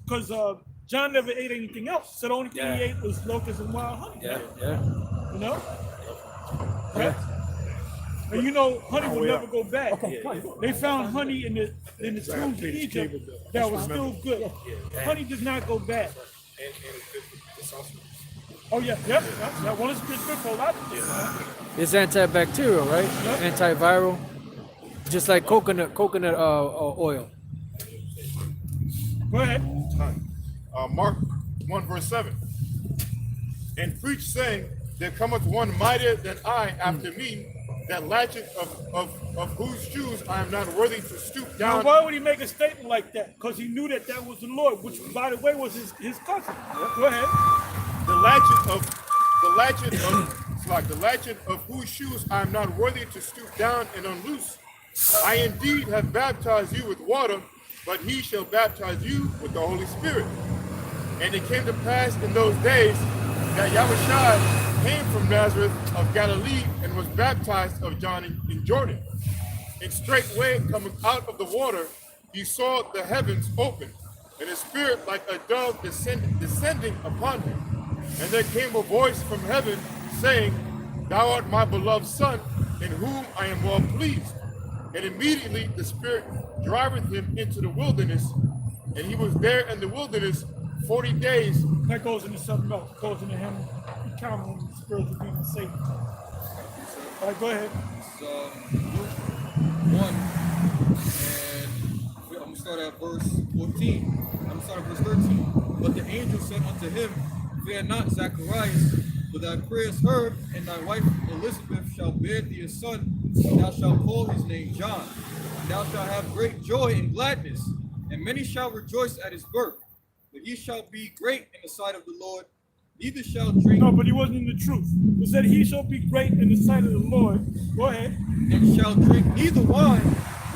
John never ate anything else. So the only thing he Yeah. ate was locusts and wild honey. Yeah, yeah. You know? Yeah. And you know, honey will never go bad. They found honey in the tombs of Egypt that was still good. Honey does not go bad. Oh yeah, yep. That one is good for a lot of things. Man. It's antibacterial, right? Antiviral. Just like coconut oil. Go ahead. Mark 1 verse 7. And preach saying, there cometh one mightier than I after me, that latchet of whose shoes I am not worthy to stoop Now, down. why would he make a statement like that? Because he knew that was the Lord, which, by the way, was his cousin. Go ahead. The latchet of whose shoes I am not worthy to stoop down and unloose. I indeed have baptized you with water, but he shall baptize you with the Holy Spirit. And it came to pass in those days that Yahushua came from Nazareth of Galilee and was baptized of John in Jordan. And straightway coming out of the water, he saw the heavens open, and a spirit like a dove descending upon him. And there came a voice from heaven saying, Thou art my beloved Son, in whom I am well pleased. And immediately the Spirit driveth him into the wilderness, and he was there in the wilderness 40 days. That goes into something else. It goes into him encountering the spirit of being Satan. All right, go ahead. It's Luke 1, and I'm going to start at verse 14. I'm going to start at verse 13. But the angel said unto him, Fear not, Zacharias, for thy prayers heard, and thy wife Elizabeth shall bear thee a son, and thou shalt call his name John. And thou shalt have great joy and gladness, and many shall rejoice at his birth. But he shall be great in the sight of the Lord, neither shall drink. No, but he wasn't in the truth. He said he shall be great in the sight of the Lord. Go ahead. And shall drink neither wine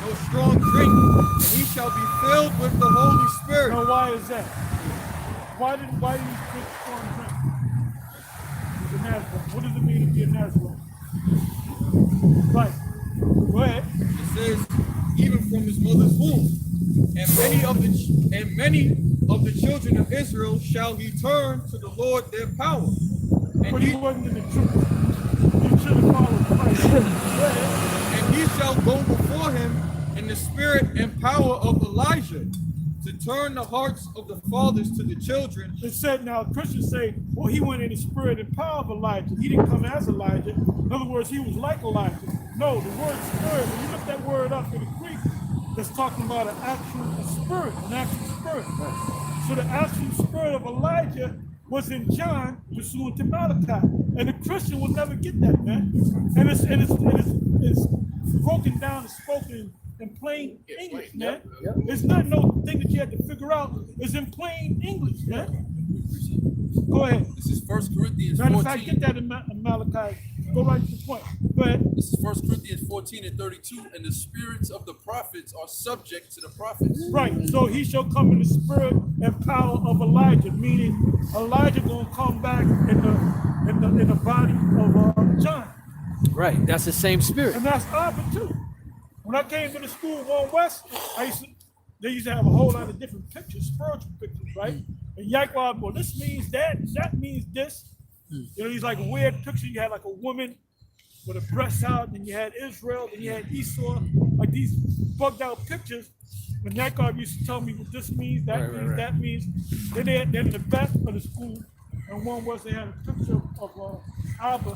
nor strong drink, and he shall be filled with the Holy Spirit. Now, why is that? Why did he drink strong drink? He's a Nazarene. What does it mean to be a Nazarene? Right. Go ahead. It says, even from his mother's womb, and many of the children of Israel shall he turn to the Lord their power. And But he wasn't in the truth. He should have followed Christ. Go ahead. And he shall go before him in the spirit and power of Elijah, to turn the hearts of the fathers to the children. It said, now Christians say, well, he went in the spirit and power of Elijah. He didn't come as Elijah. In other words, he was like Elijah. No, the word spirit, when you look that word up in the Greek, it's talking about an actual spirit, an actual spirit. So the actual spirit of Elijah was in John, pursuant to Malachi. And the Christian will never get that, man. And it's broken down and spoken in plain English, man. It's not no thing that you have to figure out. It's in plain English, man. Go ahead. This is 1 Corinthians Matter of fact, 14. get that in Malachi. Go right to the point. Go ahead. This is 1 Corinthians 14 and 32. And the spirits of the prophets are subject to the prophets. Right. So he shall come in the spirit and power of Elijah, meaning Elijah gonna come back in the body of John. Right. That's the same spirit. And that's Abba too. When I came to the school of One West, they used to have a whole lot of different pictures, spiritual pictures, right? And Yaquab, well, this means that means this. You know, he's like a weird picture. You had like a woman with a breast out, then you had Israel, then you had Esau, like these bugged out pictures. And that guy used to tell me what this means, that means, that means. Then they had in the back of the school, and one was they had a picture of Abba,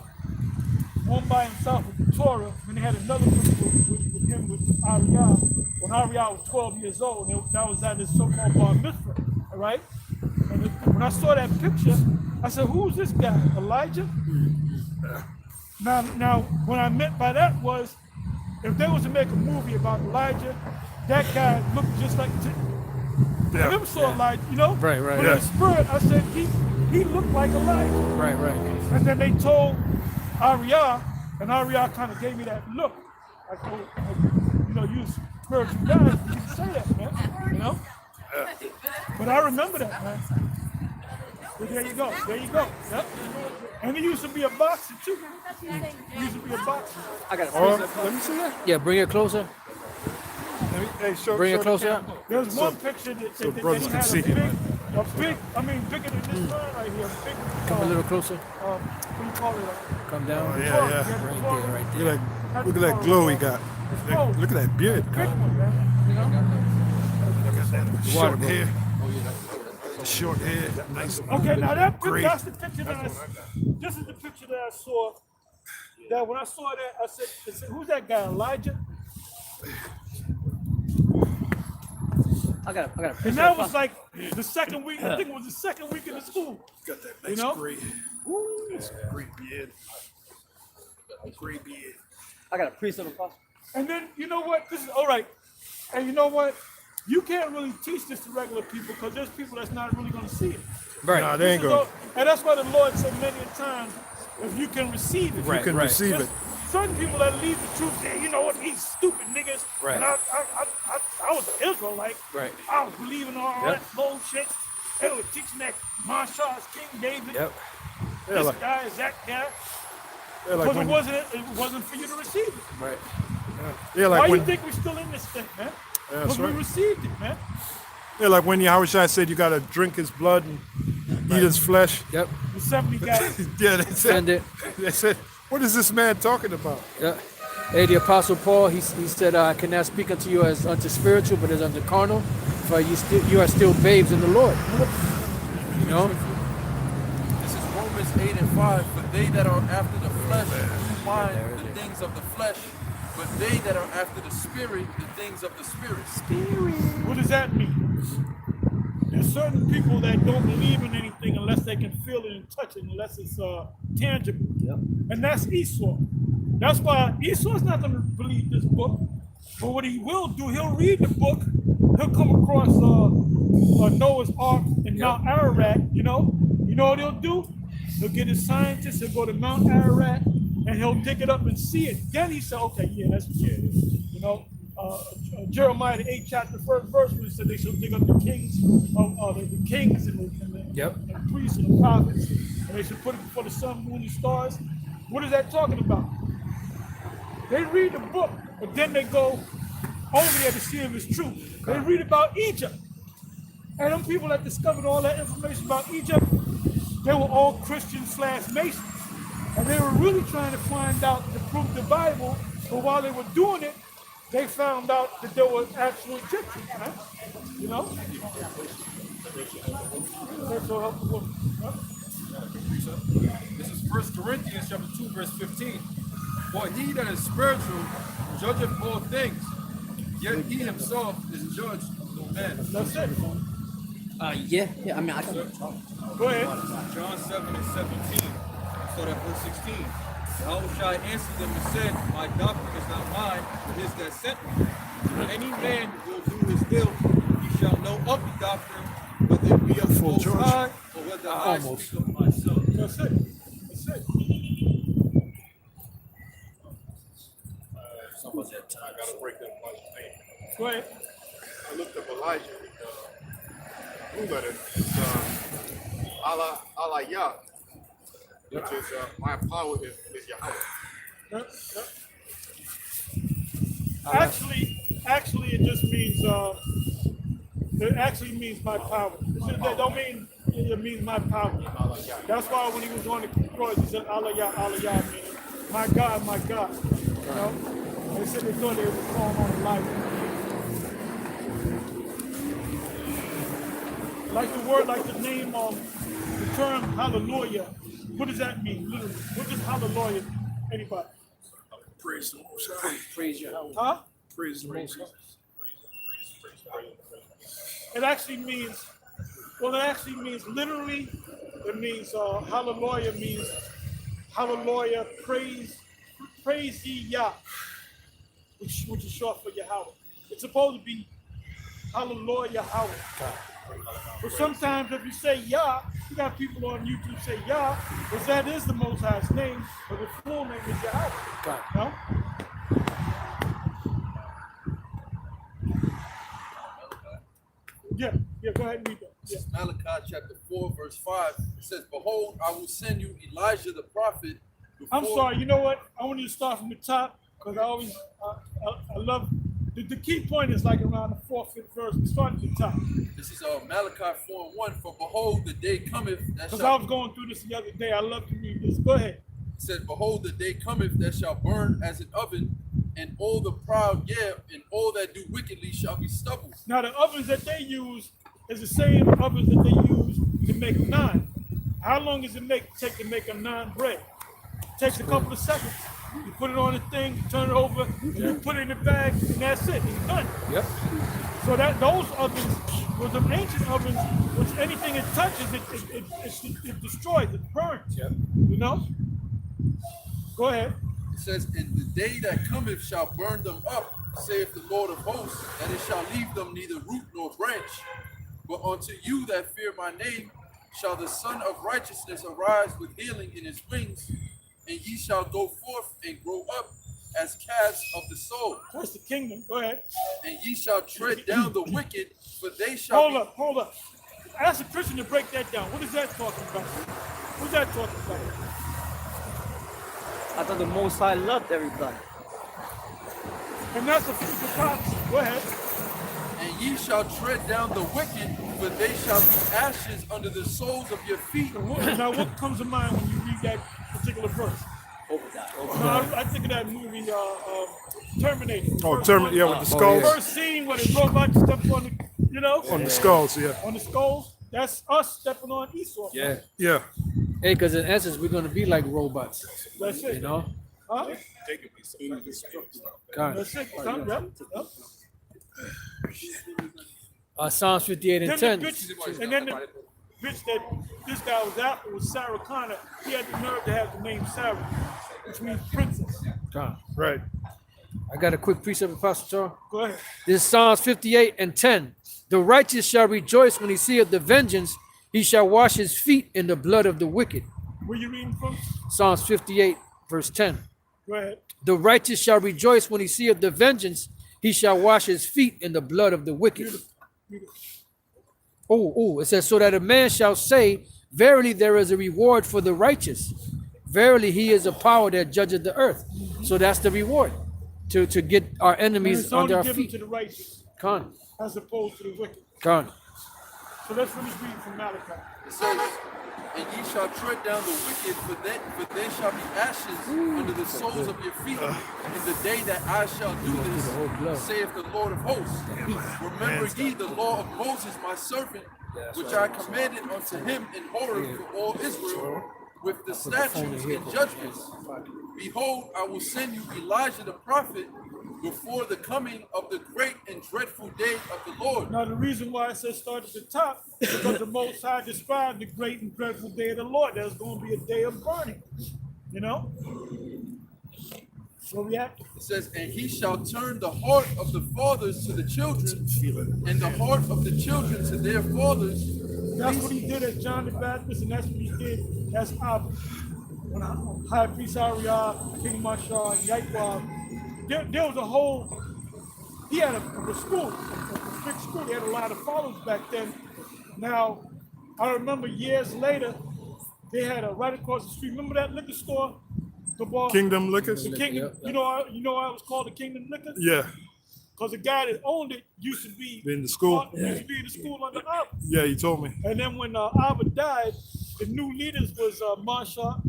one by himself with the Torah, and they had another picture with him with Ariel. When Ariel was 12 years old, and that was at his so-called bar mitzvah, all right? And when I saw that picture, I said, who's this guy, Elijah? Now, what I meant by that was, if they was to make a movie about Elijah, that guy looked just like, I never saw Elijah, you know? Right. But in the spirit, I said, he looked like Elijah. Right. And then they told Ariel, and Ariel kind of gave me that look. Like, oh, you know, you spiritual guys, you can say that, man, you know? But I remember that, man. But there you go. Yep. And he used to be a boxer too. He used to be a boxer. I got Let me see that. Yeah, bring it closer. Hey, show, Bring show it closer the up. camera. There's one picture that brothers he can had see a him, big, bigger than this line right here. A big, Come a little closer. what do you call it? Come down. Yeah. Right there. Look at that glow he got. Oh, Look at that beard. big one, man. You know? Short hair. Short hair. Nice. Okay, now Great. that's the picture this is the picture that I saw. That when I saw that, I said, who's that guy, Elijah? I got a And that was like the second week. I think it was the second week in the school. Got that nice You know? gray. That's a great beard. Great beard. I got a priest of apostle. And then you know what? This is all right. And you know what? You can't really teach this to regular people because there's people that's not really going to see it. Right. Nah, they ain't This is going. all- and that's why the Lord said many a times, if you can receive it, Right. You can receive it. There's certain people that leave the truth say, you know what, these stupid niggas. Right. And I was an Israelite. Right. I was believing all Yep. that bullshit. They were teaching that Marshall is King David. Yep. Yeah, This like, guy is that guy. yeah, like Because when, it wasn't for you to receive it. Right. yeah, Why like you when, think we're still in this thing, man? Yeah, Because that's we right. received it, man. yeah, like when Yahushua said you got to drink his blood and eat his flesh. Yep. The 70 guys. Yeah, they Send said, it. they said, what is this man talking about? Yeah. Hey, the Apostle Paul, he said, I cannot speak unto you as unto spiritual, but as unto carnal, for you are still babes in the Lord. You know? This is Romans 8 and 5. For they that are after the flesh mind the things of the flesh, but they that are after the spirit, the things of the spirit. What does that mean? There's certain people that don't believe in anything unless they can feel it and touch it, unless it's tangible. Yep. And that's Esau. That's why Esau's not going to believe this book. But what he will do, he'll read the book. He'll come across Noah's Ark in Mount Ararat, you know? You know what he'll do? He'll get his scientists, he'll go to Mount Ararat, and he'll dig it up and see it. Then he said, okay, yeah, that's you know? Jeremiah the 8th chapter, 1st verse, where he said they shall dig up the kings the kings and the priests and the prophets, and they should put it before the sun, moon, and stars. What is that talking about? They read the book, but then they go over there to see if it's true. They read about Egypt. And them people that discovered all that information about Egypt, they were all Christian/Masons. And they were really trying to find out to prove the Bible, but while they were doing it, they found out that there were actual Egyptians, right? You know? This is 1 Corinthians chapter 2, verse 15. For he that is spiritual judgeth all things, yet he himself is judged no man. That's it. Yeah. I mean, I can. Go ahead. John 7 and 17. Start at verse 16. Yahushua answered them and said, my doctrine is not mine, but his that sent me. If any man will do his will, he shall know of the doctrine, whether it be of the Most High, or whether I speak of myself. That's it. That's it. I got to break that one thing. Go ahead. I looked up Elijah in the blue letter. It's Allah Yah, which is my power is Yahweh. Actually, it just means it actually means my power. It don't mean it means my power. That's why when he was on the cross, he said Allah Yah, meaning My God, my God. You know, they said they thought they were calling on Elijah. Like the word, like the name, the term hallelujah. What does that mean, literally? What does hallelujah mean? Anybody? Praise the Most High. Praise your Hallelujah. Huh? Praise the Most High. It actually means, well, it actually means literally, it means, hallelujah means, hallelujah, praise ye Yah, which is short for Yahweh. It's supposed to be hallelujah Yahweh. But sometimes if you say Yah, you got people on YouTube say Yah, because that is the Most High's name, but the full name is Yahweh. God. No? Yeah, go ahead and read that. This is Malachi chapter 4, verse 5. It says, Behold, I will send you Elijah the prophet. I'm sorry, you know what? I want you to start from the top, because I always, I love, the key point is like around the 4th, 5th verse. We start at the top. This is Malachi 4:1. For behold, the day cometh that Because shall... I was going through this the other day. I love to read this. Go ahead. It says, Behold, the day cometh that shall burn as an oven, and all the proud, yea, and all that do wickedly shall be stubble. Now, the ovens that they use is the same ovens that they use to make naan. How long does it take to make a naan bread? It takes a couple of seconds. You put it on the thing, you turn it over, and you put it in the bag, and that's it. It's done. Yep. So that those ovens was an ancient ovens, which anything it touches, it destroys, it burns. Yep. You know? Go ahead. It says, And the day that cometh shall burn them up, saith the Lord of hosts, and it shall leave them neither root nor branch. But unto you that fear my name shall the Son of Righteousness arise with healing in his wings, and ye shall go forth and grow up as calves of the soul. That's the kingdom. Go ahead. And ye shall tread down the wicked, for they shall Hold up. Ask a Christian to break that down. What is that talking about? What's that talking about? I thought the Most High loved everybody. And that's a future prophecy. Go ahead. And ye shall tread down the wicked, for they shall be ashes under the soles of your feet. Now, what comes to mind when you read that particular verse? No, I think of that movie, Terminator. Oh, Terminator, yeah, with the skulls. First scene where the robot steps on the, you know? On the skulls, yeah. On the skulls. That's us stepping on Esau. Yeah. Yeah. Hey, because in essence, we're going to be like robots. That's it. You know? Huh? God. That's it. Yep. Psalms 58 and 10. Then the bitch that this guy was after was Sarah Connor. He had the nerve to have the name Sarah, which means princess. God. Right. I got a quick precept, Apostle Charles. Go ahead. This is Psalms 58 and 10. The righteous shall rejoice when he seeth the vengeance. He shall wash his feet in the blood of the wicked. Where you reading from? Psalms 58, verse 10. Go ahead. The righteous shall rejoice when he seeth the vengeance. He shall wash his feet in the blood of the wicked. It says, so that a man shall say, verily there is a reward for the righteous. Verily he is a power that judgeth the earth. So that's the reward, to get our enemies under our given feet. to the righteous Con. as opposed to the wicked. Con. So let's finish reading from Malachi. It says, And ye shall tread down the wicked, for they shall be ashes under the soles of your feet in the day that I shall do this, saith the Lord of hosts. Remember ye the law of Moses my servant, which I commanded unto him in Horeb for all Israel, with the statutes and judgments. Behold, I will send you Elijah the prophet before the coming of the great and dreadful day of the Lord. Now, the reason why I said start at the top is because the Most High described the great and dreadful day of the Lord. There's going to be a day of burning, you know? So we have to. It says, And he shall turn the heart of the fathers to the children, and the heart of the children to their fathers. That's what he did as John the Baptist, and that's what he did as Abba. When High Priest Ariah, King Mashal, Yaquab, there was a whole, he had a school, a big school. He had a lot of followers back then. Now, I remember years later, they had a right across the street. Remember that liquor store? The bar, Kingdom Liquors? The Kingdom, you know why it was called the Kingdom Liquor? Yeah. Because the guy that owned it used to be In the school? Used to be in the school under Abba. Yeah, you told me. And then when Abba died, the new leaders was Marshall,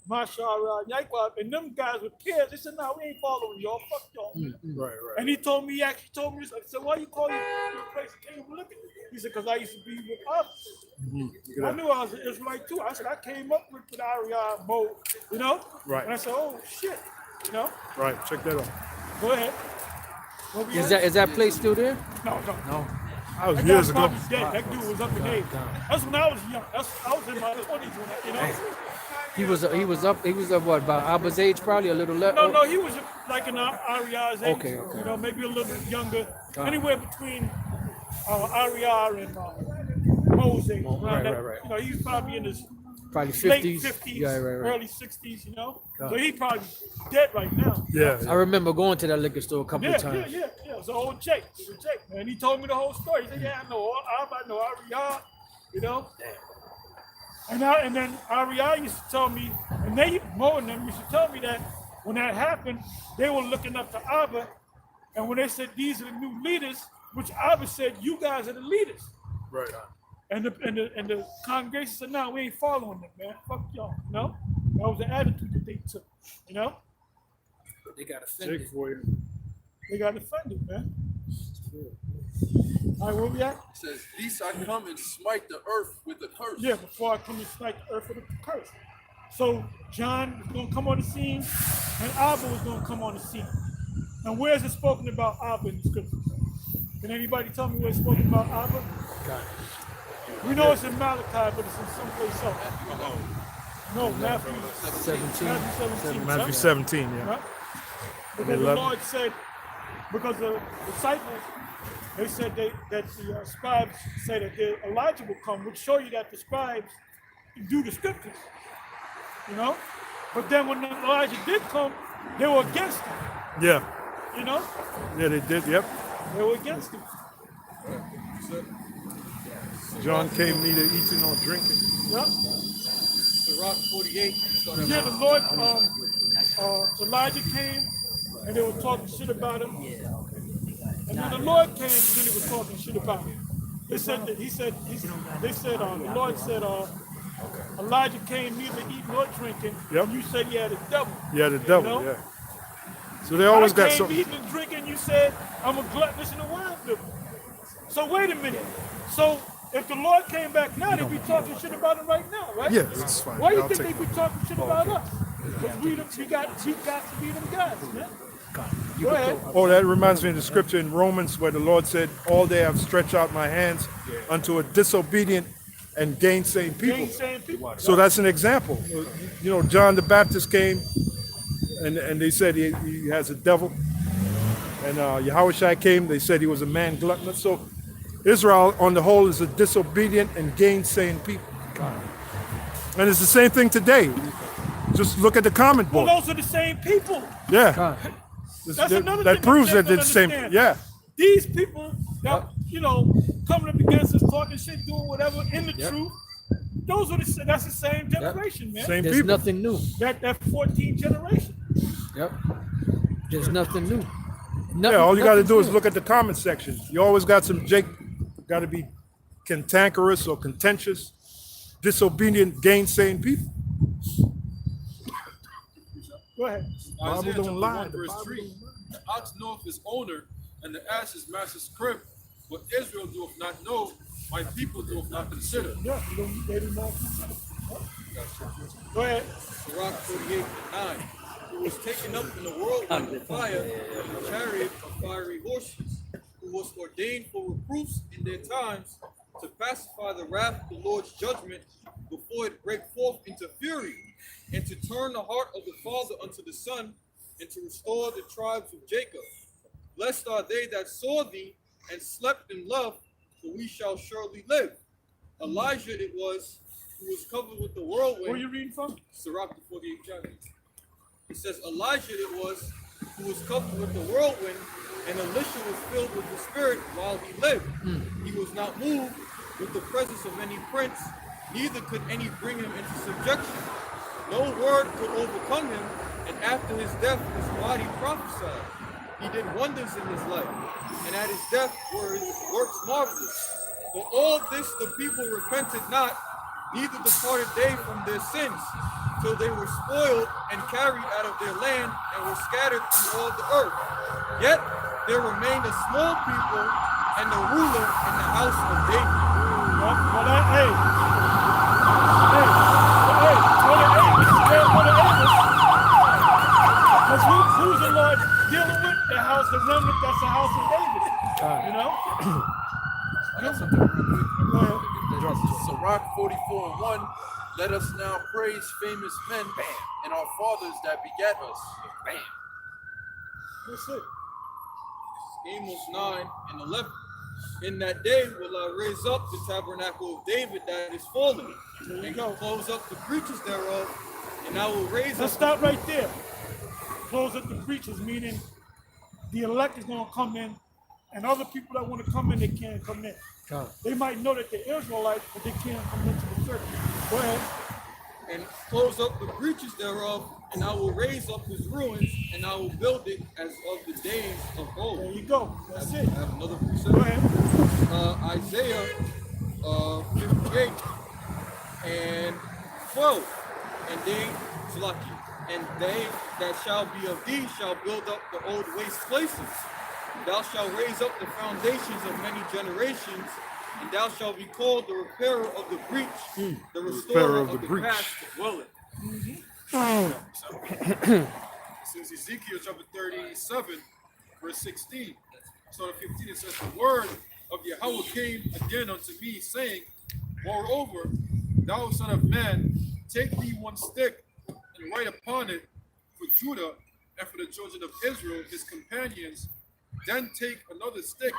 Mashallah, Yaquab, and them guys with kids, they said, "No, we ain't following y'all. Fuck y'all." Man. Right. And he told me, he actually told me this. I said, "Why you call your place King Look at it?" He said, "Because I used to be with us." I knew I was an Israelite too. I said, I came up with the Ariah mode, you know? Right. And I said, oh shit, you know? Right. Check that out. Go ahead. What we at? Is that place still there? No. No. That was That years guy ago. probably dead. That dude was up in age. That's when I was young. I was in my 20s when I, you know? He was up what, about Abba's age, probably a little less. No, he was like in Ariah's age. Okay. You know, maybe a little bit younger. Anywhere between Ariah and Moses. Right. You know, he was probably in his Probably late 50s. 50s, Yeah, right. early 60s, you know? So he probably dead right now. Yeah. I remember going to that liquor store a couple Yeah, of times. yeah. It's an old Jake. It was Jake, man. He told me the whole story. He said, yeah, I know Ariah, you know? And then Ariah used to tell me, and Mo and them used to tell me that when that happened, they were looking up to Abba, and when they said these are the new leaders, which Abba said, you guys are the leaders. Right. And the congregation said, no, we ain't following them, man. Fuck y'all, you know? That was the attitude that they took, you know? They got offended. Jake for you. They got offended, man. All right, where we at? It says, "Least I come and smite the earth with the curse." Yeah, before I come and smite the earth with a curse. So John is going to come on the scene, and Abba is going to come on the scene. And where is it spoken about Abba in the scriptures? Can anybody tell me where it's spoken about Abba? We know it's in Malachi, but it's in someplace else. No, Matthew 17. Matthew 17, yeah. Right? Because the Lord said, because the disciples, they said that the scribes said that Elijah will come, which show you that the scribes do the scriptures, you know? But then when Elijah did come, they were against him, Yeah. you know? Yeah, they did. Yep. They were against him. John came neither eating nor drinking. Yep. Sirach 48. Yeah, the Lord, Elijah came, and they were talking shit about him. And then the Lord came, and then he was talking shit about him. They said that the Lord said, Elijah came neither eating nor drinking. Yep. And you said he had a devil. Yeah, the devil. know? Yeah. So they always I got came something. eating and drinking. You said I'm a gluttonous and a wine. So wait a minute. So if the Lord came back now, they'd be talking shit about him right now, right? Yeah, that's fine. Why do you I'll think take they be talking shit about us? Because we got to be them guys, man. Go ahead. Oh, that reminds me of the scripture in Romans where the Lord said, all day I've stretched out my hands unto a disobedient and gainsaying people. Gainsaying people. So that's an example. You know, John the Baptist came and they said he has a devil. And Yahushua came, they said he was a man gluttonous. So Israel on the whole is a disobedient and gainsaying people. And it's the same thing today. Just look at the comment Well, board. those are the same people. Yeah. That's another That thing proves that don't it's the same. understand. Yeah. These people that, coming up against us, talking shit, doing whatever in the truth, that's the same generation, man. Same There's people. nothing new. That 14th generation. Yep. There's nothing new. Yeah, all you got to do is new. look at the comment section. You always got some got to be cantankerous or contentious, disobedient, gainsaying people. Go ahead. Bible Isaiah don't chapter lie. 1, The verse Bible 3. The ox knoweth his owner, and the ass his master's crib. What Israel doeth not know, my people doeth not consider. Yeah, they didn't know. Go ahead. Sirach 48 and 9. Who was taken up in the whirlwind of fire, and the chariot of fiery horses, who was ordained for reproofs in their times, to pacify the wrath of the Lord's judgment before it break forth into fury, and to turn the heart of the father unto the son, and to restore the tribes of Jacob. Blessed are they that saw thee and slept in love, for we shall surely live. Elijah it was, who was covered with the whirlwind. Where are you reading from? Sirach the 48th chapter. It says, Elijah it was, who was covered with the whirlwind, and Elisha was filled with the Spirit while he lived. He was not moved with the presence of any prince, neither could any bring him into subjection. No word could overcome him, and after his death his body prophesied. He did wonders in his life, and at his death were his works marvelous. For all this the people repented not, neither departed they from their sins. till they were spoiled and carried out of their land and were scattered through all the earth. Yet there remained a small people and a ruler in the house of David. Who's the Lord dealing with? The house of remnant, that's the house of David. You know? I got something real quick. Sirach 44:1. Let us now praise famous men and our fathers that begat us. Bam. That's it. Amos 9:11. In that day will I raise up the tabernacle of David that is fallen, and close up the breaches thereof, and I will raise Let's up. stop right there. Close up the breaches, meaning the elect is going to come in, and other people that want to come in, they can't come in. They might know that they're Israelites, but they can't come into the church. Go ahead. And close up the breaches thereof, and I will raise up his ruins, and I will build it as of the days of old. There you go. That's it. I have another precept. Go ahead. Isaiah 58 and 12. And they that shall be of thee shall build up the old waste places. Thou shalt raise up the foundations of many generations, and thou shalt be called the repairer of the breach, the restorer of the breach. past dwelling. This is Ezekiel chapter 37, verse 16. So 15, it says, the word of Yahweh came again unto me, saying, moreover, thou son of man, take thee one stick and write upon it for Judah and for the children of Israel, his companions. Then take another stick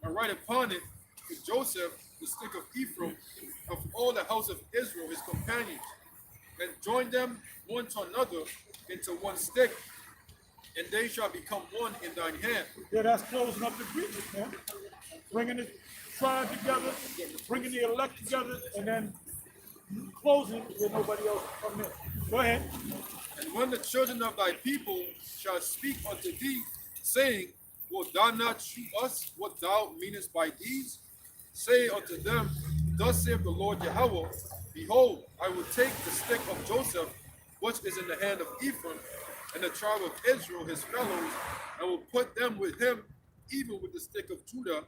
and write upon it for Joseph, the stick of Ephraim, of all the house of Israel, his companions, and join them one to another into one stick, and they shall become one in thine hand. Yeah, that's closing up the breaches, man. Bringing the tribe together, bringing the elect together, and then closing where nobody else can come in. Go ahead. And when the children of thy people shall speak unto thee, saying, wilt thou not shew us what thou meanest by these? Say unto them, thus saith the Lord Yahweh, behold, I will take the stick of Joseph, which is in the hand of Ephraim, and the tribe of Israel, his fellows, and will put them with him, even with the stick of Judah,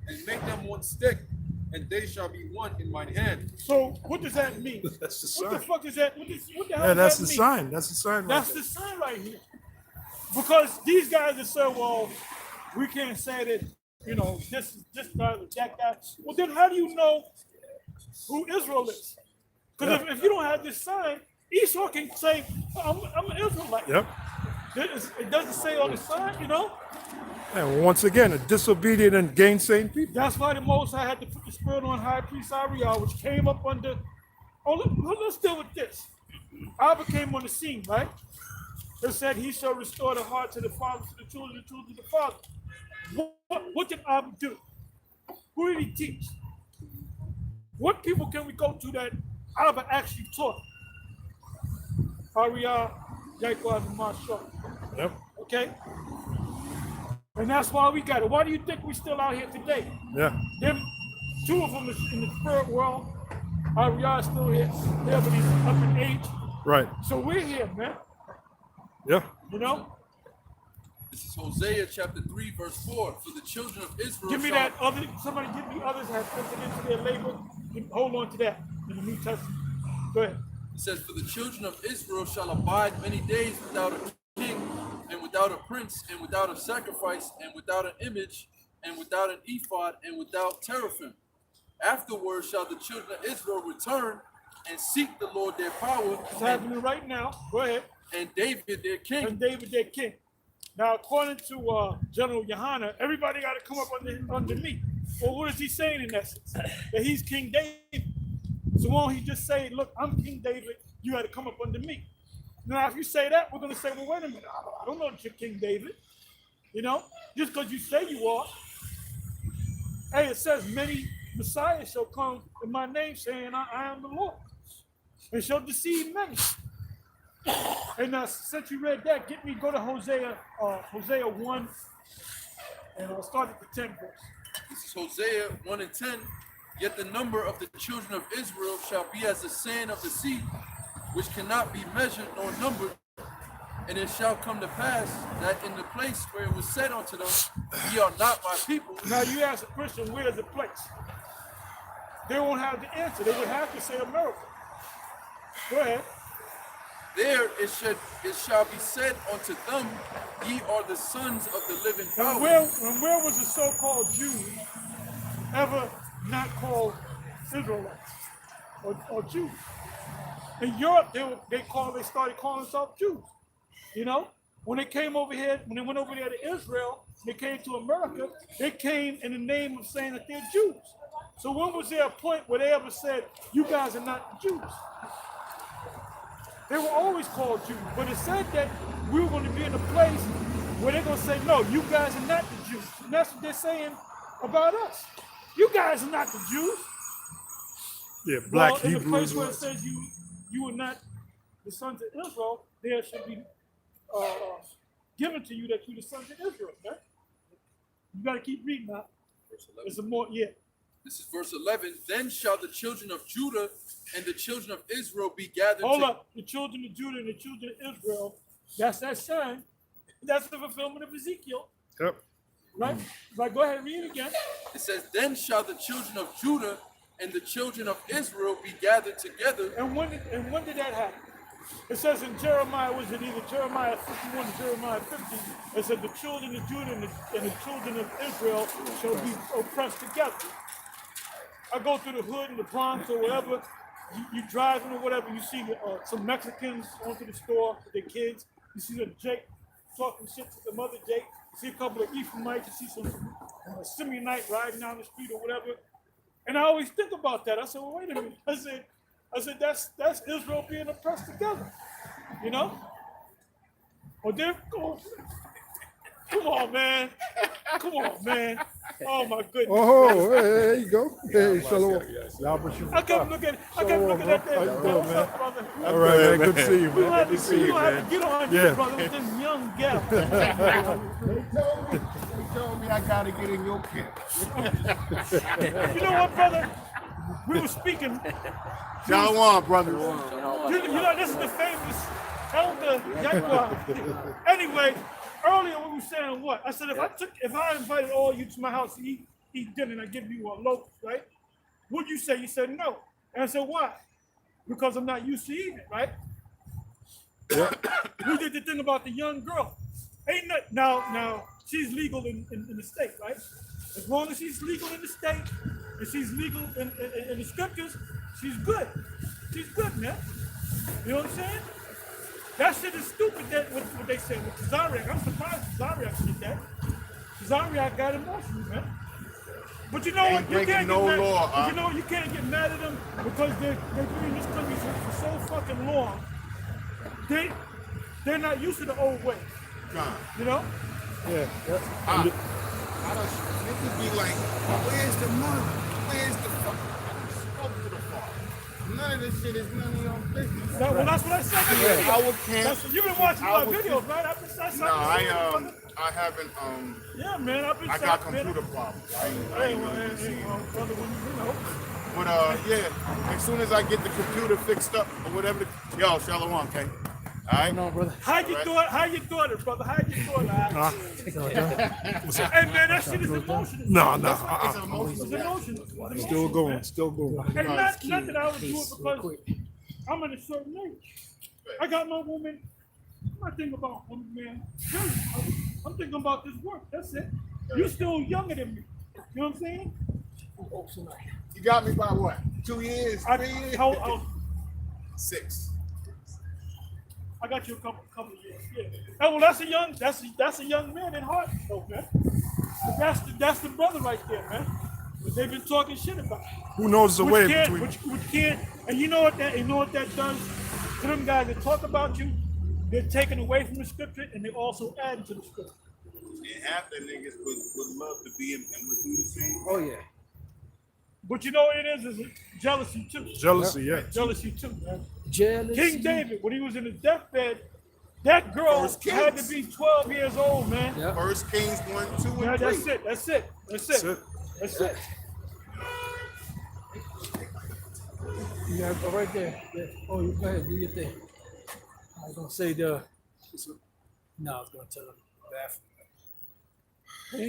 and make them one stick, and they shall be one in mine hand. So what does that mean? That's the sign. What the fuck is that? What the hell Yeah, does that's that the mean? sign. That's the sign. That's the sign right here. Because these guys have said, well, we can't say that, you know, this guy, that guy. Well, then how do you know who Israel is? Because if you don't have this sign, Esau can say, I'm an Israelite. Yep. It doesn't say on the sign, you know? And once again, a disobedient and gainsaying people. That's why the Most High had to put the spirit on High Priest Ariel, which came up under. Let's deal with this. Abba came on the scene, right? It said, he shall restore the heart to the father, to the children of the father. What did Abba do? Who did he teach? What people can we go to that Abba actually taught? Ariel, Jacob, and Marshall. Yep. Okay? And that's why we got it. Why do you think we're still out here today? Yeah. Them, two of them is in the spirit world. Ariel is still here. Yeah, but he's up in age. Right. So we're here, man. Yeah. You know? This is Hosea chapter 3, verse 4. For the children of Israel Give me shall- that other, somebody give me others have entered into their labor. Hold on to that in the New Testament. Go ahead. It says, for the children of Israel shall abide many days without a king, and without a prince, and without a sacrifice, and without an image, and without an ephod, and without teraphim. Afterwards shall the children of Israel return and seek the Lord their power, It's happening right now. Go ahead. and David their king. And David their king. Now, according to General Yohana, everybody got to come up under me. Well, what is he saying in essence? That he's King David. So won't he just say, look, I'm King David, you got to come up under me. Now, if you say that, we're going to say, well, wait a minute, I don't know that you're King David. You know, just because you say you are. Hey, it says many Messiahs shall come in my name saying, I am the Lord. And shall deceive many. And since you read that, go to Hosea 1, and I'll start at the 10th verse. This is Hosea 1 and 10. Yet the number of the children of Israel shall be as the sand of the sea, which cannot be measured nor numbered. And it shall come to pass that in the place where it was said unto them, ye are not my people, Now you ask a Christian, where is the place? They won't have the answer. They would have to say America. Go ahead. there it shall be said unto them, ye are the sons of the living And power. where was the so-called Jews ever not called Israelites or Jews? In Europe, they started calling themselves Jews. You know, when they came over here, when they went over there to Israel, they came to America, they came in the name of saying that they're Jews. So when was there a point where they ever said, you guys are not Jews? They were always called Jews, but it said that we were going to be in a place where they're going to say, no, you guys are not the Jews. And that's what they're saying about us. You guys are not the Jews. Yeah, black Well, in the place Hebrews. where it says you are not the sons of Israel, there should be given to you that you're the sons of Israel, right? You got to keep reading that. Verse 11. There's some more, yeah. This is verse 11. Then shall the children of Judah and the children of Israel be gathered Hold to... up. The children of Judah and the children of Israel, that's that sign. That's the fulfillment of Ezekiel, Yep. right? Right, go ahead and read it again. It says, then shall the children of Judah and the children of Israel be gathered together. And when did that happen? It says in Jeremiah, was it either Jeremiah 51 or Jeremiah 50? It said the children of Judah and the children of Israel shall be oppressed together. I go through the hood and the Bronx or whatever, you driving or whatever, you see some Mexicans going to the store with their kids. You see the Jake talking shit to the mother Jake. You see a couple of Ephraimites. You see some Simeonite riding down the street or whatever. And I always think about that. I said, well, wait a minute. I said that's Israel being oppressed together, you know? Well, there, come on, man. Come on, man. Oh my goodness. Oh, hey, there you go. Hey, shalom. I kept looking at that. How you doing, What's man? up, brother? All right, man. Good to see you, We don't man. have Good to to see you, man. get on Yeah. you, brother, with them young gals. They told me I gotta get in your camp. You know what, brother? We were speaking. Shalom, brother. You know, this is the famous elder Yakwa. Anyway, earlier we were saying what? I said if I invited all you to my house to eat dinner and I give you a loaf, right? What'd you say? You said no. And I said, why? Because I'm not used to eating it, right? We did the thing about the young girl. Ain't that now she's legal in the state, right? As long as she's legal in the state and she's legal in the scriptures, she's good. She's good, man. You know what I'm saying? That shit is stupid, that what they say with Zariak. I'm surprised Zariak did that. Zariak got emotional, man. But you know what? You can't no get mad. law, But you know what? You can't get mad at them because they've been in this country for so fucking long. They're not used to the old ways. John, You know? Yeah. I don't, niggas be like, where's the money? Where's the fuck? I just spoke to the father. None of this shit is none of your business. Well, that's what I said. in the video. Our camp. You've been watching my our videos, right? No, I haven't. Yeah, man. I've been. I got computer problems. I Hey, ain't well, really see it. brother, when you know. But yeah, as soon as I get the computer fixed up or whatever, yo, shalom, okay? All right, No, brother. How you thought it, brother? How you thought it? Hey, man, that shit is emotional. No. It's emotional. Still going. Still going. And not that I would do it because I'm at a certain age. I got my woman. I'm not thinking about woman, man. I'm thinking about this work. That's it. You're still younger than me. You know what I'm saying? you got me by what? 2 years? 3 years? 6. I got you a couple of years. Yeah. Oh, well, that's a young man in heart, though, man. But that's the brother right there, man. But they've been talking shit about it. Who knows the way between? Which can't. And you know what that does to them guys that talk about you? They're taking away from the scripture and they also add to the scripture. And half the niggas would love to be in and would do the same. Oh yeah. But you know what it is jealousy too. Jealousy, yeah. Jealousy too, man. Jealousy. King David, when he was in his deathbed, that girl First had Kings. to be 12 years old, man. Yeah. First Kings 1, 2, and Yeah, 3. that's it. That's it. That's it. That's it. Yeah, go right there. Yeah. Oh, you go ahead, do your thing. I was gonna say the. No, I was gonna tell him the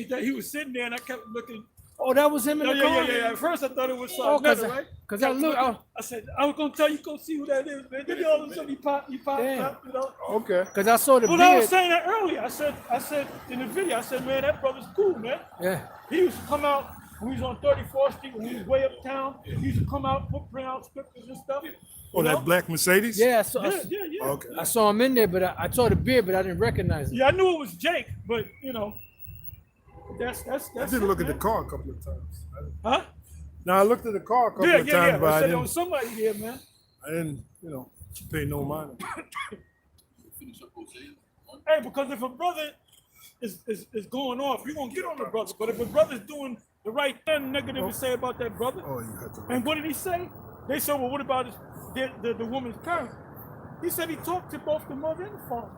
bathroom. He was sitting there, and I kept looking. Oh, that was him in Oh, the yeah, car. yeah, yeah. At first, I thought it was Oh, Netta, right? cause I look. I said, I was gonna tell you, go see who that is, man. Then all of a sudden, he popped, Damn. you know. Okay. Cause I saw the Well, I was beard. saying that earlier. I said in the video, I said, man, that brother's cool, man. Yeah. He used to come out when he was on 34th Street, when he was way uptown. He used to come out, print out scriptures and stuff. Oh, that black Mercedes? Yeah. I saw. Yeah. Okay. I saw him in there, but I saw the beard, but I didn't recognize him. Yeah, I knew it was Jake, but you know, that's I did look at the man. car a couple of times. Huh? Now I looked at the car a couple Yeah, of yeah, times, yeah. but I I said there was didn't, somebody there, man. pay no mind. Finish up Hosea. Hey, because if a brother is going off, you're gonna get on the brother. But if a brother's doing the right thing, negative to say about that brother. Oh, you had to. And what did he say? They said, well, what about the woman's parent? He said he talked to both the mother and the father.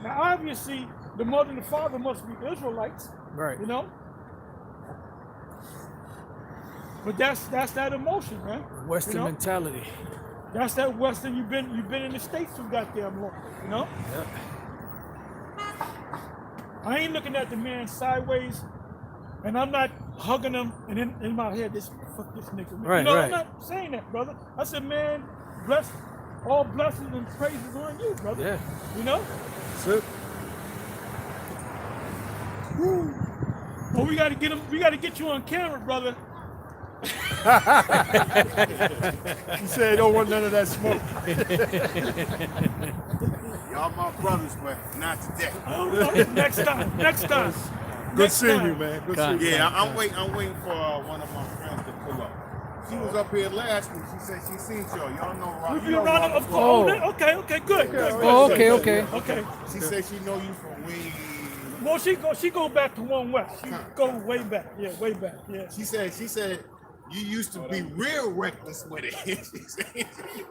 Now, obviously, the mother and the father must be Israelites, Right. you know? But that's that emotion, man. Western you know? mentality. That's that Western. You've been in the States too goddamn long, you know? Yep. I ain't looking at the man sideways, and I'm not hugging him, and in my head, fuck this nigga, man. Right, you know, right. I'm not saying that, brother. I said, man, all blessings and praises on you, brother. Yeah. You know? That's it. Well, we gotta get you on camera, brother. He said he don't want none of that smoke. Y'all my brothers, but not today. Next time. Good Next seeing time. you, man. Good seeing you. Yeah, I'm waiting for one of my friends to pull up. She was up here last week. She said she seen y'all. Y'all know Rob. We You be know around Rob of Ford. course. Okay, good. Oh, okay. Okay. She said she know you from way. Well, she go back to One West. She go way back. Yeah, way back. Yeah. She said you used to be real reckless with it. She said,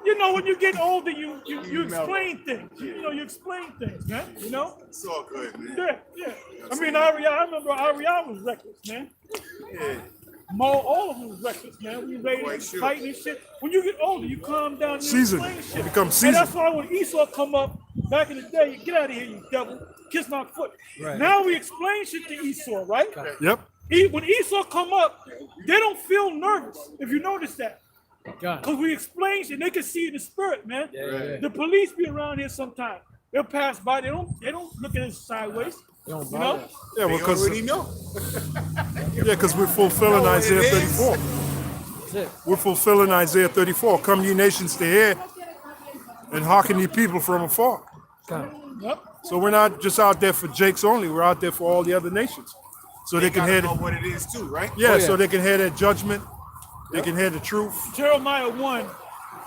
You know, when you get older, you You explain things. You explain things, man. You know? it's all good, man. Yeah. I mean, I remember Ariel was reckless, man. Yeah. All of them was reckless, man. We ready Quite to sure. fight and shit. When you get older, you calm down. You Seasoned. explain shit. You become And seasoned. that's why when Esau come up back in the day, get out of here, you devil. Kiss my foot. Right. Now we explain shit to Esau, right? Yep. When Esau come up, they don't feel nervous. If you notice that. God. Because we explain shit, they can see in the spirit, man. Yeah. The police be around here sometimes. They'll pass by, they don't look at us sideways. They don't You bother know? us. Yeah, They because already know. we're fulfilling know what Isaiah it is. 34. That's it. We're fulfilling Isaiah 34. Come ye nations to hear, and hearken ye people from afar. God. Yep. So we're not just out there for Jakes only. We're out there for all the other nations, so they can gotta hear. know what it is too, right? Yeah, Oh, yeah. so they can hear their judgment. They can hear the truth. Jeremiah 1,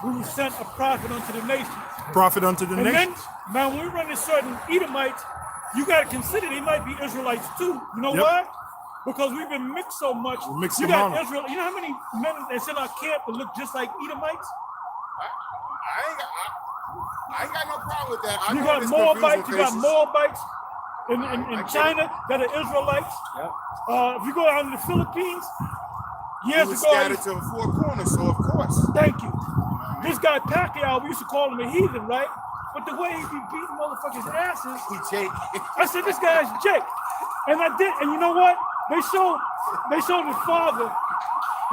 we sent a prophet unto the nations. Prophet unto the And then, nations. now when we run into certain Edomites, you got to consider they might be Israelites too. You know Yep. why? Because we've been mixed so much. We mixed you them got on. Israel. You know how many men that's in our camp that look just like Edomites? I ain't got no problem with that. I You know got there's Moabites. confusing You got faces. Moabites in get it. China that are Israelites. Yep. If you go out in the Philippines, He years was ago, I scattered to the four corners, so of course. thank you. This guy Pacquiao, we used to call him a heathen, right? But the way he be beating motherfuckers' asses, He Jake. I said, this guy's Jake. And I did, and you know what? They showed his father.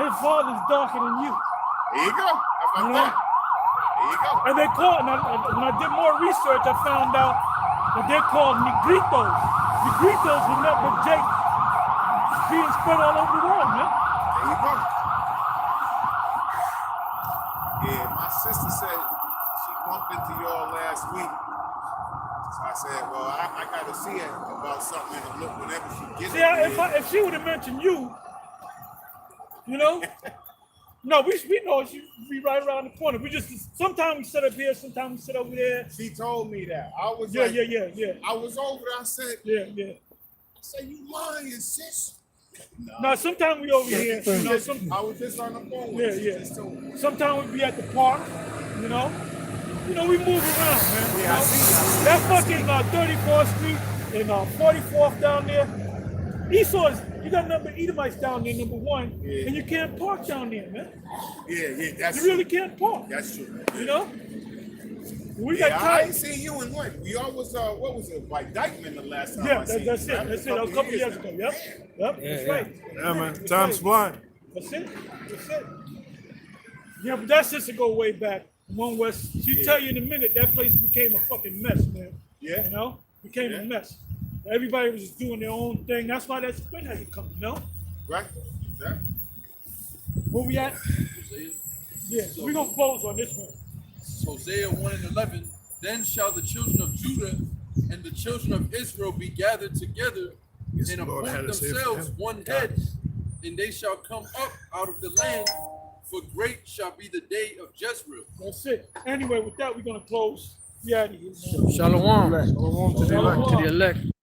His father's darker than you. There you go. How You about know? that? There you go. And they called, when I did more research, I found out that they're called Negritos. Negritos were met with Jake being spread all over the world, man. There you go. Yeah, my sister said she bumped into y'all last week. So I said, well, I got to see it about something and look whenever she gets See, it. if she would have mentioned you, you know, no, we know she be right around the corner. We just sometimes we sit up here, sometimes we sit over there. She told me that. I was Yeah, like, yeah. I was over there. I said, Yeah. you lying, sis? No, sometimes we over here. You know, I was just on the phone with Yeah, her. She yeah. just told me. Sometimes we be at the park, you know. We move around, man. Yeah, I see. That fucking 34th Street and 44th down there. Esau You got nothing but Edomites down there, number one, Yeah. and you can't park down there, man. Yeah, that's You really can't park. That's true. You know? We Yeah, got I time. ain't seen you in what? We always what was it, like Dykeman the last time Yeah, I seen that's you, it. right? That's it. That was a couple years ago. Yep. Yep. That's right. Yeah, man. That's Time's right. flying. That's it. That's it. Yeah, but that sister go way back. One West. She'll tell you in a minute that place became a fucking mess, man. Yeah. You know? Became Yeah. a mess. Everybody was just doing their own thing. That's why that split had to come, you know? Right? Yeah. Where we at? Hosea, Yeah, we're gonna close on this one. Hosea 1:11. Then shall the children of Judah and the children of Israel be gathered together Yes, and Lord had appoint to say it for themselves him. one head, and they shall come up out of the land, for great shall be the day of Jezreel. That's it. Anyway, with that, we're gonna close. We out of here, man. Shalom Shalom to the elect. to the elect.